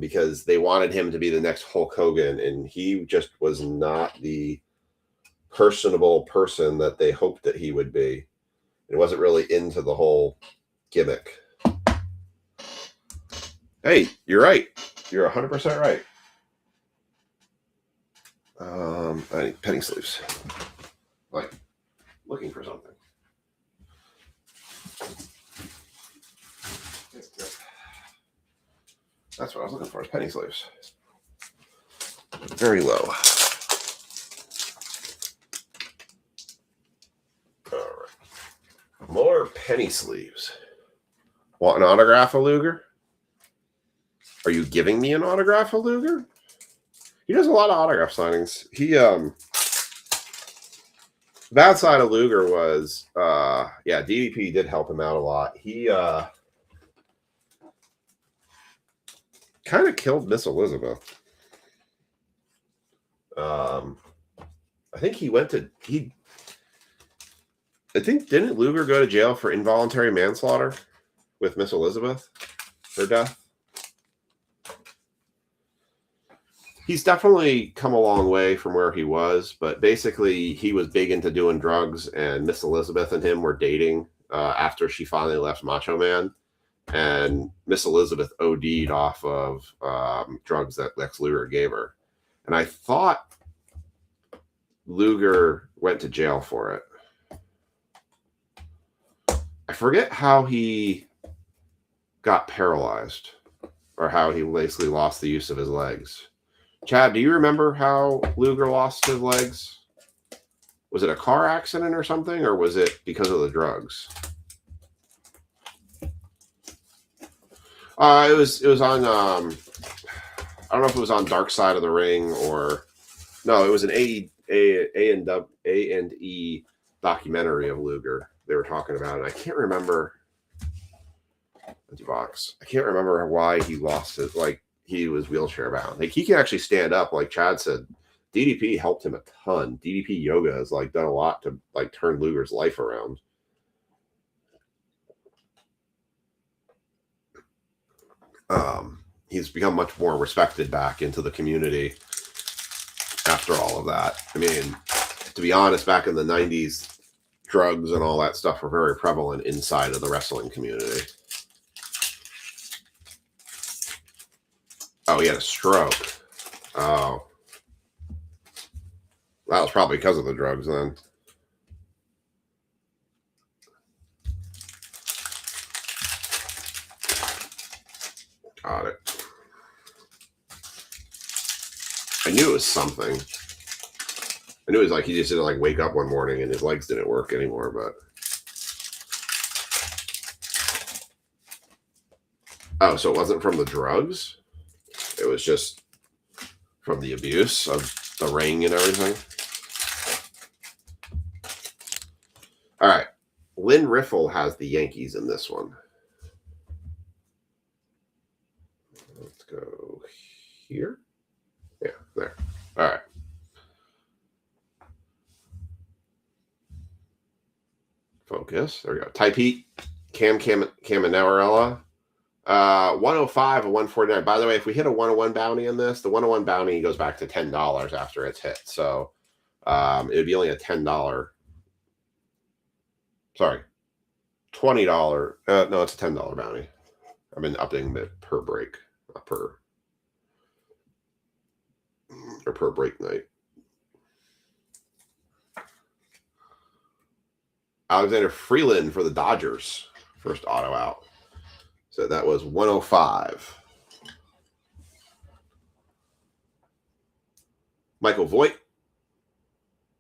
because they wanted him to be the next Hulk Hogan, and he just was not the personable person that they hoped that he would be. It wasn't really into the whole gimmick. Hey, you're right. You're 100% right. I need penny sleeves. Like, looking for something. That's what I was looking for, is penny sleeves. Very low. All right. More penny sleeves. Want an autograph of Luger? Are you giving me an autograph of Luger? He does a lot of autograph signings. He, the bad side of Luger was, yeah, DDP did help him out a lot. He, kind of killed Miss Elizabeth. I think he went to, didn't Luger go to jail for involuntary manslaughter with Miss Elizabeth? Her death? He's definitely come a long way from where he was, but basically he was big into doing drugs, and Miss Elizabeth and him were dating after she finally left Macho Man, and Miss Elizabeth OD'd off of drugs that Lex Luger gave her. And I thought Luger went to jail for it. I forget how he got paralyzed or how he basically lost the use of his legs. Chad, do you remember how Luger lost his legs? Was it a car accident or something, or was it because of the drugs? It was on, I don't know if it was on Dark Side of the Ring or, no, it was an A&E documentary of Luger. They were talking about it. I can't remember. Box. I can't remember why he lost it. Like, he was wheelchair bound. Like, he can actually stand up. Like Chad said, DDP helped him a ton. DDP Yoga has like done a lot to like turn Luger's life around. He's become much more respected back into the community after all of that. I mean, to be honest, back in the 90s, drugs and all that stuff were very prevalent inside of the wrestling community. Oh, he had a stroke. Oh. That was probably because of the drugs then. Got it. I knew it was something. I knew it was like he just didn't like wake up one morning and his legs didn't work anymore, but. Oh, so it wasn't from the drugs? It was just from the abuse of the ring and everything. All right. Lynn Riffle has the Yankees in this one. Let's go here. Yeah, there. All right. Focus. There we go. Type Heat. Caminarella. 105 and 149. By the way, if we hit a 101 bounty in this, the 101 bounty goes back to $10 after it's hit. So it would be only a $10. Sorry, $20. No, it's a $10 bounty. I've been upping it per break, not per break night. Alexander Freeland for the Dodgers. First auto out. So that was 105. Michael Voigt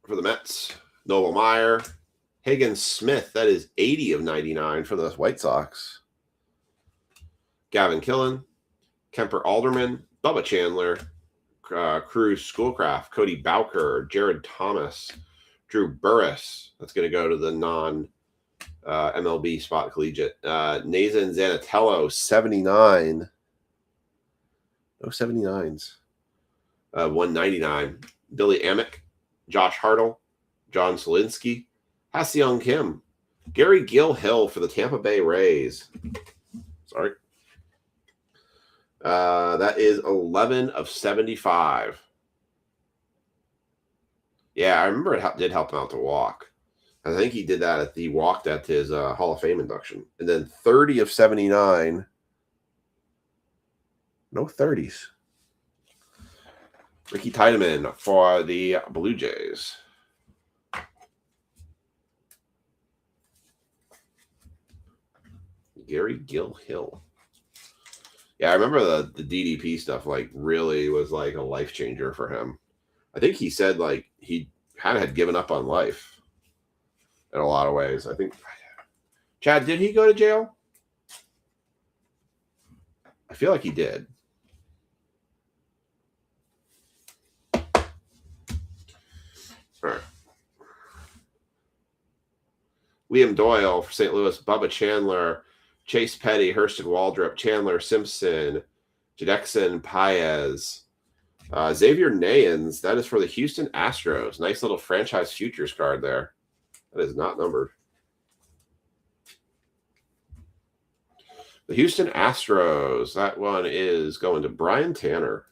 for the Mets. Noble Meyer. Hagen Smith, that is 80 of 99 for the White Sox. Gavin Killen. Kemper Alderman. Bubba Chandler. Cruz Schoolcraft. Cody Bowker. Jared Thomas. Drew Burris. That's going to go to the non-MLB spot collegiate. Nathan Zanatello, 79. No 79s. 199. Billy Amick. Josh Hartle. John Solinsky. Ha-Seong Kim. Gary Gill-Hill for the Tampa Bay Rays. Sorry. That is 11 of 75. Yeah, I remember it did help him out to walk. I think he did that he walked at his Hall of Fame induction. And then 30 of 79. No 30s. Ricky Tiedemann for the Blue Jays. Gary Gill-Hill. Yeah, I remember the DDP stuff really was a life changer for him. I think he said he kind of had given up on life in a lot of ways. I think Chad, did he go to jail? I feel like he did. All right. Liam Doyle for St. Louis. Bubba Chandler. Chase Petty, Hurston Waldrop, Chandler Simpson, Jadexon Paez, Xavier Nayans. That is for the Houston Astros. Nice little franchise futures card there. That is not numbered. The Houston Astros. That one is going to Brian Tanner.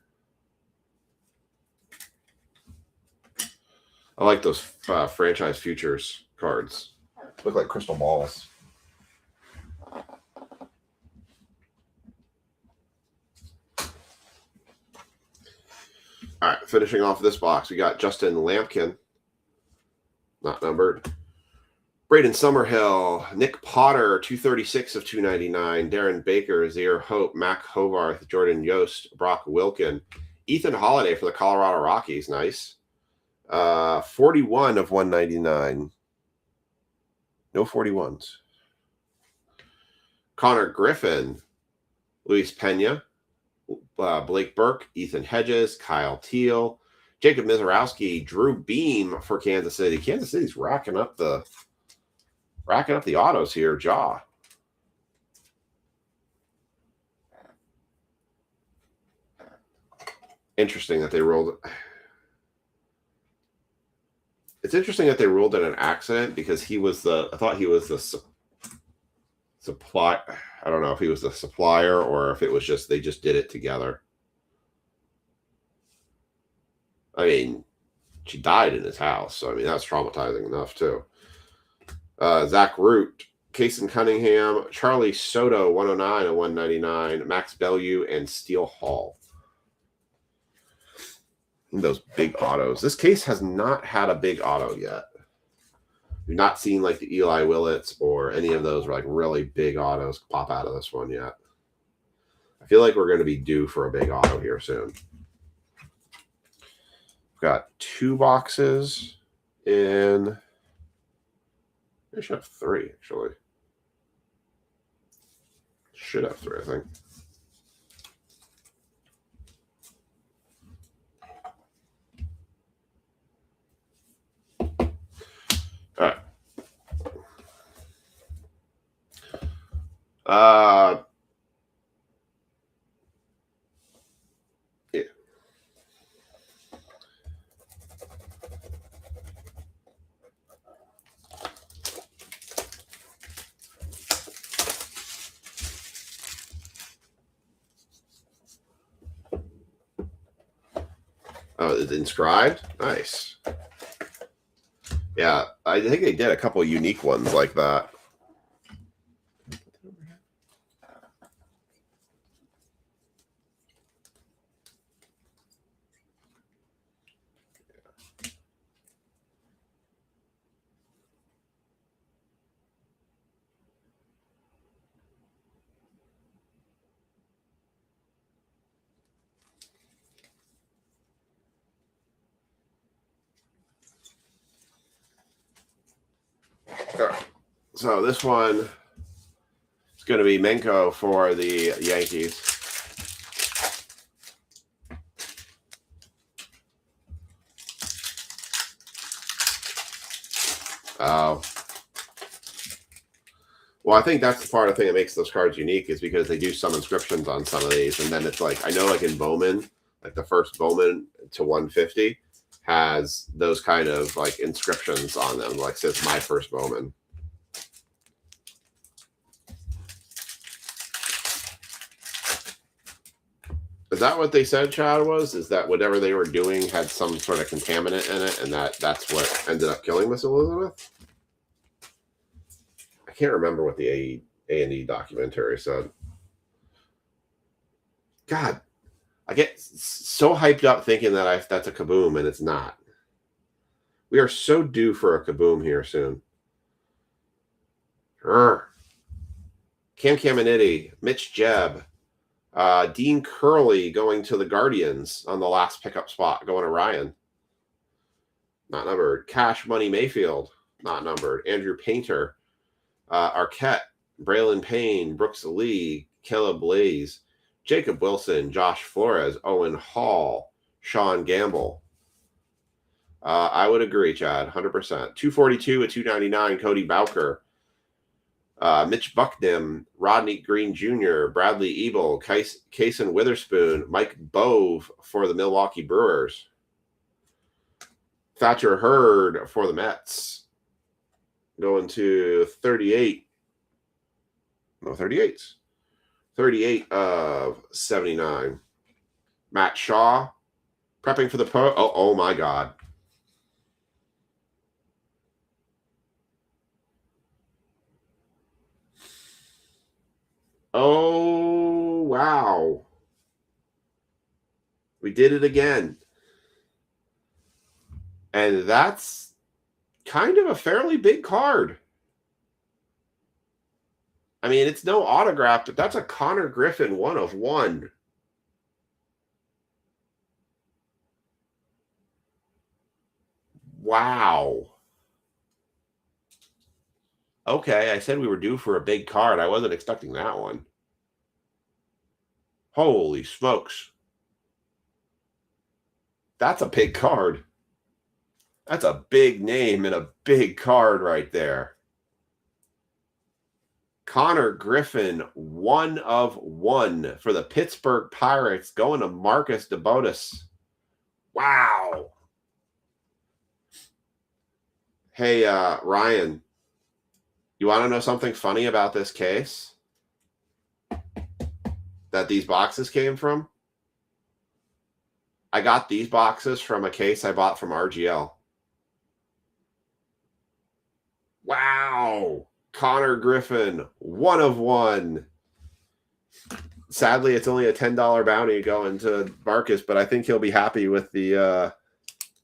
I like those franchise futures cards. Look like crystal balls. All right, finishing off this box, we got Justin Lampkin, not numbered. Braden Summerhill, Nick Potter, 236 of 299. Darren Baker, Zaire Hope, Mac Hovarth, Jordan Yost, Brock Wilkin. Ethan Holiday for the Colorado Rockies, nice. 41 of 199. No 41s. Connor Griffin, Luis Pena. Blake Burke, Ethan Hedges, Kyle Teal, Jacob Mizorowski, Drew Beam for Kansas City. Kansas City's racking up the autos here. Jaw. Interesting that they rolled. It's interesting that they ruled it an accident because I thought he was the supply. I don't know if he was the supplier or if it was just they just did it together. I mean, she died in his house, so I mean that's traumatizing enough too. Zach Root, Kason Cunningham, Charlie Soto, 109 and 199, Max Bellew, and Steele Hall. Those big autos. This case has not had a big auto yet. We've not seen the Eli Willits or any of those really big autos pop out of this one yet. I feel like we're going to be due for a big auto here soon. We've got 2 boxes in. I should have 3, actually. Should have 3, I think. All right. Yeah. Oh, it's inscribed? Nice. Yeah, I think they did a couple of unique ones like that. So this one is going to be Menko for the Yankees. Oh. Well, I think that's the part of the thing that makes those cards unique is because they do some inscriptions on some of these. And then it's like, I know like in Bowman, like the first Bowman to 150 has those kind of like inscriptions on them. Like says my first Bowman. Is that what they said, Chad, was? Is that whatever they were doing had some sort of contaminant in it and that's what ended up killing Miss Elizabeth? I can't remember what the A&E documentary said. God, I get so hyped up thinking that that's a Kaboom, and it's not. We are so due for a Kaboom here soon. Cam Caminiti, Mitch Jebb, Dean Curley going to the Guardians on the last pickup spot, going to Ryan. Not numbered. Cash Money Mayfield, not numbered. Andrew Painter, Arquette, Braylon Payne, Brooks Lee, Caleb Blaze, Jacob Wilson, Josh Flores, Owen Hall, Sean Gamble. I would agree, Chad, 100%. 242 at 299, Cody Bowker. Mitch Bucknam, Rodney Green Jr., Bradley Ebel, Kaysen Witherspoon, Mike Bove for the Milwaukee Brewers. Thatcher Hurd for the Mets. Going to 38. No, 38. 38 of 79. Matt Shaw, prepping for the oh my God. Oh, wow. We did it again. And that's kind of a fairly big card. I mean, it's no autograph, but that's a Connor Griffin 1 of 1. Wow. Okay, I said we were due for a big card. I wasn't expecting that one. Holy smokes. That's a big card. That's a big name and a big card right there. Connor Griffin, 1 of 1 for the Pittsburgh Pirates, going to Marcus DeBotis. Wow. Hey, Ryan, you want to know something funny about this case that these boxes came from? I got these boxes from a case I bought from RGL. Wow. Connor Griffin, 1 of 1. Sadly, it's only a $10 bounty going to Marcus, but I think he'll be happy with the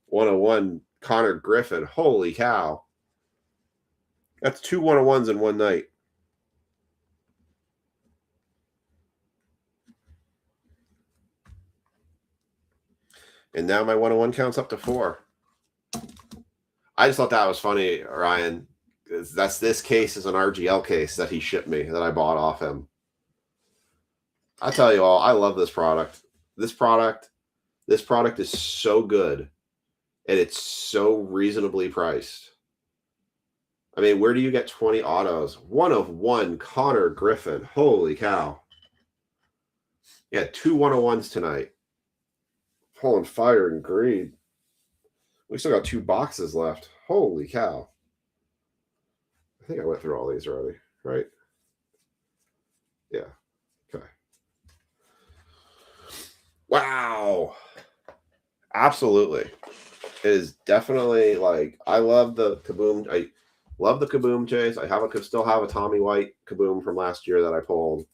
1 of 1 Connor Griffin. Holy cow. That's 2 1 of 1s in one night. And now my 1 of 1 counts up to 4. I just thought that was funny, Ryan. This case is an RGL case that he shipped me that I bought off him. I tell you all, I love this product. This product is so good, and it's so reasonably priced. I mean, where do you get 20 autos? 1 of 1 Connor Griffin. Holy cow. Yeah, 2 1 of 1s tonight. Pulling fire and greed. We still got 2 boxes left. Holy cow. I think I went through all these already, right? Yeah. Okay. Wow. Absolutely. It is definitely like, I love the Kaboom. I love the Kaboom chase. I still have a Tommy White Kaboom from last year that I pulled.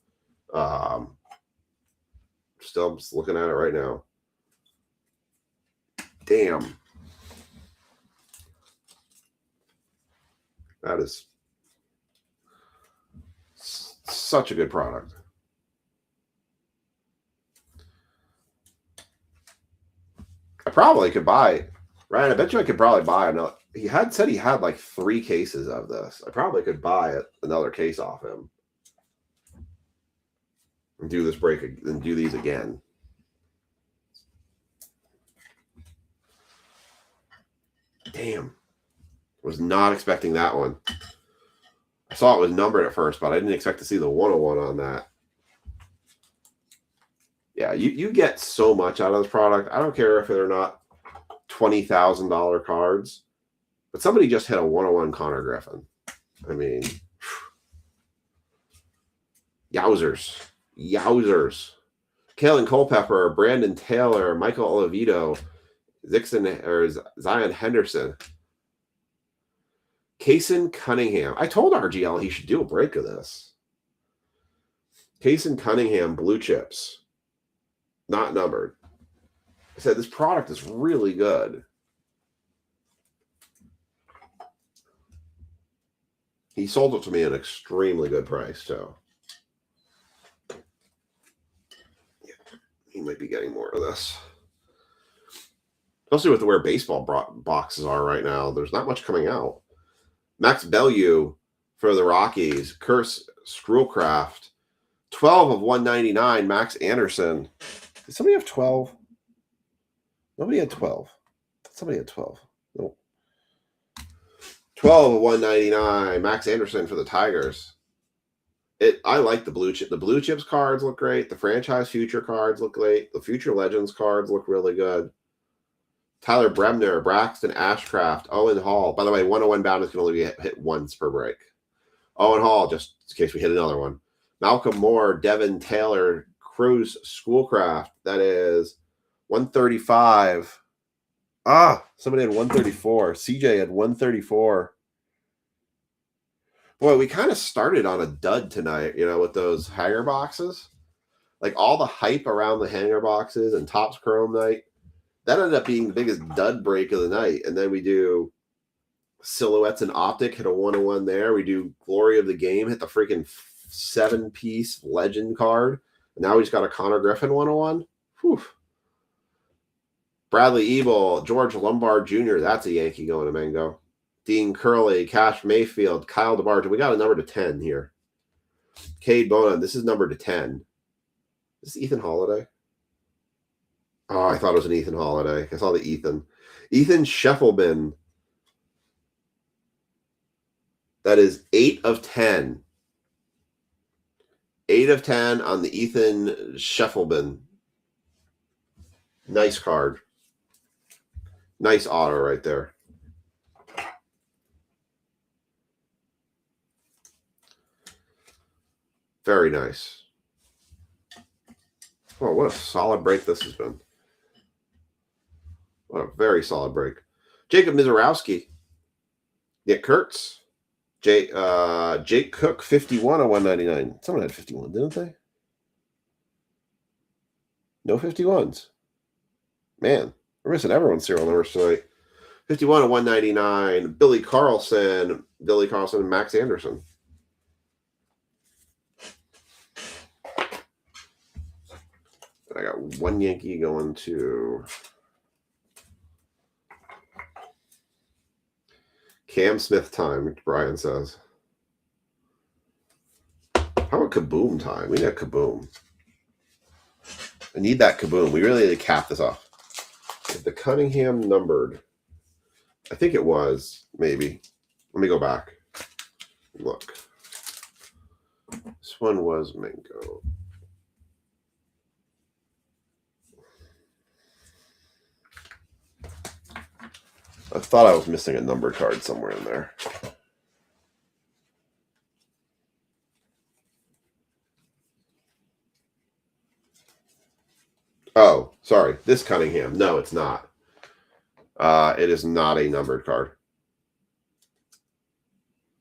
Still just looking at it right now. Damn. That is such a good product. I probably could buy, Ryan, I bet you I could probably buy He had said he had like 3 cases of this. I probably could buy another case off him and do this break and do these again. Damn. Was not expecting that one. I saw it was numbered at first, but I didn't expect to see the 101 on that. Yeah, you get so much out of this product. I don't care if they're not $20,000 cards, but somebody just hit a 101 Connor Griffin. I mean, yowzers. Yowzers. Kalen Culpepper, Brandon Taylor, Michael Oliveto, Zion Henderson. Kaysen Cunningham. I told RGL he should do a break of this. Kaysen Cunningham, blue chips. Not numbered. I said this product is really good. He sold it to me at an extremely good price, too. Yeah, he might be getting more of this. Especially with where baseball boxes are right now. There's not much coming out. Max Bellew for the Rockies. Curse Schoolcraft. 12 of 199. Max Anderson. Did somebody have 12? Nobody had 12. Somebody had 12. Nope. 12 of 199. Max Anderson for the Tigers. I like the blue chip. The blue chips cards look great. The franchise future cards look great. The future legends cards look really good. Tyler Bremner, Braxton Ashcraft, Owen Hall. By the way, 101 bound is going to only be hit once per break. Owen Hall, just in case we hit another one. Malcolm Moore, Devin Taylor, Cruz Schoolcraft. That is 135. Somebody had 134. CJ had 134. Boy, we kind of started on a dud tonight, with those hanger boxes. Like all the hype around the hanger boxes and Topps Chrome night. That ended up being the biggest dud break of the night. And then we do Silhouettes and Optic, hit a 101 there. We do Glory of the Game, hit the freaking 7-piece legend card. And now we just got a Connor Griffin 101. Whew. Bradley Ebel, George Lombard Jr., that's a Yankee going to Mango. Dean Curley, Cash Mayfield, Kyle DeBarge. We got a number to 10 here. Cade Bona, this is number to 10. Is this Ethan Holiday? Oh, I thought it was an Ethan Holiday. I saw the Ethan. Ethan Scheffelman. That is 8 of 10. 8 of 10 on the Ethan Scheffelman. Nice card. Nice auto right there. Very nice. Oh, what a solid break this has been. What a very solid break. Jacob Mizorowski. Nick Kurtz. Jake Cook, 51 of 199. Someone had 51, didn't they? No 51s. Man, we're missing everyone's serial numbers tonight. 51 of 199. Billy Carlson, and Max Anderson. I got one Yankee going to Cam Smith time, Brian says. How about Kaboom time? We got Kaboom. I need that Kaboom. We really need to cap this off. The Cunningham numbered. I think it was, maybe. Let me go back. Look. This one was Mango. I thought I was missing a number card somewhere in there. Oh, sorry. This Cunningham. No, it's not. It is not a numbered card.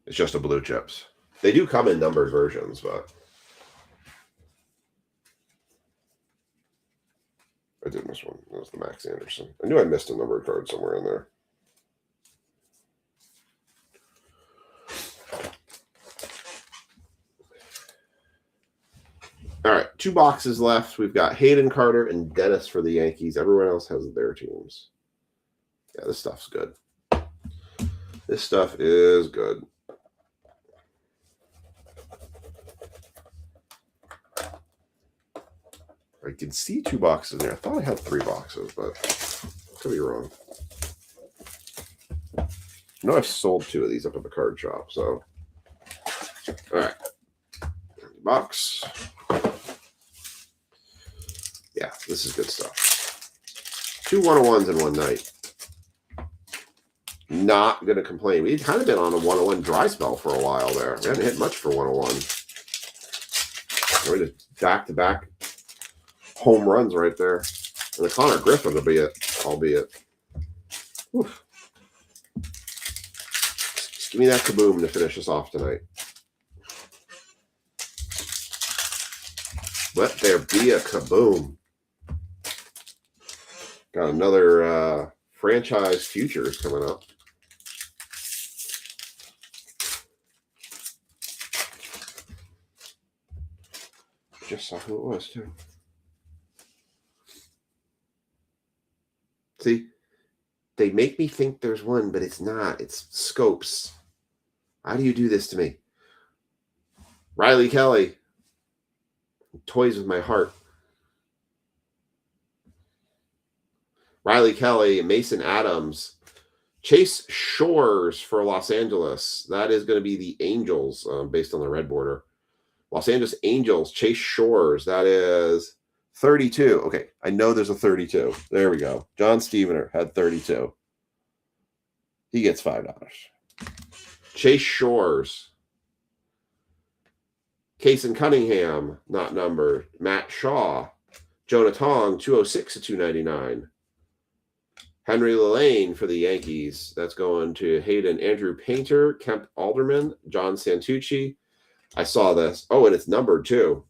It's just a blue chips. They do come in numbered versions, but I did miss one. That was the Max Anderson. I knew I missed a numbered card somewhere in there. All right, 2 boxes left. We've got Hayden Carter and Dennis for the Yankees. Everyone else has their teams. Yeah, this stuff's good. This stuff is good. I can see 2 boxes in there. I thought I had 3 boxes, but I could be wrong. I know I've sold 2 of these up at the card shop, so. All right. Box. Yeah, this is good stuff. 2 101s in one night. Not going to complain. We've kind of been on a 101 dry spell for a while there. We haven't hit much for 101. We're just back-to-back home runs right there. And the Connor Griffin will be it, albeit. Oof. Just give me that kaboom to finish us off tonight. Let there be a kaboom. Got another franchise futures coming up. Just saw who it was, too. See, they make me think there's one, but it's not. It's scopes. How do you do this to me? Riley Kelly. Toys with my heart. Riley Kelly, Mason Adams, Chase Shores for Los Angeles. That is going to be the Angels based on the red border. Los Angeles Angels, Chase Shores. That is 32. Okay, I know there's a 32. There we go. John Stevener had 32. He gets $5. Chase Shores. Kason Cunningham, not numbered. Matt Shaw. Jonah Tong, 206 to 299. Henry Lillane for the Yankees. That's going to Hayden Andrew Painter, Kemp Alderman, John Santucci. I saw this. Oh, and it's numbered too.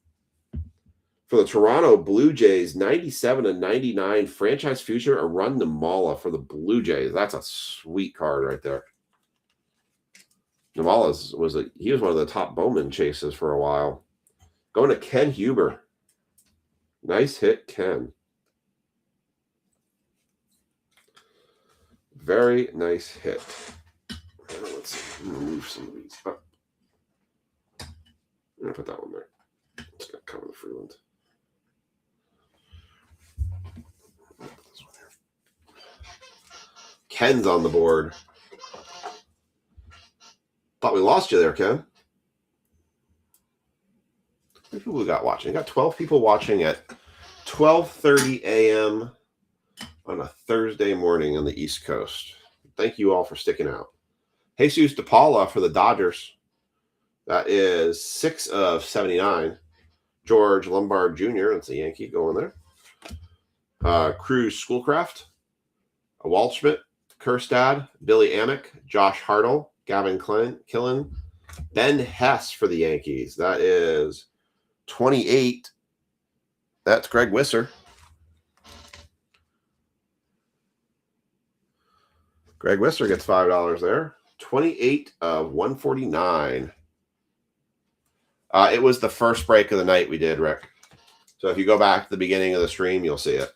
For the Toronto Blue Jays, 97 and 99 franchise future, Arun Namala for the Blue Jays. That's a sweet card right there. Namala he was one of the top Bowman chases for a while. Going to Ken Huber. Nice hit, Ken. Very nice hit. Let's see. I'm going to move some of these up. I'm going to put that one there. It's going to cover the Freeland. Ken's on the board. Thought we lost you there, Ken. How many people we got watching? We got 12 people watching at 12:30 a.m. on a Thursday morning on the East Coast. Thank you all for sticking out. Jesus DePaula for the Dodgers. That is 6 of 79. George Lombard Jr., that's a Yankee going there. Cruz Schoolcraft. Waldschmidt, Kerstad, Billy Amick, Josh Hartle, Gavin Killen, Ben Hess for the Yankees. That is 28. That's Greg Wisser. Greg Wisser gets $5 there. 28 of 149. It was the first break of the night we did, Rick. So if you go back to the beginning of the stream, you'll see it.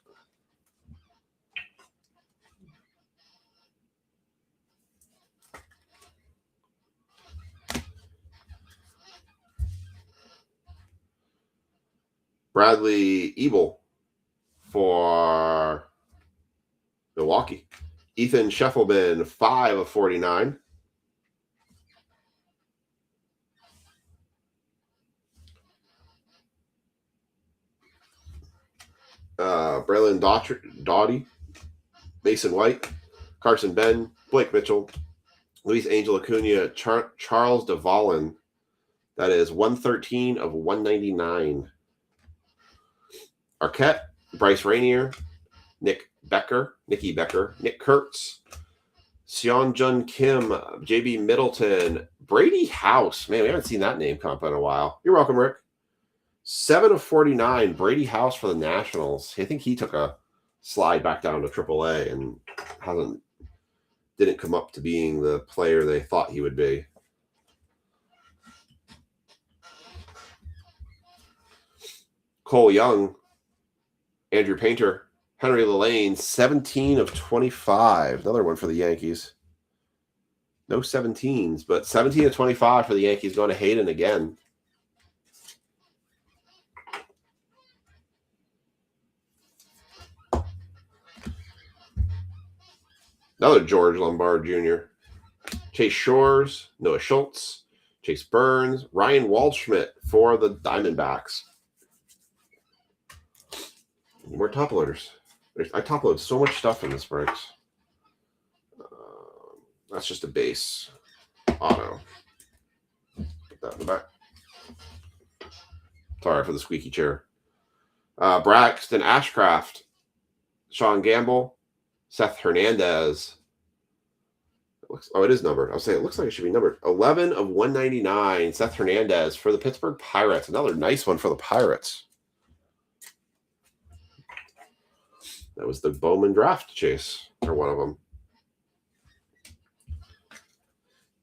Bradley Ebel for Milwaukee. Ethan Scheffelman, 5 of 49. Braylon Doughty, Mason White, Carson Ben, Blake Mitchell, Luis Angel Acuna, Charles DeValin. That is 113 of 199. Arquette, Bryce Rainier, Nicky Becker, Nick Kurtz, Seonjun Kim, JB Middleton, Brady House. Man, we haven't seen that name come up in a while. You're welcome, Rick. 7 of 49, Brady House for the Nationals. I think he took a slide back down to AAA and didn't come up to being the player they thought he would be. Cole Young, Andrew Painter, Henry Lillane, 17 of 25. Another one for the Yankees. No 17s, but 17-25 for the Yankees going to Hayden again. Another George Lombard Jr. Chase Shores, Noah Schultz, Chase Burns, Ryan Waldschmidt for the Diamondbacks. More top loaders. I top load so much stuff in this breaks. That's just a base auto. Put that in the back. Sorry for the squeaky chair. Braxton Ashcraft, Sean Gamble, Seth Hernandez. It is numbered. I'll say it looks like it should be numbered. 11/199. Seth Hernandez for the Pittsburgh Pirates. Another nice one for the Pirates. That was the Bowman draft chase, or one of them.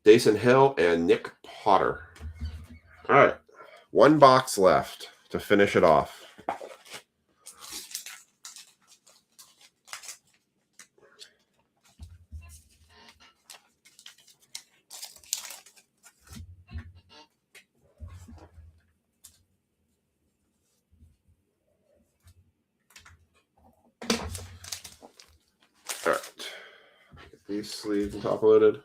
Dason Hill and Nick Potter. All right. One box left to finish it off. All right. Get these sleeves and top loaded.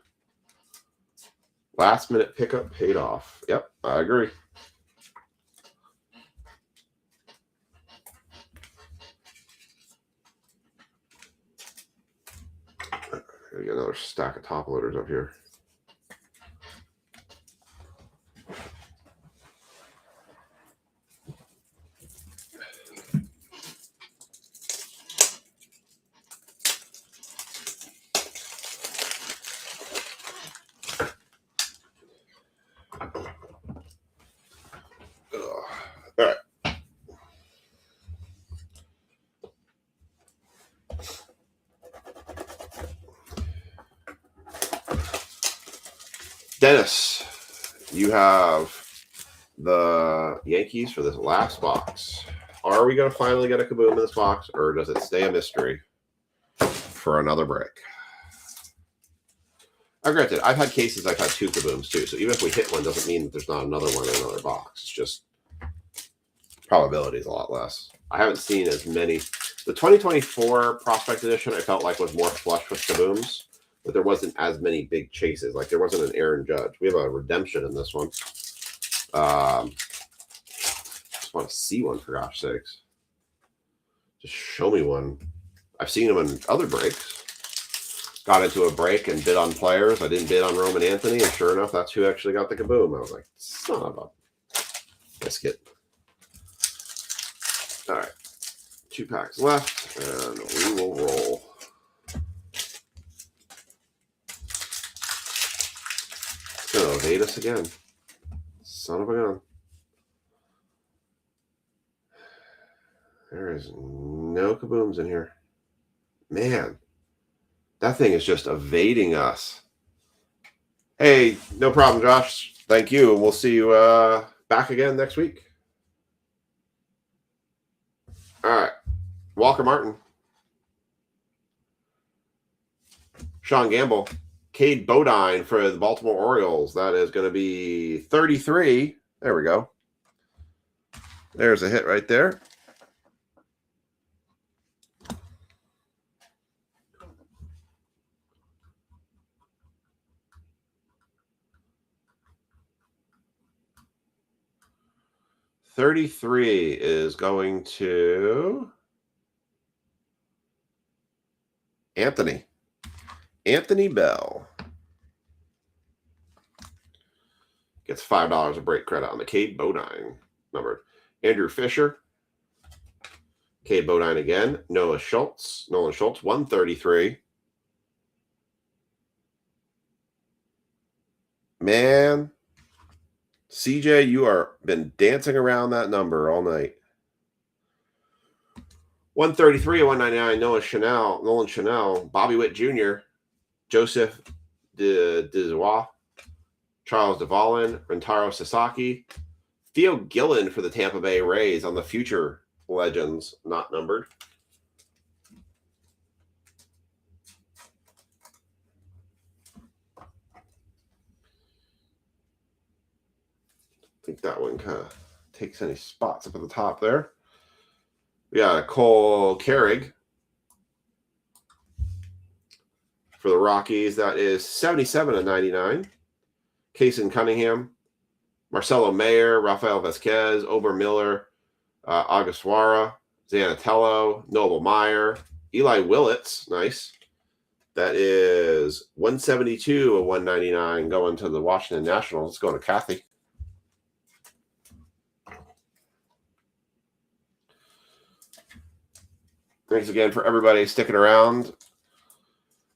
Last minute pickup paid off. Yep, I agree. Gotta get another stack of top loaders up here. All right. Dennis, you have the Yankees for this last box. Are we going to finally get a kaboom in this box, or does it stay a mystery for another break? Granted, I've had cases I've had 2 kabooms too, so even if we hit one, doesn't mean that there's not another one in another box. It's just probability is a lot less. I haven't seen as many. The 2024 Prospect Edition, I felt like was more flush with kabooms, but there wasn't as many big chases. Like there wasn't an Aaron Judge. We have a redemption in this one. Just want to see one, for gosh sakes. Just show me one. I've seen them in other breaks. Got into a break and bid on players. I didn't bid on Roman Anthony, and sure enough, that's who actually got the kaboom. I was like, son of a biscuit. All right. 2 packs left, and we will roll. It's going to evade us again. Son of a gun. There is no kabooms in here. Man, that thing is just evading us. Hey, no problem, Josh. Thank you, and we'll see you back again next week. All right. Walker Martin. Sean Gamble. Cade Bodine for the Baltimore Orioles. That is going to be 33. There we go. There's a hit right there. $33 is going to Anthony Bell. Gets $5 of break credit on the Cade Bodine number. Andrew Fisher. Cade Bodine again. Nolan Schultz, 133. Man, CJ, you are been dancing around that number all night. 133 199. Nolan Chanel, Bobby Witt Jr., Joseph Dezois, Charles Devallin, Rentaro Sasaki, Theo Gillen for the Tampa Bay Rays on the future legends, not numbered. think that one kind of takes any spots up at the top there. We got a Cole Carrig for the Rockies. That is 77/99. Kason Cunningham, Marcelo Mayer, Rafael Vasquez, Ober Miller, Augustwara, Zanatello, Noble Meyer, Eli Willits. Nice. That is 172/199 going to the Washington Nationals. It's going to Kathy. Thanks again for everybody sticking around.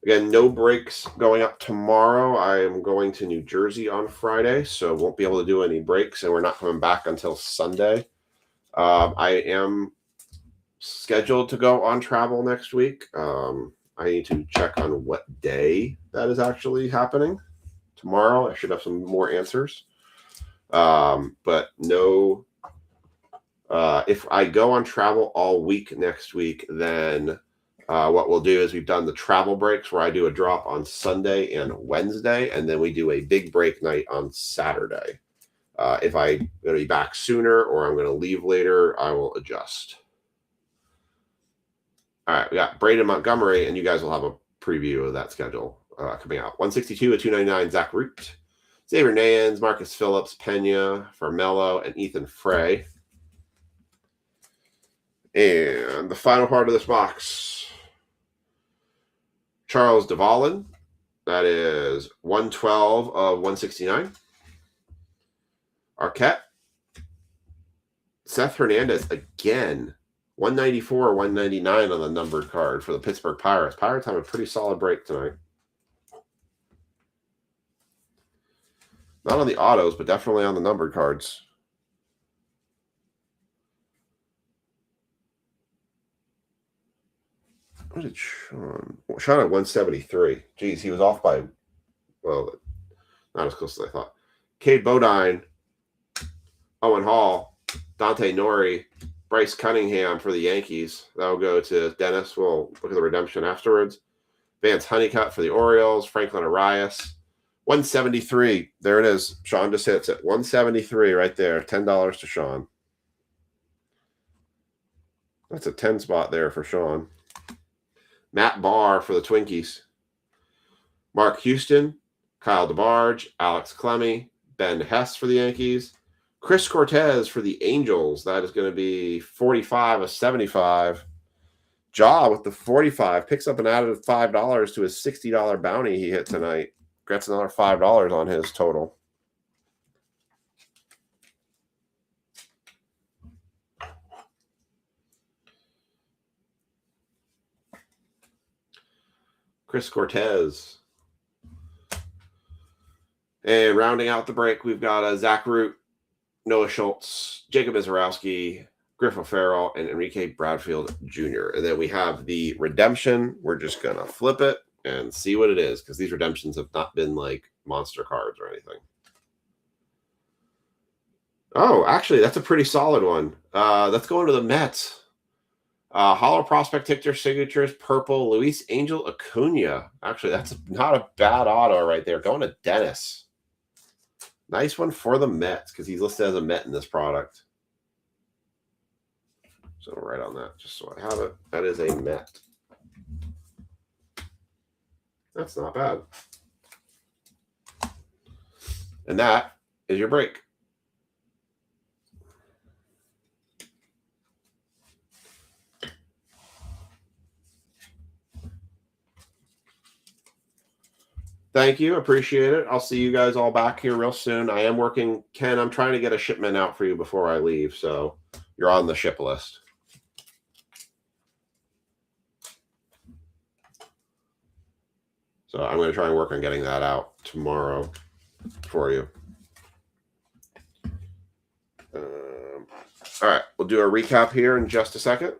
Again, no breaks going up tomorrow. I am going to New Jersey on Friday, so won't be able to do any breaks, and we're not coming back until Sunday. I am scheduled to go on travel next week. I need to check on what day that is actually happening. Tomorrow, I should have some more answers. But no, if I go on travel all week next week, then what we'll do is we've done the travel breaks where I do a drop on Sunday and Wednesday, and then we do a big break night on Saturday. If I'm going to be back sooner or I'm going to leave later, I will adjust. All right, we got Braden Montgomery, and you guys will have a preview of that schedule coming out. 162/299, Zach Root, Xavier Nayans, Marcus Phillips, Pena, Farmello, and Ethan Frey. And the final part of this box, Charles Duvallin. That is 112/169. Arquette. Seth Hernandez again. 194/199 on the numbered card for the Pittsburgh Pirates. Pirates have a pretty solid break tonight. Not on the autos, but definitely on the numbered cards. What did Sean? Sean at 173. Geez, he was off by, well, not as close as I thought. Cade Bodine, Owen Hall, Dante Nori, Bryce Cunningham for the Yankees. That'll go to Dennis. We'll look at the redemption afterwards. Vance Honeycutt for the Orioles. Franklin Arias. 173. There it is. Sean just hits it. 173 right there. $10 to Sean. That's a 10 spot there for Sean. Matt Barr for the Twinkies. Mark Houston, Kyle DeBarge, Alex Clemmy, Ben Hess for the Yankees. Chris Cortez for the Angels. That is going to be 45/75. Ja with the 45 picks up an added $5 to his $60 bounty he hit tonight. Gets another $5 on his total. Chris Cortez. And rounding out the break, we've got Zach Root, Noah Schultz, Jacob Izarowski, Griff O'Farrell, and Enrique Bradfield Jr. And then we have the redemption. We're just going to flip it and see what it is, because these redemptions have not been like monster cards or anything. Oh, actually, that's a pretty solid one. Let's go into the Mets. Hollow Prospect Ticker Signatures, purple, Luis Angel Acuna. Actually, that's not a bad auto right there. Going to Dennis. Nice one for the Mets, because he's listed as a Met in this product. So I'll write on that just so I have it. That is a Met. That's not bad. And that is your break. Thank you. Appreciate it. I'll see you guys all back here real soon. I am working. Ken, I'm trying to get a shipment out for you before I leave, so you're on the ship list. So I'm going to try and work on getting that out tomorrow for you. All right. We'll do a recap here in just a second.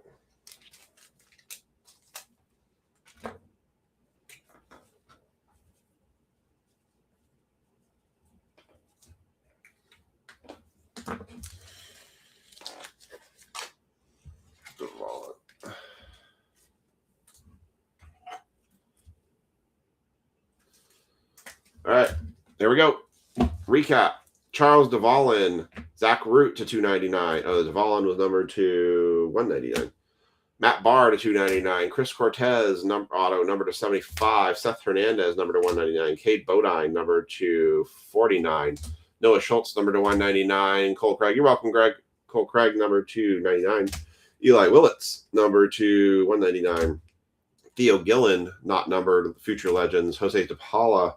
All right, there we go. Recap. Charles Duvallin, Zach Root to 299. Oh, Zavalin was numbered to 199. Matt Barr to 299. Chris Cortez auto number to 75. Seth Hernandez number to 199. Cade Bodine number to 49. Noah Schultz number to 199. Cole Craig, you're welcome, Greg. Cole Craig number to 99. Eli Willits number to 199. Theo Gillen not numbered. Future Legends. Jose DePaula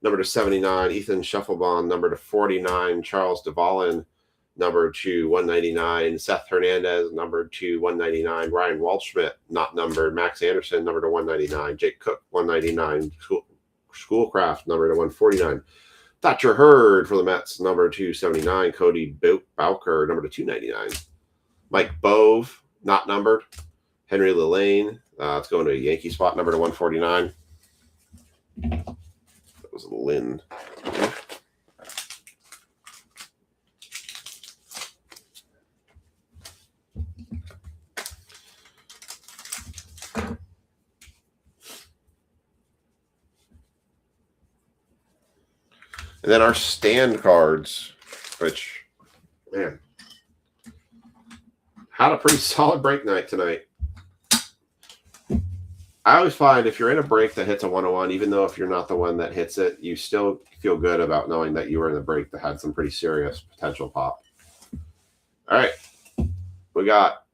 number to 79. Ethan Scheffelbaum number to 49. Charles Devalin number to 199. Seth Hernandez, number to 199. Ryan Waldschmidt, not numbered. Max Anderson, number to 199. Jake Cook, 199. Schoolcraft, number to 149. Thatcher Hurd for the Mets, number 279. Cody Bowker, number to 299. Mike Bove, not numbered. Henry Lillane, it's going to a Yankee spot, number to 149. That was Lynn. And then our stand cards, which, man, had a pretty solid break night tonight. I always find if you're in a break that hits a 101, even though if you're not the one that hits it, you still feel good about knowing that you were in the break that had some pretty serious potential pop. All right. We got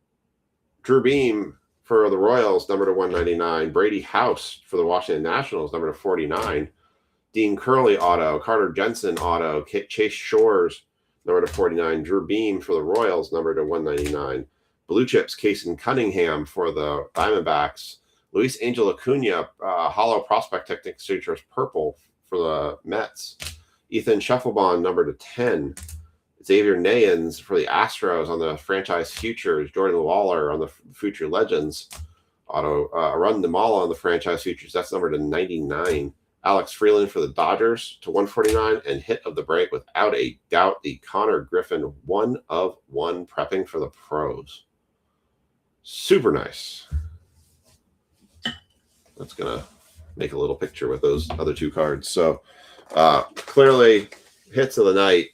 Drew Beam for the Royals, number to 199. Brady House for the Washington Nationals, number to 49. Dean Curley auto, Carter Jensen auto, Chase Shores, number to 49. Drew Beam for the Royals, number to 199. Blue Chips, Cason Cunningham for the Diamondbacks. Luis Angel Acuna, hollow prospect technique signatures purple for the Mets. Ethan Scheffelbaum, number to 10. Xavier Nayans for the Astros on the franchise futures. Jordan Waller on the future legends auto. Arun Nimala on the franchise futures. That's number to 99. Alex Freeland for the Dodgers to 149, and hit of the break without a doubt, the Connor Griffin 1 of 1 prepping for the pros. Super nice. That's going to make a little picture with those other two cards. So clearly hits of the night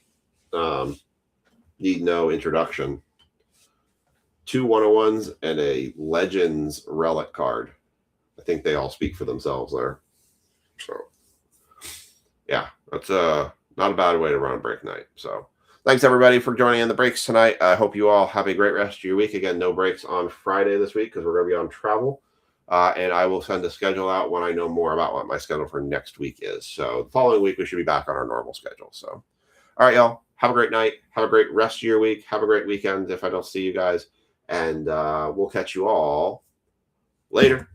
need no introduction. 2 101s and a Legends relic card. I think they all speak for themselves there. So, yeah, that's not a bad way to run a break night. So, thanks everybody for joining in the breaks tonight. I hope you all have a great rest of your week. Again, no breaks on Friday this week because we're going to be on travel. And I will send a schedule out when I know more about what my schedule for next week is. So, the following week, we should be back on our normal schedule. So, all right, y'all. Have a great night. Have a great rest of your week. Have a great weekend if I don't see you guys. And we'll catch you all later.